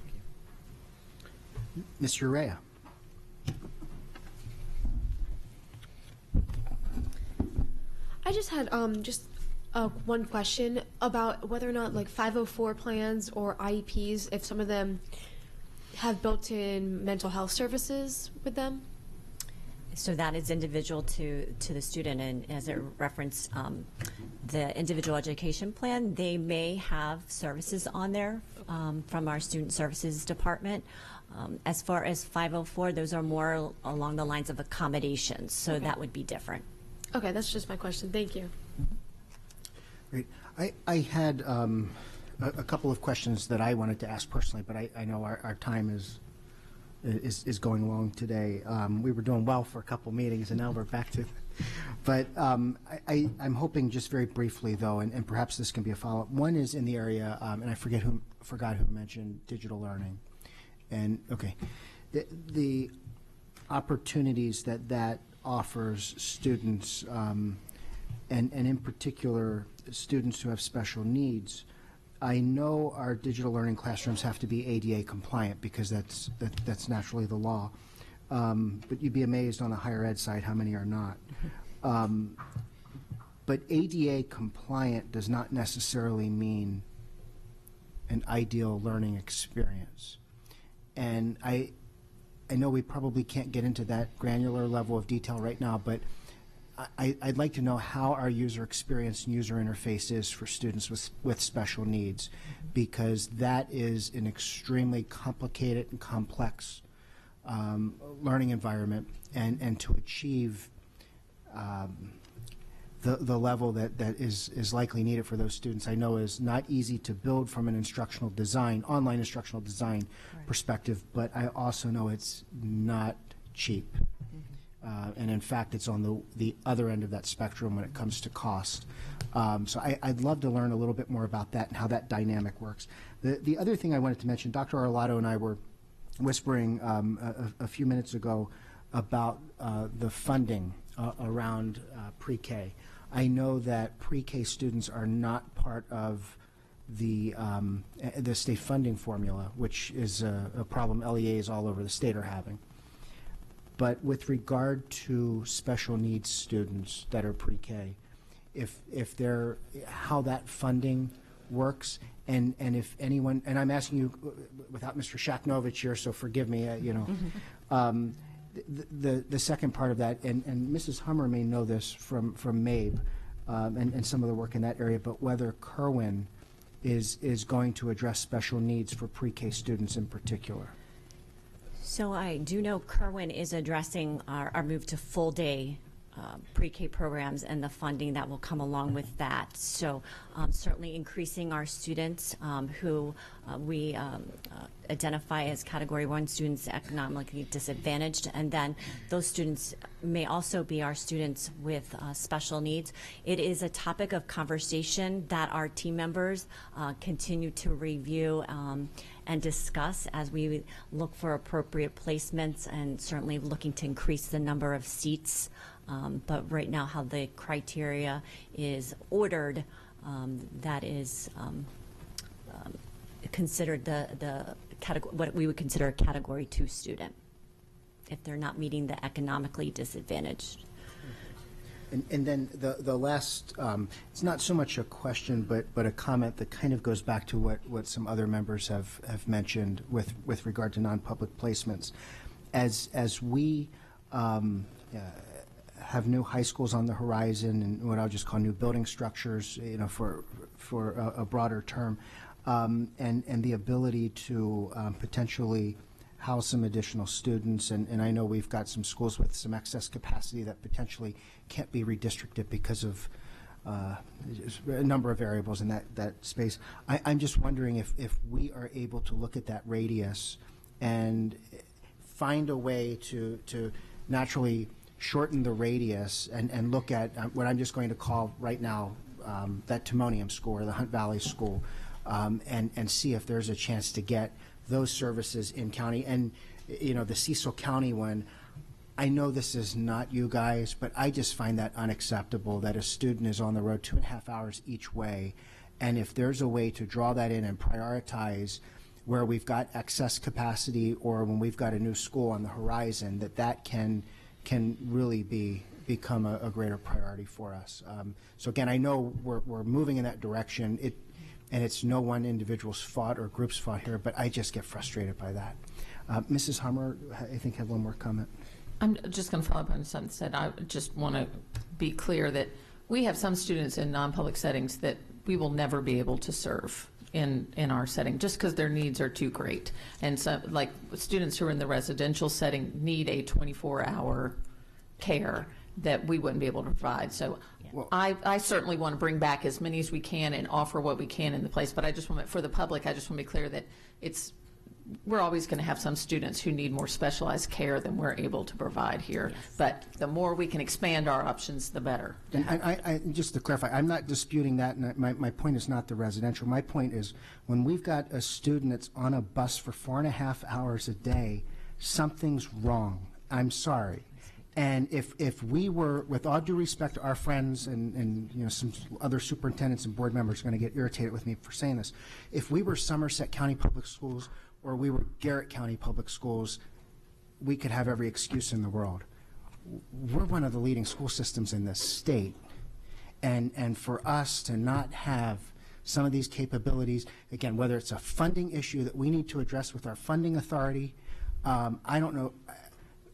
you. Ms. Urea. I just had one question about whether or not like 504 plans or IEPs, if some of them have built-in mental health services with them. So that is individual to the student, and as it referenced the individual education plan, they may have services on there from our student services department. As far as 504, those are more along the lines of accommodations, so Okay. that would be different. Okay, that's just my question. Thank you. Great. I had a couple of questions that I wanted to ask personally, but I know our time is going long today. We were doing well for a couple meetings, and now we're back to. But I'm hoping just very briefly, though, and perhaps this can be a follow-up. One is in the area, and I forgot who mentioned digital learning, and okay, the opportunities that offers students, and in particular students who have special needs. I know our digital learning classrooms have to be ADA compliant because that's naturally the law. But you'd be amazed on the higher ed side how many are not. But ADA compliant does not necessarily mean an ideal learning experience. And I know we probably can't get into that granular level of detail right now, but I'd like to know how our user experience and user interface is for students with special needs, because that is an extremely complicated and complex learning environment, and to achieve the level that is likely needed for those students, I know is not easy to build from an instructional design, online instructional design perspective, but I also know it's not cheap. And in fact, it's on the other end of that spectrum when it comes to cost. So I'd love to learn a little bit more about that and how that dynamic works. The other thing I wanted to mention, Dr. Arlato and I were whispering a few minutes ago about the funding around pre-K. I know that pre-K students are not part of the state funding formula, which is a problem LEAs all over the state are having. But with regard to special needs students that are pre-K, if they're, how that funding works, and if anyone, and I'm asking you without Mr. Shaknovich here, so forgive me, the second part of that, and Mrs. Hummer may know this from MABE and some of the work in that area, but whether Kerwin is going to address special needs for pre-K students in particular. So I do know Kerwin is addressing our move to full day pre-K programs and the funding that will come along with that. So certainly increasing our students who we identify as Category 1 students economically disadvantaged, and then those students may also be our students with special needs. It is a topic of conversation that our team members continue to review and discuss as we look for appropriate placements, and certainly looking to increase the number of seats. But right now, how the criteria is ordered, that is considered the category, what we would consider a Category 2 student, if they're not meeting the economically disadvantaged. And then the last, it's not so much a question, but a comment that kind of goes back to what some other members have mentioned with regard to non-public placements. As we have new high schools on the horizon and what I'll just call new building structures, for a broader term, and the ability to potentially house some additional students, and I know we've got some schools with some excess capacity that potentially can't be redistricted because of a number of variables in that space. I'm just wondering if we are able to look at that radius and find a way to naturally shorten the radius and look at what I'm just going to call right now that Timonium School or the Hunt Valley School, and see if there's a chance to get those services in county. And the Cecil County one, I know this is not you guys, but I just find that unacceptable that a student is on the road 2.5 hours each way, and if there's a way to draw that in and prioritize where we've got excess capacity or when we've got a new school on the horizon, that can really become a greater priority for us. So again, I know we're moving in that direction. And it's no one individual's fault or group's fault here, but I just get frustrated by that. Mrs. Hummer, I think, had one more comment. I'm just going to follow up on something said. I just want to be clear that we have some students in non-public settings that we will never be able to serve in our setting just because their needs are too great. And so, like, students who are in the residential setting need a 24-hour care that we wouldn't be able to provide. So I certainly want to bring back as many as we can and offer what we can in the place. But I just want, for the public, I just want to be clear that we're always going to have some students who need more specialized care than we're able to provide here. Yes. But the more we can expand our options, the better. And I just to clarify, I'm not disputing that, and my point is not the residential. My point is when we've got a student that's on a bus for 4.5 hours a day, something's wrong. I'm sorry. And if we were, with all due respect to our friends and some other superintendents and board members are going to get irritated with me for saying this, if we were Somerset County Public Schools or we were Garrett County Public Schools, we could have every excuse in the world. We're one of the leading school systems in this state, and for us to not have some of these capabilities, again, whether it's a funding issue that we need to address with our funding authority, I don't know.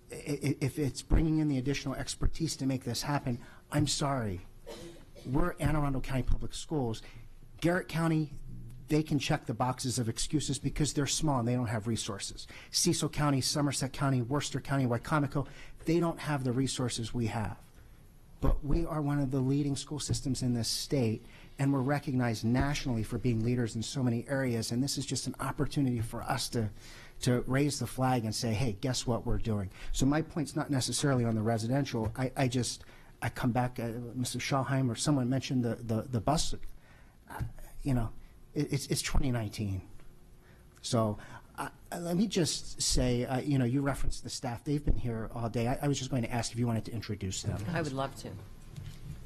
If it's bringing in the additional expertise to make this happen, I'm sorry. We're Anne Arundel County Public Schools. Garrett County, they can check the boxes of excuses because they're small and they don't have resources. Cecil County, Somerset County, Worcester County, Wycomico, they don't have the resources we have. But we are one of the leading school systems in this state, and we're recognized nationally for being leaders in so many areas, and this is just an opportunity for us to raise the flag and say, hey, guess what we're doing? So my point's not necessarily on the residential. I come back, Mr. Schallheim or someone mentioned the bus. It's 2019. So let me just say, you referenced the staff. They've been here all day. I was just going to ask if you wanted to introduce them. I would love to.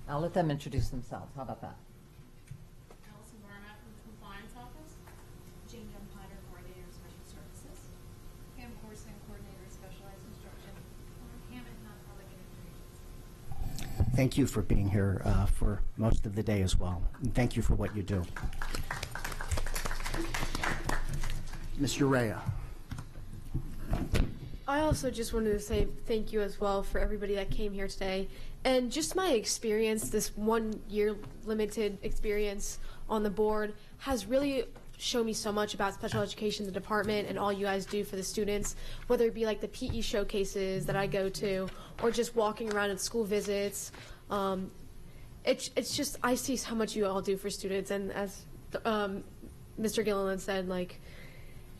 I'll let them introduce themselves. How about that? Allison Barnett from the Compliance Office. Jane Dunn-Potter, Coordinator of Special Services. Pam Corson, Coordinator of Specialized Instruction. Hammett, Non-Public Information. Thank you for being here for most of the day as well. And thank you for what you do. Ms. Urea. I also just wanted to say thank you as well for everybody that came here today. And just my experience, this 1 year limited experience on the board has really shown me so much about special education, the department, and all you guys do for the students, whether it be like the PE showcases that I go to or just walking around at school visits. It's just, I see how much you all do for students. And as Mr. Gilliland said, like,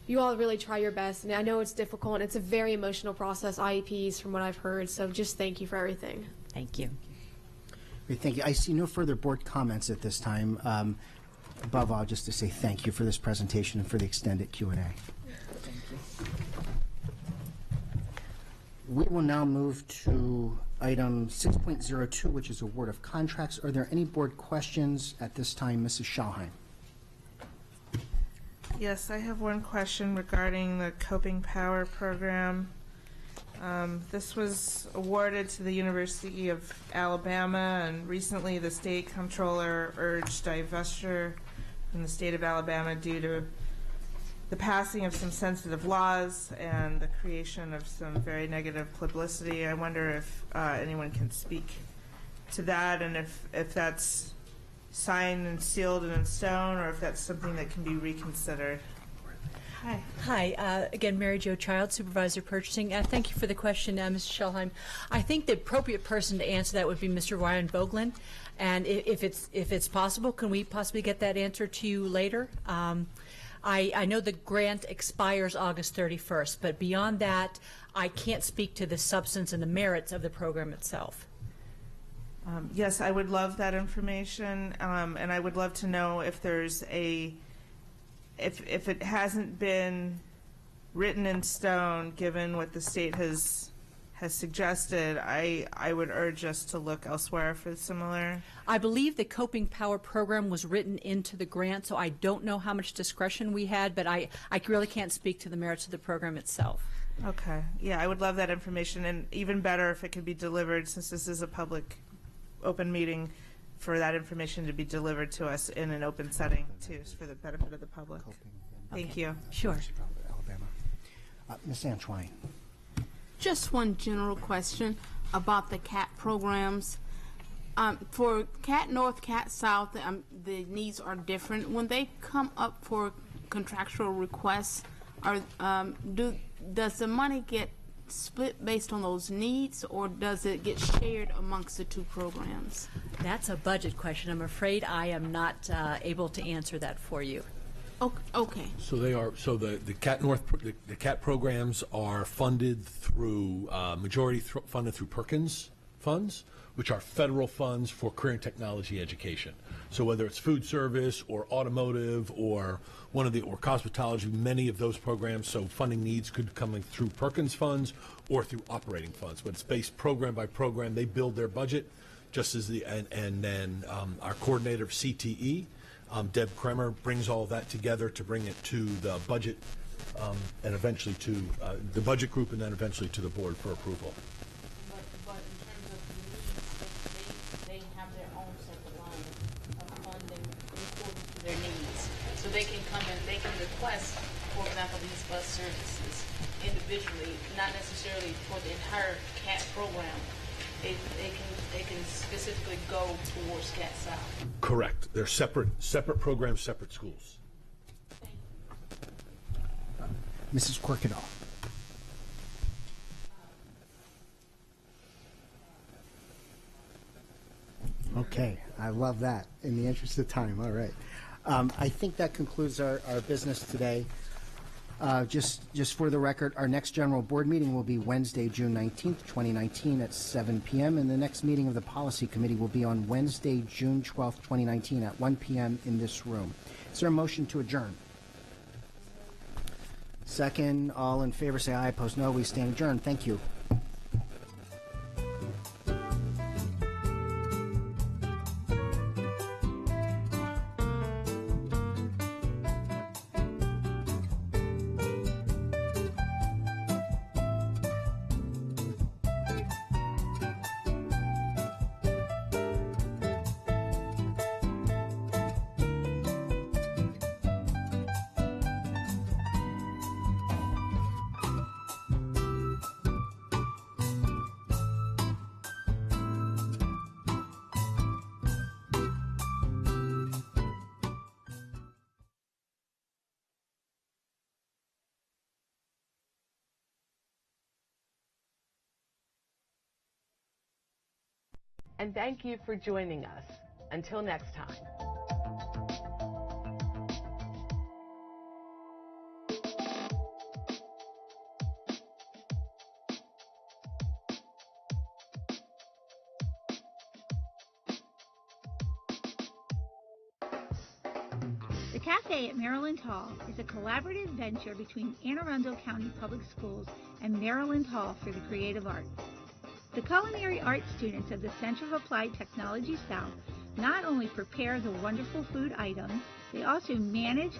you all really try your best, and I know it's difficult, and it's a very emotional process, IEPs, from what I've heard, so just thank you for everything. Thank you. Great, thank you. I see no further board comments at this time. Above all, just to say thank you for this presentation and for the extended Q&A. Thank you. We will now move to item 6.02, which is award of contracts. Are there any board questions at this time? Mrs. Schallheim. Yes, I have one question regarding the Coping Power program. This was awarded to the University of Alabama, and recently the state comptroller urged divestiture from the state of Alabama due to the passing of some sensitive laws and the creation of some very negative publicity. I wonder if anyone can speak to that, and if that's signed and sealed and in stone, or if that's something that can be reconsidered. Hi. Hi, again, Mary Jo Child, Supervisor Purchasing. Thank you for the question, Mr. Schellheim. I think the appropriate person to answer that would be Mr. Ryan Vogelin. And if it's possible, can we possibly get that answer to you later? I know the grant expires August 31st, but beyond that, I can't speak to the substance and the merits of the program itself. Yes, I would love that information, and I would love to know if there's if it hasn't been written in stone, given what the state has suggested, I would urge us to look elsewhere for similar. I believe the Coping Power program was written into the grant, so I don't know how much discretion we had, but I really can't speak to the merits of the program itself. Okay. Yeah, I would love that information, and even better if it could be delivered, since this is a public open meeting, for that information to be delivered to us in an open setting, too, for the benefit of the public. Thank you. Sure. Alabama. Ms. Antwine. Just one general question about the CAT programs. For CAT North, CAT South, the needs are different. When they come up for contractual requests, does the money get split based on those needs, or does it get shared amongst the two programs? That's a budget question. I'm afraid I am not able to answer that for you. Okay. So they are. So the CAT North, the CAT programs are funded through majority funded through Perkins funds, which are federal funds for career and technology education. So whether it's food service or automotive or or cosmetology, many of those programs. So funding needs could come in through Perkins funds or through operating funds, but it's based program by program. They build their budget, just as and then our coordinator of CTE. Deb Kremer brings all of that together to bring it to the budget and eventually to the budget group and then eventually to the board for approval. But in terms of needs, they have their own separate line of funding according to their needs. So they can come in, they can request, for example, these bus services individually, not necessarily for the entire CAT program. They can specifically go towards CAT South. Correct. They're separate programs, separate schools. Mrs. Quirkadall. Okay, I love that. In the interest of time, all right. I think that concludes our business today. Just for the record, our next general board meeting will be Wednesday, June 19th, 2019 at 7 p.m. And the next meeting of the Policy Committee will be on Wednesday, June 12th, 2019 at 1 p.m. in this room. Is there a motion to adjourn? Second, all in favor say aye, opposed no. We stand adjourned. Thank you. And thank you for joining us. Until next time. The Cafe at Maryland Hall is a collaborative venture between Anne Arundel County Public Schools and Maryland Hall for the Creative Arts. The culinary arts students of the Center of Applied Technology South not only prepare the wonderful food items, they also manage